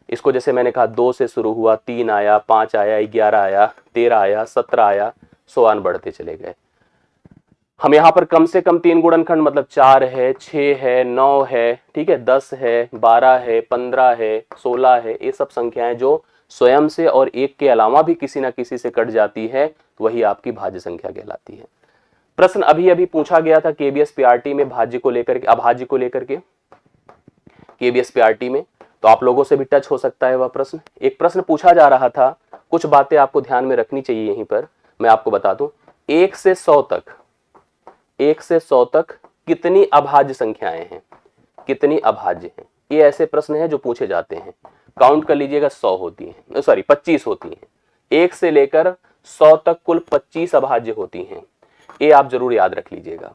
Speaker 1: इसको जैसे मैंने कहा 2 से शुरू हुआ, 3 आया, 5 आया, 11 आया, 13 आया, 17 आया, सोआन बढ़ते चले गए। हम यहाँ पर कम से कम तीन गुणनखंड मतलब 4 है, 6 है, 9 है, ठीक है, 10 है, 12 है, 15 है, 16 है, ये सब संख्याएं जो स्वयं से और एक के अलावा भी किसी ना किसी से कट जाती है, तो वही आपकी भाज्य संख्या कहलाती है। प्रश्न अभी अभी पूछा गया था केबीएस पीआरटी में भाज्य को लेकर के, अभाज्य को लेकर के केबीएस पीआरटी में, तो आप लोगों से भी टच हो सकता है वह प्रश्न। एक प्रश्न पूछा जा रहा था, कुछ बातें आपको ध्यान में रखनी चाहिए यहीं पर, मैं आपको बता दूं। 1 से 100 तक, 1 से 100 तक कितनी अभाज्य संख्याएं हैं, कितनी अभाज्य हैं? ये ऐसे प्रश्न हैं जो पूछे जाते हैं। काउंट कर लीजिएगा, 100 होती हैं, सॉरी 25 होती हैं। 1 से लेकर 100 तक कुल 25 अभाज्य होती हैं, ये आप जरूर याद रख लीजिएगा।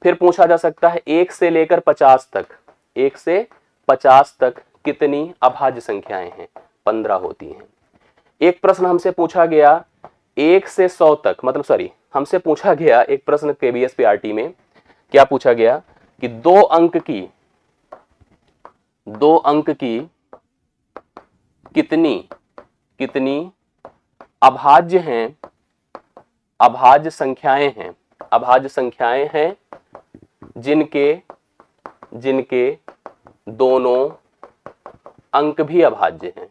Speaker 1: फिर पूछा जा सकता है 1 से लेकर 50 तक, 1 से 50 तक कितनी अभाज्य संख्याएं हैं? 15 होती हैं। एक प्रश्न हमसे पूछा गया 1 से 100 तक, मतलब सॉरी हमसे पूछा गया एक प्रश्न केबीएस पीआरटी में, क्या पूछा गया कि दो अंक की कितनी अभाज्य हैं, अभाज्य संख्याएं हैं जिनके दोनों अंक भी अभाज्य हैं,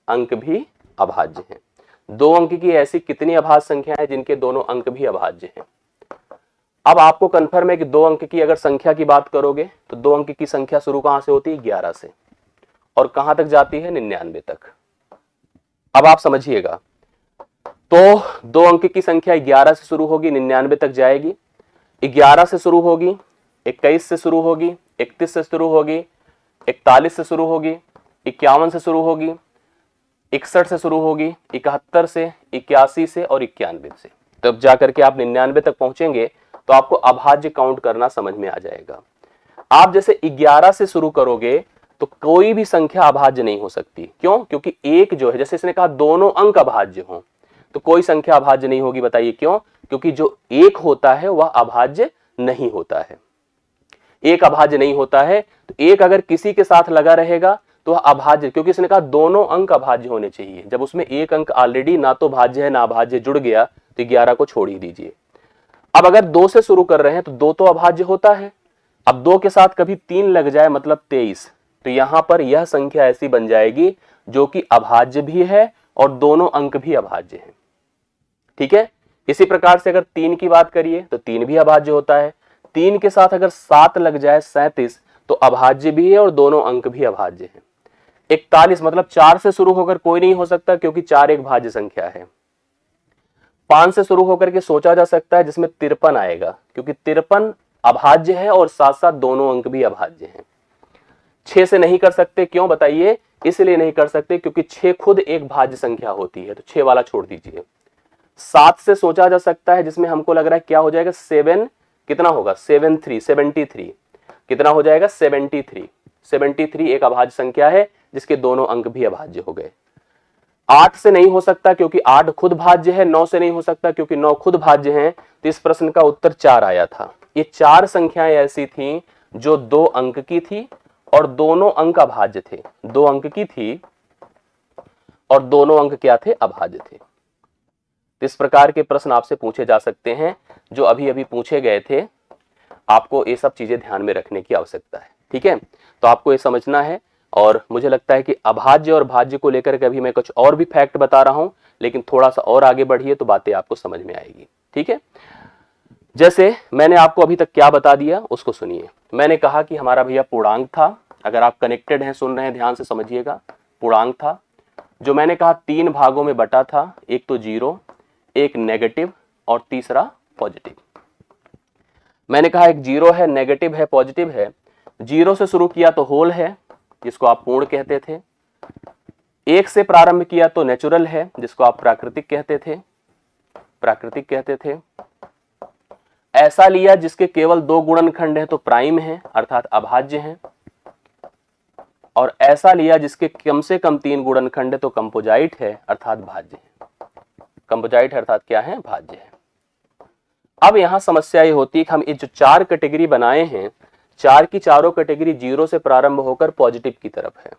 Speaker 1: अंक भी अभाज्य हैं। दो अंक की ऐसी कितनी अभाज्य संख्या है जिनके दोनों अंक भी अभाज्य हैं? अब आपको कंफर्म है कि दो अंक की अगर संख्या की बात करोगे तो दो अंक की संख्या शुरू कहां से होती है? 11 से, और कहां तक जाती है? 99 तक। अब आप समझिएगा, तो दो अंक की संख्या 11 से शुरू होगी, 99 तक जाएगी। 11 से शुरू होगी, 21 से शुरू होगी, 31 से शुरू होगी, 41 से शुरू होगी, 51 से शुरू होगी, 61 से शुरू होगी, 71 से, 81 से और 91 से। तब जाकर के आप 99 तक पहुंचेंगे तो आपको अभाज्य काउंट करना समझ में आ जाएगा। आप जैसे 11 से शुरू करोगे तो कोई भी संख्या अभाज्य नहीं हो सकती। क्यों? क्योंकि एक जो है, जैसे इसने कहा दोनों अंक अभाज्य हों, तो कोई संख्या अभाज्य नहीं होगी। बताइए क्यों? क्योंकि जो एक होता है वह अभाज्य नहीं होता है। एक अभाज्य नहीं होता है, तो एक अगर किसी के साथ लगा रहेगा तो वह अभाज्य, क्योंकि इसने कहा दोनों अंक अभाज्य होने चाहिए। जब उसमें एक अंक ऑलरेडी ना तो भाज्य है ना अभाज्य जुड़ गया, तो 11 को छोड़ ही दीजिए। अब अगर 2 से शुरू कर रहे हैं तो 2 तो अभाज्य होता है। अब 2 के साथ कभी 3 लग जाए मतलब 23, तो यहां पर यह संख्या ऐसी बन जाएगी जो कि अभाज्य भी है और दोनों अंक भी अभाज्य हैं। ठीक है, इसी प्रकार से अगर 3 की बात करिए तो 3 भी अभाज्य होता है। 3 के साथ अगर 7 लग जाए 37, तो अभाज्य भी है और दोनों अंक भी अभाज्य हैं। 41 मतलब 4 से शुरू होकर कोई नहीं हो सकता, क्योंकि 4 एक भाज्य संख्या है। 5 से शुरू होकर के सोचा जा सकता है जिसमें 53 आएगा, क्योंकि 53 अभाज्य है और साथ साथ दोनों अंक भी अभाज्य हैं। 6 से नहीं कर सकते, क्यों बताइए? इसलिए नहीं कर सकते क्योंकि 6 खुद एक भाज्य संख्या होती है, तो 6 वाला छोड़ दीजिए। 7 से सोचा जा सकता है, जिसमें हमको लग रहा है क्या हो जाएगा, 7 कितना होगा, 73 कितना हो जाएगा, 73 एक अभाज्य संख्या है जिसके दोनों अंक भी अभाज्य हो गए। 8 से नहीं हो सकता क्योंकि 8 खुद भाज्य है। 9 से नहीं हो सकता क्योंकि 9 खुद भाज्य हैं। तो इस प्रश्न का उत्तर 4 आया था। ये 4 संख्याएं ऐसी थीं जो 2 अंक की थी और दोनों अंक अभाज्य थे। 2 अंक की थी और दोनों अंक क्या थे, अभाज्य थे। तो इस प्रकार के प्रश्न आपसे पूछे जा सकते हैं जो अभी अभी पूछे गए थे। आपको ये सब चीजें ध्यान में रखने की आवश्यकता है, ठीक है। तो आपको ये समझना है, और मुझे लगता है कि अभाज्य और भाज्य को लेकर के अभी मैं कुछ और भी फैक्ट बता रहा हूं, लेकिन थोड़ा सा और आगे बढ़िए तो बातें आपको समझ में आएगी, ठीक है। जैसे मैंने आपको अभी तक क्या बता दिया उसको सुनिए। मैंने कहा कि हमारा भैया पूर्णांक था, अगर आप कनेक्टेड हैं, सुन रहे हैं, ध्यान से समझिएगा। पूर्णांक था जो मैंने कहा 3 भागों में बटा था, एक तो 0, एक नेगेटिव और तीसरा पॉजिटिव। मैंने कहा एक 0 है, नेगेटिव है, पॉजिटिव है। 0 से शुरू किया तो होल है, जिसको आप पूर्ण कहते थे। 1 से प्रारंभ किया तो नेचुरल है, जिसको आप प्राकृतिक कहते थे। ऐसा लिया जिसके केवल 2 गुणनखंड है तो प्राइम है, अर्थात अभाज्य है। और ऐसा लिया जिसके कम से कम 3 गुणनखंड है तो कंपोजाइट है, अर्थात भाज्य है। कंपोजाइट अर्थात क्या है? भाज्य है। अब यहां समस्या ये होती है कि हम ये जो 4 कैटेगरी बनाए हैं, 4 की चारों कैटेगरी 0 से प्रारंभ होकर पॉजिटिव की तरफ है।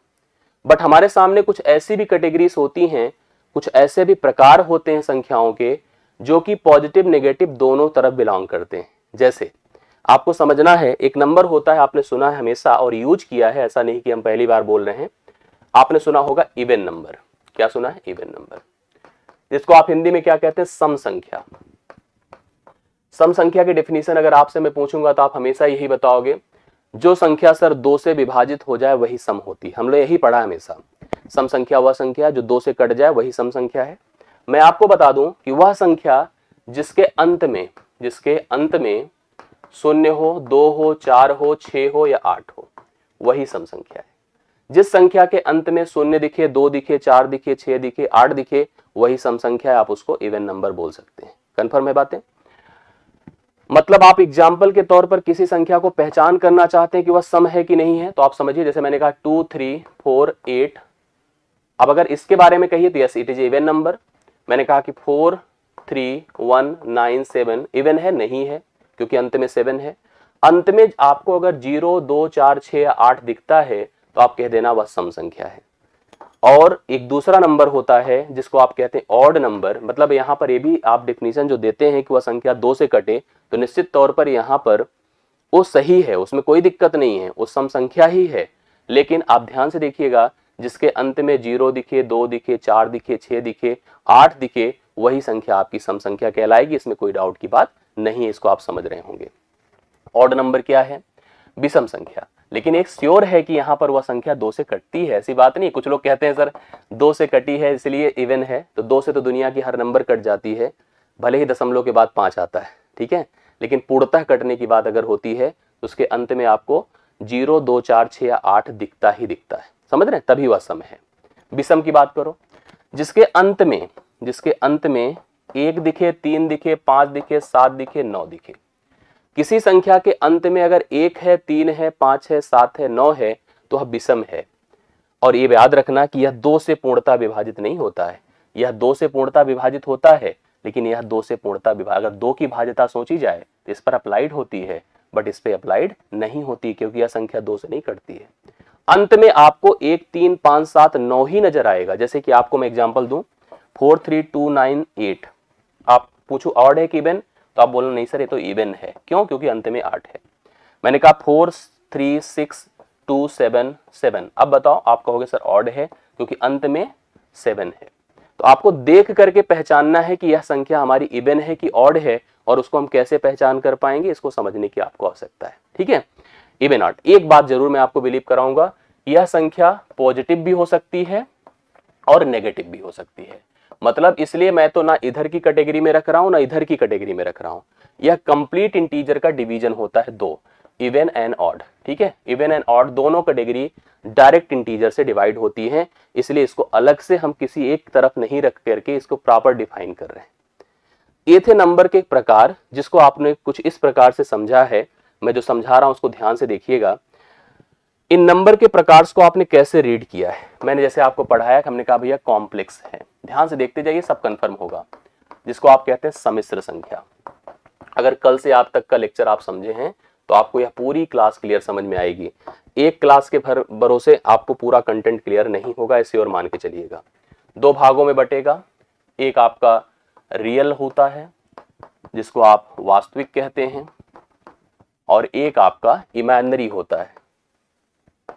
Speaker 1: बट हमारे सामने कुछ ऐसी भी कैटेगरीज होती हैं, कुछ ऐसे भी प्रकार होते हैं संख्याओं के जो कि पॉजिटिव नेगेटिव दोनों तरफ बिलोंग करते हैं। जैसे आपको समझना है, एक नंबर होता है, आपने सुना है हमेशा और यूज किया है, ऐसा नहीं कि हम पहली बार बोल रहे हैं। आपने सुना होगा इवन नंबर। क्या सुना है? इवन नंबर, जिसको आप हिंदी में क्या कहते हैं? सम संख्या। सम संख्या की डेफिनेशन अगर आपसे मैं पूछूंगा तो आप हमेशा यही बताओगे, जो संख्या सर 2 से विभाजित हो जाए वही सम होती है। हम लोग यही पढ़ा हमेशा, सम संख्या वह संख्या जो 2 से कट जाए वही सम संख्या है। मैं आपको बता दूं कि वह संख्या जिसके अंत में 0 हो, 2 हो, 4 हो, 6 हो या 8 हो, वही सम संख्या है। जिस संख्या के अंत में 0 दिखे, 2 दिखे, 4 दिखे, 6 दिखे, 8 दिखे, वही सम संख्या है, आप उसको इवन नंबर बोल सकते हैं। कंफर्म है बातें? मतलब आप एग्जाम्पल के तौर पर किसी संख्या को पहचान करना चाहते हैं कि वह सम है कि नहीं है, तो आप समझिए, जैसे मैंने कहा 2, 3, 4, 8। अब अगर इसके बारे में कहिए तो yes it is even number. मैंने कहा कि 4, 3, 1, 9, 7 इवन है? नहीं है, क्योंकि अंत में 7 है। अंत में आपको अगर 0, 2, 4, 6 या 8 दिखता है तो आप कह देना वह सम संख्या है। और एक दूसरा नंबर होता है जिसको आप कहते हैं ऑड नंबर। मतलब यहां पर ये भी आप डिफिनीशन जो देते हैं कि वह संख्या 2 से कटे, तो निश्चित तौर पर यहां पर वो सही है, उसमें कोई दिक्कत नहीं है, वो सम संख्या ही है। लेकिन आप ध्यान से देखिएगा, जिसके अंत में 0 दिखे, 2 दिखे, 4 दिखे, 6 दिखे, 8 दिखे, वही संख्या आपकी सम संख्या कहलाएगी। इसमें कोई डाउट की बात नहीं है, इसको आप समझ रहे होंगे। ऑड नंबर क्या है? विषम संख्या। लेकिन एक श्योर है कि यहां पर वह संख्या 2 से कटती है, ऐसी बात नहीं। कुछ लोग कहते हैं सर 2 से कटी है इसलिए इवन है, तो 2 से तो दुनिया की हर नंबर कट जाती है, भले ही दशमलव के बाद 5 आता है, ठीक है। लेकिन पूर्णतः कटने की बात अगर होती है तो उसके अंत में आपको 0, 2, 4, 6 या 8 दिखता ही दिखता है, समझ रहे हैं? तभी वह सम है। विषम की बात करो, जिसके अंत में 1 दिखे, 3 दिखे, 5 दिखे, 7 दिखे, 9 दिखे। किसी संख्या के अंत में अगर 1 है, 3 है, 5 है, 7 है, 9 है, तो वह विषम है। और ये याद रखना कि यह 2 से पूर्णता विभाजित नहीं होता है। यह 2 से पूर्णता विभाजित होता है, लेकिन यह 2 से पूर्णता अगर 2 की भाज्यता सोची जाए तो इस पर अप्लाइड होती है, बट इस पे अप्लाइड नहीं होती, क्योंकि यह संख्या 2 से नहीं कटती है। अंत में आपको 1, 3, 5, 7, 9 ही नजर आएगा। जैसे कि आपको मैं एग्जांपल दूं, 4, 3, 2, 9, 8। आप पूछो ऑड है कि इवन, तो आप बोलना नहीं सर ये तो इवन है। क्यों? क्योंकि अंत में 8 है। मैंने कहा 4, 3, 6, 2, 7, 7। अब बताओ, आप कहोगे सर ऑड है क्योंकि अंत में 7 है। तो आपको देख करके पहचानना है कि यह संख्या हमारी इवन है कि ऑड है, और उसको हम कैसे पहचान कर पाएंगे, इसको समझने की आपको आवश्यकता है, ठीक है। Even odd. एक बात जरूर मैं आपको बिलीव कराऊंगा, यह संख्या पॉजिटिव भी हो सकती है और नेगेटिव भी हो सकती है। मतलब इसलिए मैं तो ना इधर की कैटेगरी में रख रहा हूं ना इधर की कैटेगरी में रख रहा हूं। यह कंप्लीट इंटीजर का डिवीजन होता है 2, इवन एंड ऑड, ठीक है। इवन एंड ऑड दोनों कैटेगरी डायरेक्ट इंटीजर से डिवाइड होती हैं, इसलिए इसको अलग से हम किसी एक तरफ नहीं रख करके इसको प्रॉपर डिफाइन कर रहे हैं। ये थे नंबर के प्रकार, जिसको आपने कुछ इस प्रकार से समझा है। मैं जो समझा रहा हूं उसको ध्यान से देखिएगा। इन नंबर के प्रकार को आपने कैसे रीड किया है? मैंने जैसे आपको पढ़ाया, हमने कहा भैया कॉम्प्लेक्स है, ध्यान से देखते जाइए, सब कंफर्म होगा। जिसको आप कहते हैं सम्मिश्र संख्या। अगर कल से आज तक का लेक्चर आप समझे हैं तो आपको यह पूरी क्लास क्लियर समझ में आएगी। एक क्लास के भरोसे आपको पूरा कंटेंट क्लियर नहीं होगा, इसे और मान के चलिएगा। 2 भागों में बटेगा। एक आपका रियल होता है जिसको आप वास्तविक कहते हैं, और एक आपका इमेजिनरी होता है,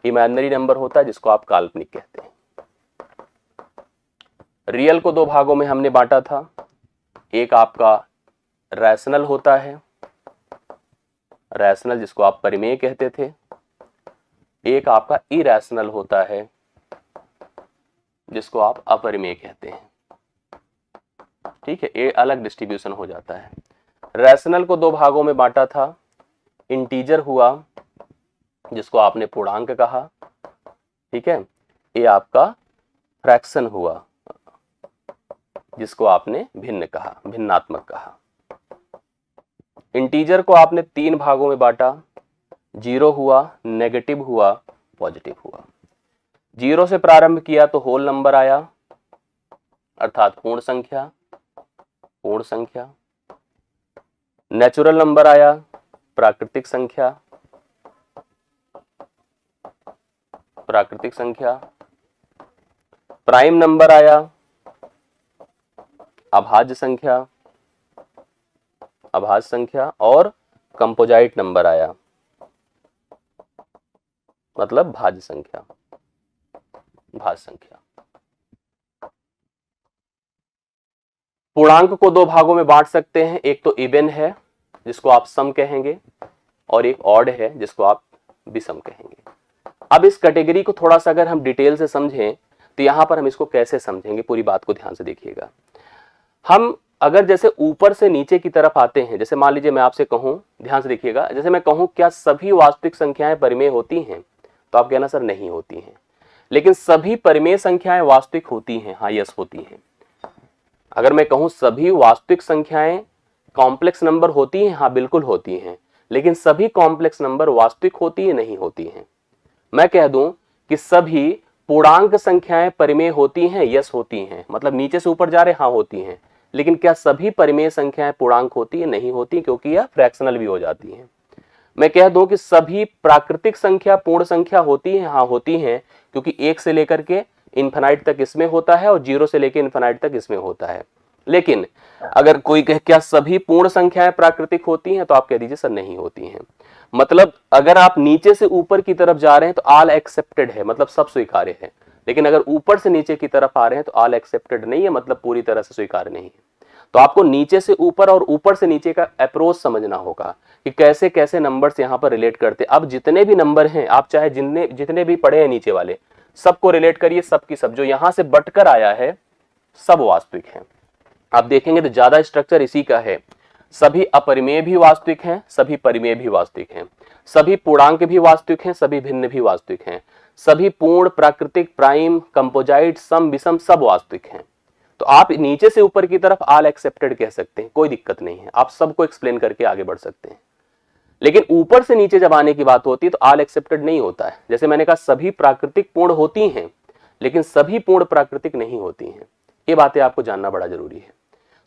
Speaker 1: इमेजिनरी नंबर होता है जिसको आप काल्पनिक कहते हैं। रियल को दो भागों में हमने बांटा था, एक आपका रैशनल होता है, रैशनल जिसको आप परिमेय कहते थे, एक आपका इरैशनल होता है जिसको आप अपरिमेय कहते हैं। ठीक है, ये अलग डिस्ट्रीब्यूशन हो जाता है। रैशनल को दो भागों में बांटा था, इंटीजर हुआ जिसको आपने पूर्णांक कहा, ठीक है, ये आपका फ्रैक्शन हुआ जिसको आपने भिन्न कहा, भिन्नात्मक कहा। इंटीजर को आपने तीन भागों में बांटा, जीरो हुआ, नेगेटिव हुआ, पॉजिटिव हुआ। जीरो से प्रारंभ किया तो होल नंबर आया, अर्थात पूर्ण संख्या, पूर्ण संख्या। नेचुरल नंबर आया, प्राकृतिक संख्या, प्राकृतिक संख्या। प्राइम नंबर आया, अभाज्य संख्या, अभाज्य संख्या। और कंपोजाइट नंबर आया, मतलब भाज्य संख्या, भाज्य संख्या। पूर्णांक को दो भागों में बांट सकते हैं, एक तो इवन है जिसको आप सम कहेंगे, और एक ऑड है जिसको आप विषम कहेंगे। अब इस कैटेगरी को थोड़ा सा अगर हम डिटेल से समझें तो यहां पर हम इसको कैसे समझेंगे, पूरी बात को ध्यान से देखिएगा। हम अगर जैसे ऊपर से नीचे की तरफ आते हैं, जैसे मान लीजिए मैं आपसे कहूं, ध्यान से देखिएगा, जैसे मैं कहूं क्या सभी वास्तविक संख्याएं परिमेय होती हैं, तो आप कहना सर नहीं होती हैं। लेकिन सभी परिमेय संख्याएं वास्तविक होती हैं, हाँ यस होती हैं। अगर मैं कहूं सभी वास्तविक संख्याएं कॉम्प्लेक्स नंबर होती हैं, हाँ बिल्कुल होती हैं। लेकिन सभी कॉम्प्लेक्स नंबर वास्तविक होती है, नहीं होती हैं। मैं कह दूं कि सभी पूर्णांक संख्याएं परिमेय होती हैं, यस होती हैं, मतलब नीचे से ऊपर जा रहे, हाँ होती हैं। लेकिन क्या सभी परिमेय संख्याएं पूर्णांक होती है, नहीं होती, क्योंकि यह फ्रैक्शनल भी हो जाती हैं। मैं कह दूं कि सभी प्राकृतिक संख्या पूर्ण संख्या होती है, हाँ होती हैं, क्योंकि एक से लेकर के इन्फिनाइट तक इसमें होता है और जीरो से लेकर इन्फिनाइट तक इसमें होता है। लेकिन अगर कोई कहे क्या सभी पूर्ण संख्याएं प्राकृतिक होती हैं, तो आप कह दीजिए सर नहीं होती हैं। मतलब अगर आप नीचे से ऊपर की तरफ जा रहे हैं तो ऑल एक्सेप्टेड है, मतलब सब स्वीकार्य है। लेकिन अगर ऊपर से नीचे की तरफ आ रहे हैं तो ऑल एक्सेप्टेड नहीं है, मतलब पूरी तरह से स्वीकार्य नहीं है। तो आपको नीचे से ऊपर और ऊपर से नीचे का अप्रोच समझना होगा कि कैसे कैसे नंबर्स यहां पर रिलेट करते। अब जितने भी नंबर हैं, आप चाहे जितने भी पढ़े हैं नीचे वाले, सबको रिलेट करिए, सबकी सब जो यहां से बटकर आया है सब वास्तविक हैं। आप देखेंगे तो ज्यादा स्ट्रक्चर इसी का है। सभी अपरिमेय भी वास्तविक हैं, सभी परिमेय भी वास्तविक हैं, सभी पूर्णांक भी वास्तविक हैं, सभी भिन्न भी वास्तविक हैं, सभी पूर्ण, प्राकृतिक, प्राइम, कंपोजाइट, सम, विषम सब वास्तविक हैं। तो आप नीचे से ऊपर की तरफ ऑल एक्सेप्टेड कह सकते हैं, कोई दिक्कत नहीं है, आप सबको एक्सप्लेन करके आगे बढ़ सकते हैं। लेकिन ऊपर से नीचे जब आने की बात होती है तो ऑल एक्सेप्टेड नहीं होता है। जैसे मैंने कहा सभी प्राकृतिक पूर्ण होती हैं, लेकिन सभी पूर्ण प्राकृतिक नहीं होती हैं। ये बातें आपको जानना बड़ा जरूरी है।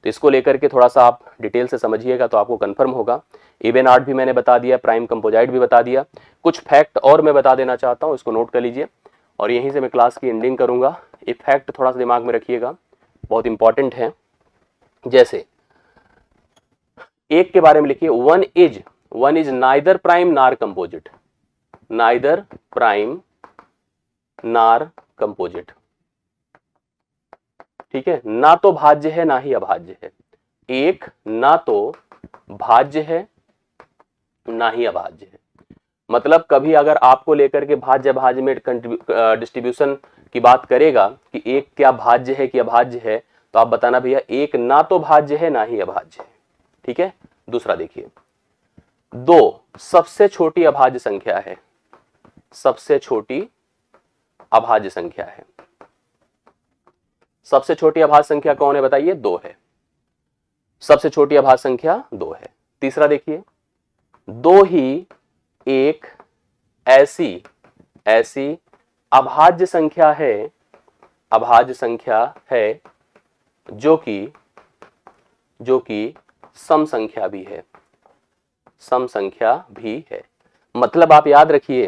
Speaker 1: तो इसको लेकर के थोड़ा सा आप डिटेल से समझिएगा तो आपको कंफर्म होगा। इवन आर्ट भी मैंने बता दिया, प्राइम कंपोजाइट भी बता दिया। कुछ फैक्ट और मैं बता देना चाहता हूँ, इसको नोट कर लीजिए और यहीं से मैं क्लास की एंडिंग करूंगा। ये फैक्ट थोड़ा सा दिमाग में रखिएगा, बहुत इंपॉर्टेंट है। जैसे एक के बारे में लिखिए, वन इज नाइदर प्राइम नार कंपोजिट, नाइदर प्राइम नार कंपोजिट। ठीक है, ना तो भाज्य है ना ही अभाज्य है। एक ना तो भाज्य है ना ही अभाज्य है। मतलब कभी अगर आपको लेकर के भाज्य अभाज्य में डिस्ट्रीब्यूशन की बात करेगा कि एक क्या भाज्य है कि अभाज्य है, तो आप बताना भैया एक ना तो भाज्य है ना ही अभाज्य है। ठीक है, दूसरा देखिए, दो सबसे छोटी अभाज्य संख्या है, सबसे छोटी अभाज्य संख्या है। सबसे छोटी अभाज्य संख्या कौन है बताइए? दो है। सबसे छोटी अभाज्य संख्या दो है। तीसरा देखिए, दो ही एक ऐसी अभाज्य संख्या है, अभाज्य संख्या है जो कि सम संख्या भी है, सम संख्या भी है। मतलब आप याद रखिए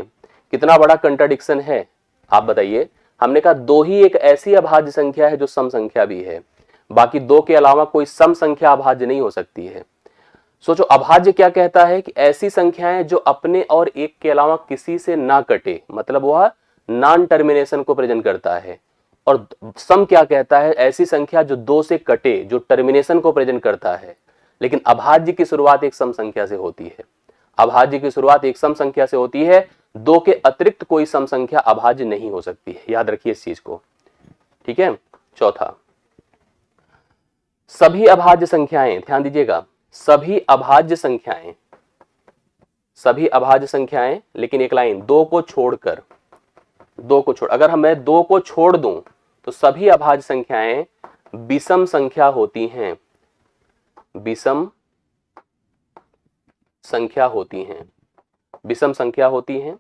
Speaker 1: कितना बड़ा कंट्राडिक्शन है। आप बताइए, हमने कहा दो ही एक ऐसी अभाज्य संख्या है जो सम संख्या भी है, बाकी दो के अलावा कोई सम संख्या अभाज्य नहीं हो सकती है। सोचो अभाज्य क्या कहता है कि ऐसी संख्याएं जो अपने और एक के अलावा किसी से ना कटे, मतलब वह नॉन टर्मिनेशन को प्रेजेंट करता है। और सम क्या कहता है, ऐसी संख्या जो दो से कटे, जो टर्मिनेशन को प्रेजेंट करता है। लेकिन अभाज्य की शुरुआत एक सम संख्या से होती है। अभाज्य की शुरुआत एक सम संख्या से होती है। दो के अतिरिक्त कोई सम संख्या अभाज्य नहीं हो सकती है, याद रखिए इस चीज को, ठीक है। चौथा, सभी अभाज्य संख्याएं, ध्यान दीजिएगा, सभी अभाज्य संख्याएं, सभी अभाज्य संख्याएं, लेकिन एक लाइन, दो को छोड़कर, दो को छोड़, अगर मैं दो को छोड़ दूं तो सभी अभाज्य संख्याएं विषम संख्या होती हैं, विषम संख्या होती हैं, विषम संख्या होती हैं।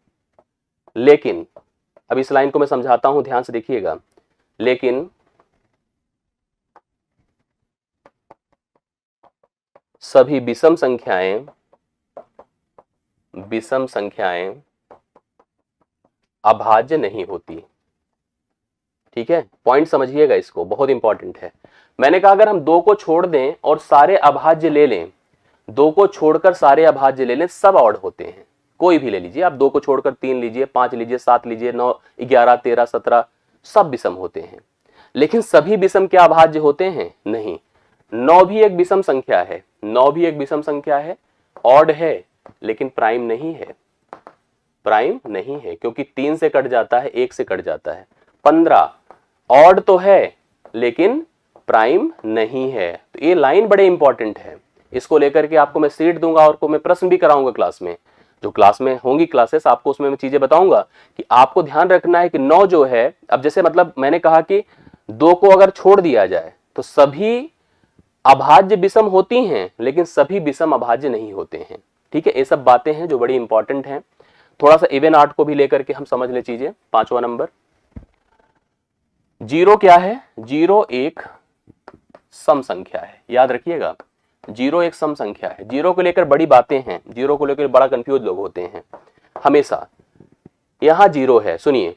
Speaker 1: लेकिन अब इस लाइन को मैं समझाता हूं, ध्यान से देखिएगा। लेकिन सभी विषम संख्याएं, विषम संख्याएं अभाज्य नहीं होती, ठीक है। पॉइंट समझिएगा इसको, बहुत इंपॉर्टेंट है। मैंने कहा अगर हम दो को छोड़ दें और सारे अभाज्य ले लें, दो को छोड़कर सारे अभाज्य ले लें, सब ऑड होते हैं। कोई भी ले लीजिए आप, दो को छोड़कर 3 लीजिए, 5 लीजिए, 7 लीजिए, 9, 11, 13, 17, सब विषम होते हैं। लेकिन सभी विषम क्या अभाज्य होते हैं? नहीं। 9 भी एक विषम संख्या है, 9 भी एक विषम संख्या है, ऑड है, लेकिन प्राइम नहीं है, प्राइम नहीं है, क्योंकि 3 से कट जाता है, 1 से कट जाता है। 15 ऑड तो है लेकिन प्राइम नहीं है। तो ये लाइन बड़े इंपॉर्टेंट है, इसको लेकर के आपको मैं सीट दूंगा और को मैं प्रश्न भी कराऊंगा क्लास में, जो क्लास में होंगी क्लासेस, आपको उसमें मैं चीजें बताऊंगा कि आपको ध्यान रखना है कि 9 जो है, अब जैसे मतलब मैंने कहा कि 2 को अगर छोड़ दिया जाए तो सभी अभाज्य विषम होती हैं, लेकिन सभी विषम अभाज्य नहीं होते हैं, ठीक है। ये सब बातें हैं जो बड़ी इंपॉर्टेंट हैं। थोड़ा सा इवन आर्ट को भी लेकर के हम समझ ले चीजें। 5वां नंबर, जीरो क्या है? जीरो एक सम संख्या है, याद रखिएगा, जीरो एक सम संख्या है। जीरो को लेकर बड़ी बातें हैं, जीरो को लेकर बड़ा कंफ्यूज लोग होते हैं हमेशा। यहां जीरो है, सुनिए,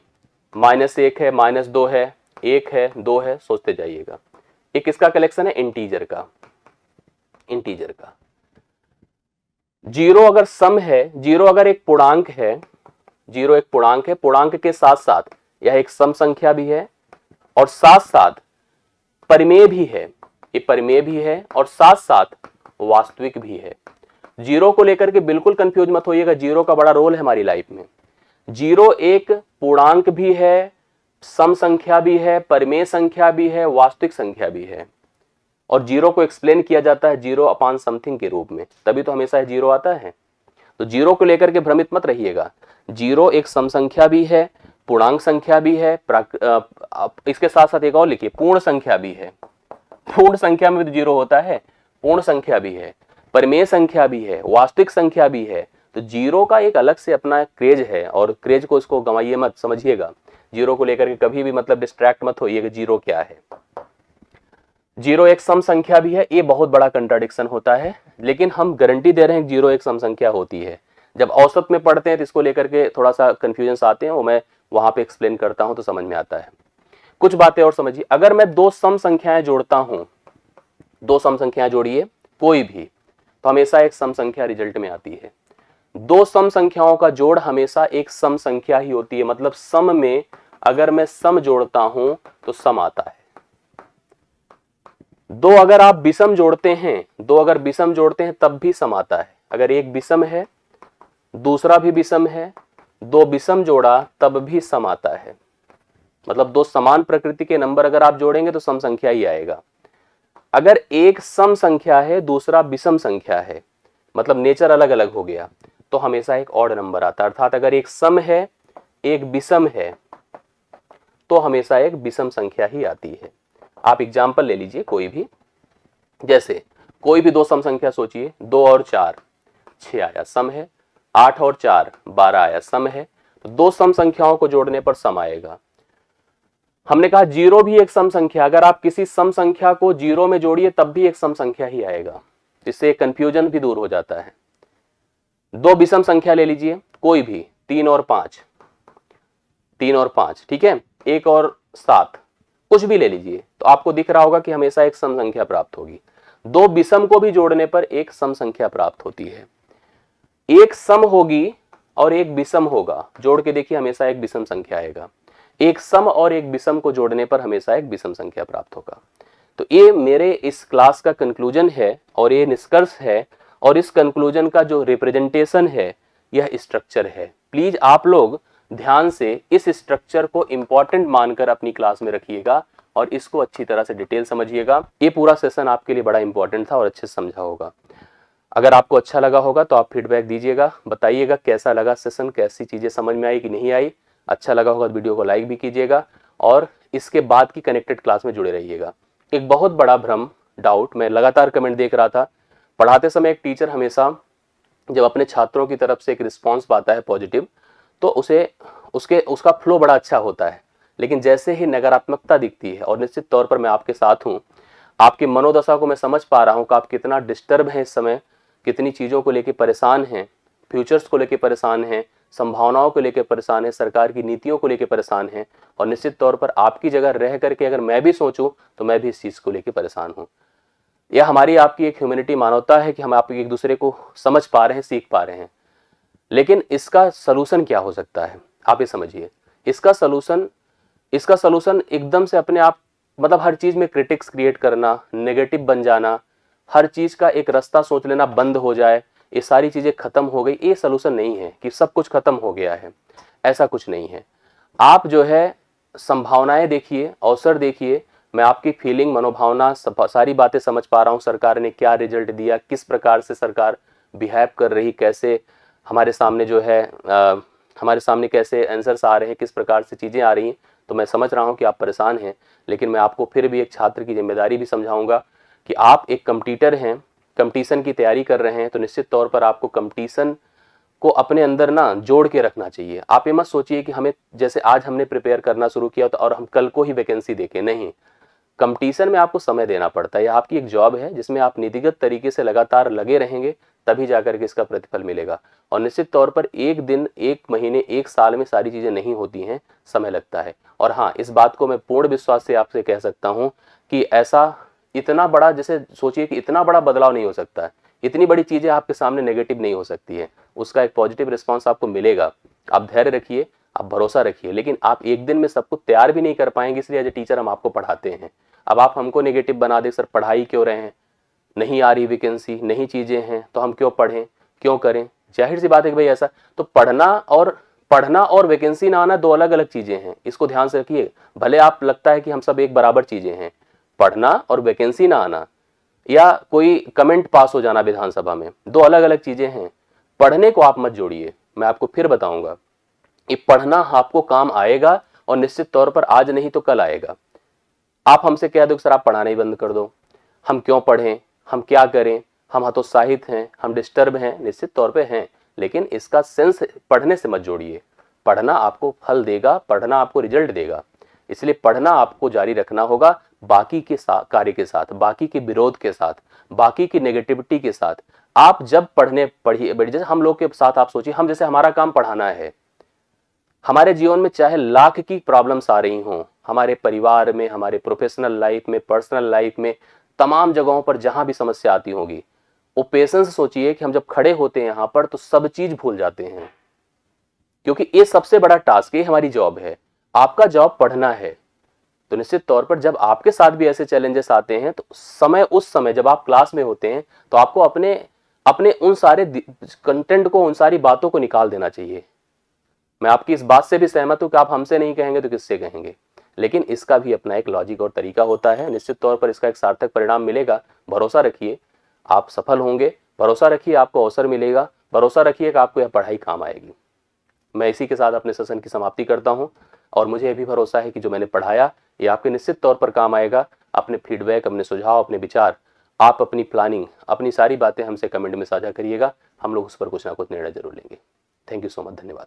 Speaker 1: -1 है, -2 है, 1 है, 2 है, सोचते जाइएगा। एक किसका कलेक्शन है? इंटीजर का, इंटीजर का। जीरो अगर सम है, जीरो अगर एक पूर्णांक है, जीरो एक पूर्णांक है, पूर्णांक के साथ साथ यह एक सम संख्या भी है और साथ साथ परिमेय भी है, ये परिमेय भी है और साथ साथ वास्तविक भी है। जीरो को लेकर के बिल्कुल कंफ्यूज मत होइएगा, जीरो का बड़ा रोल है हमारी लाइफ में। जीरो एक पूर्णांक भी है, सम संख्या भी है, परिमेय संख्या भी है, वास्तविक संख्या भी है। और जीरो को एक्सप्लेन किया जाता है जीरो अपॉन समथिंग के रूप में, तभी तो हमेशा जीरो आता है। तो जीरो को लेकर के भ्रमित मत रहिएगा। जीरो एक सम संख्या भी है, पूर्णांक संख्या भी है, इसके साथ साथ एक और लिखिए, पूर्ण संख्या भी है। पूर्ण संख्या में भी तो जीरो होता है, पूर्ण संख्या भी है, परिमेय संख्या भी है, वास्तविक संख्या भी है। तो जीरो का एक अलग से अपना क्रेज है, और क्रेज को इसको गंवाइए मत, समझिएगा। जीरो को लेकर के कभी भी मतलब डिस्ट्रैक्ट मत होइएगा, जीरो क्या है। जीरो एक सम संख्या भी है, ये बहुत बड़ा कंट्राडिक्शन होता है, लेकिन हम गारंटी दे रहे हैं कि जीरो एक सम संख्या होती है। जब औसत में पढ़ते हैं तो इसको लेकर के थोड़ा सा कंफ्यूजन आते हैं, वो मैं वहां पे एक्सप्लेन करता हूं तो समझ में आता है। कुछ बातें और समझिए, अगर मैं दो सम संख्याएं जोड़ता हूं, दो सम संख्याएं जोड़िए कोई भी, तो हमेशा एक सम संख्या रिजल्ट में आती है। दो सम संख्याओं का जोड़ हमेशा एक सम संख्या ही होती है, मतलब सम में अगर मैं सम जोड़ता हूं तो सम आता है। दो अगर आप विषम जोड़ते हैं, दो अगर विषम जोड़ते हैं तब भी सम आता है। अगर एक विषम है दूसरा भी विषम है, दो विषम जोड़ा तब भी सम आता है। मतलब दो समान प्रकृति के नंबर अगर आप जोड़ेंगे तो सम संख्या ही आएगा। अगर एक सम संख्या है दूसरा विषम संख्या है, मतलब नेचर अलग अलग हो गया, तो हमेशा एक ऑड नंबर आता है। अर्थात अगर एक सम है एक विषम है तो हमेशा एक विषम संख्या ही आती है। आप एग्जाम्पल ले लीजिए कोई भी, जैसे कोई भी दो सम संख्या सोचिए, 2 और 4 6 आया, सम है। 8 और 4 12 आया, सम है। तो दो सम संख्याओं को जोड़ने पर सम आएगा। हमने कहा जीरो भी एक सम संख्या, अगर आप किसी सम संख्या को जीरो में जोड़िए तब भी एक सम संख्या ही आएगा, इससे कंफ्यूजन भी दूर हो जाता है। दो विषम संख्या ले लीजिए कोई भी, 3 और 5, 3 और 5, ठीक है, 1 और 7, कुछ भी ले लीजिए, तो आपको दिख रहा होगा कि हमेशा एक सम संख्या प्राप्त होगी। दो विषम को भी जोड़ने पर एक सम संख्या प्राप्त होती है। एक सम होगी और एक विषम होगा, जोड़ के देखिए हमेशा एक विषम संख्या आएगा। एक सम और एक विषम को जोड़ने पर हमेशा एक विषम संख्या प्राप्त होगा। तो ये मेरे इस क्लास का कंक्लूजन है और ये निष्कर्ष है, और इस कंक्लूजन का जो रिप्रेजेंटेशन है यह स्ट्रक्चर है। प्लीज आप लोग ध्यान से इस स्ट्रक्चर को इंपॉर्टेंट मानकर अपनी क्लास में रखिएगा और इसको अच्छी तरह से डिटेल समझिएगा। ये पूरा सेशन आपके लिए बड़ा इंपॉर्टेंट था और अच्छे से समझा होगा। अगर आपको अच्छा लगा होगा तो आप फीडबैक दीजिएगा, बताइएगा कैसा लगा सेशन, कैसी चीजें समझ में आई कि नहीं आई। अच्छा लगा होगा तो वीडियो को लाइक भी कीजिएगा और इसके बाद की कनेक्टेड क्लास में जुड़े रहिएगा। एक बहुत बड़ा भ्रम, डाउट, मैं लगातार कमेंट देख रहा था, पढ़ाते समय एक टीचर हमेशा जब अपने छात्रों की तरफ से एक रिस्पॉन्स पाता है पॉजिटिव, तो उसका फ्लो बड़ा अच्छा होता है, लेकिन जैसे ही नकारात्मकता दिखती है, और निश्चित तौर पर मैं आपके साथ हूँ, आपकी मनोदशा को मैं समझ पा रहा हूँ कि आप कितना डिस्टर्ब हैं इस समय, कितनी चीज़ों को लेकर परेशान हैं, फ्यूचर्स को लेकर परेशान हैं, संभावनाओं को लेकर परेशान हैं, सरकार की नीतियों को लेकर परेशान हैं, और निश्चित तौर पर आपकी जगह रह करके अगर मैं भी सोचूं तो मैं भी इस चीज़ को लेकर परेशान हूँ। यह हमारी आपकी एक ह्यूमैनिटी मानवता है कि हम आप एक दूसरे को समझ पा रहे हैं, सीख पा रहे हैं। लेकिन इसका सलूशन क्या हो सकता है, आप ये समझिए। इसका सलूशन एकदम से अपने आप, मतलब हर चीज़ में क्रिटिक्स क्रिएट करना, नेगेटिव बन जाना, हर चीज़ का एक रास्ता सोच लेना बंद हो जाए, ये सारी चीज़ें खत्म हो गई, ये सलूशन नहीं है कि सब कुछ खत्म हो गया है। ऐसा कुछ नहीं है। आप जो है संभावनाएं देखिए, अवसर देखिए। मैं आपकी फीलिंग, मनोभावना, सारी बातें समझ पा रहा हूँ। सरकार ने क्या रिजल्ट दिया, किस प्रकार से सरकार बिहेव कर रही, कैसे हमारे सामने जो है हमारे सामने कैसे आंसर्स आ रहे हैं, किस प्रकार से चीज़ें आ रही हैं। तो मैं समझ रहा हूँ कि आप परेशान हैं, लेकिन मैं आपको फिर भी एक छात्र की जिम्मेदारी भी समझाऊंगा कि आप एक कॉम्पिटिटर हैं, कंपटीशन की तैयारी कर रहे हैं, तो निश्चित तौर पर आपको कंपटीशन को अपने अंदर ना जोड़ के रखना चाहिए। आप ये मत सोचिए कि हमें, जैसे आज हमने प्रिपेयर करना शुरू किया तो और हम कल को ही वैकेंसी देखें, नहीं। कंपटीशन में आपको समय देना पड़ता है, आपकी एक जॉब है जिसमें आप नीतिगत तरीके से लगातार लगे रहेंगे, तभी जाकर के इसका प्रतिफल मिलेगा। और निश्चित तौर पर एक दिन, एक महीने, एक साल में सारी चीज़ें नहीं होती हैं, समय लगता है। और हाँ, इस बात को मैं पूर्ण विश्वास से आपसे कह सकता हूँ कि ऐसा इतना बड़ा, जैसे सोचिए कि इतना बड़ा बदलाव नहीं हो सकता है, इतनी बड़ी चीज़ें आपके सामने नेगेटिव नहीं हो सकती है, उसका एक पॉजिटिव रिस्पॉन्स आपको मिलेगा। आप धैर्य रखिए, आप भरोसा रखिए, लेकिन आप एक दिन में सब कुछ तैयार भी नहीं कर पाएंगे, इसलिए एज ए टीचर हम आपको पढ़ाते हैं। अब आप हमको नेगेटिव बना दे, सर पढ़ाई क्यों रहे हैं, नहीं आ रही वैकेंसी, नहीं चीज़ें हैं, तो हम क्यों पढ़ें, क्यों करें। जाहिर सी बात है कि भाई ऐसा, तो पढ़ना और वैकेंसी ना आना दो अलग अलग चीज़ें हैं, इसको ध्यान से रखिए। भले आप लगता है कि हम सब एक बराबर चीज़ें हैं, पढ़ना और वैकेंसी ना आना या कोई कमेंट पास हो जाना विधानसभा में, दो अलग अलग चीज़ें हैं। पढ़ने को आप मत जोड़िए, मैं आपको फिर बताऊंगा, ये पढ़ना आपको काम आएगा और निश्चित तौर पर आज नहीं तो कल आएगा। आप हमसे कह दो कि सर आप पढ़ाना ही बंद कर दो, हम क्यों पढ़ें, हम क्या करें, हम हतोत्साहित हैं, हम डिस्टर्ब हैं, निश्चित तौर पे हैं, लेकिन इसका सेंस पढ़ने से मत जोड़िए। पढ़ना आपको फल देगा, पढ़ना आपको रिजल्ट देगा, इसलिए पढ़ना आपको जारी रखना होगा, बाकी के कार्य के साथ, बाकी के विरोध के साथ, बाकी की नेगेटिविटी के साथ। आप जब पढ़िए, जैसे हम लोग के साथ आप सोचिए, हम जैसे हमारा काम पढ़ाना है, हमारे जीवन में चाहे लाख की प्रॉब्लम्स आ रही हों, हमारे परिवार में, हमारे प्रोफेशनल लाइफ में, पर्सनल लाइफ में, तमाम जगहों पर जहां भी समस्या आती होगी, वो पेशेंस सोचिए कि हम जब खड़े होते हैं यहां पर तो सब चीज भूल जाते हैं, क्योंकि ये सबसे बड़ा टास्क, ये हमारी जॉब है। आपका जॉब पढ़ना है, तो निश्चित तौर पर जब आपके साथ भी ऐसे चैलेंजेस आते हैं तो उस समय जब आप क्लास में होते हैं तो आपको अपने उन सारे कंटेंट को, उन सारी बातों को निकाल देना चाहिए। मैं आपकी इस बात से भी सहमत हूं कि आप हमसे नहीं कहेंगे तो किससे कहेंगे, लेकिन इसका भी अपना एक लॉजिक और तरीका होता है। निश्चित तौर पर इसका एक सार्थक परिणाम मिलेगा, भरोसा रखिए, आप सफल होंगे, भरोसा रखिए आपको अवसर मिलेगा, भरोसा रखिए कि आपको यह पढ़ाई काम आएगी। मैं इसी के साथ अपने सेशन की समाप्ति करता हूं और मुझे यह भी भरोसा है कि जो मैंने पढ़ाया ये आपके निश्चित तौर पर काम आएगा। अपने फीडबैक, अपने सुझाव, अपने विचार, आप अपनी प्लानिंग, अपनी सारी बातें हमसे कमेंट में साझा करिएगा, हम लोग उस पर कुछ ना कुछ निर्णय जरूर लेंगे। थैंक यू सो मच, धन्यवाद।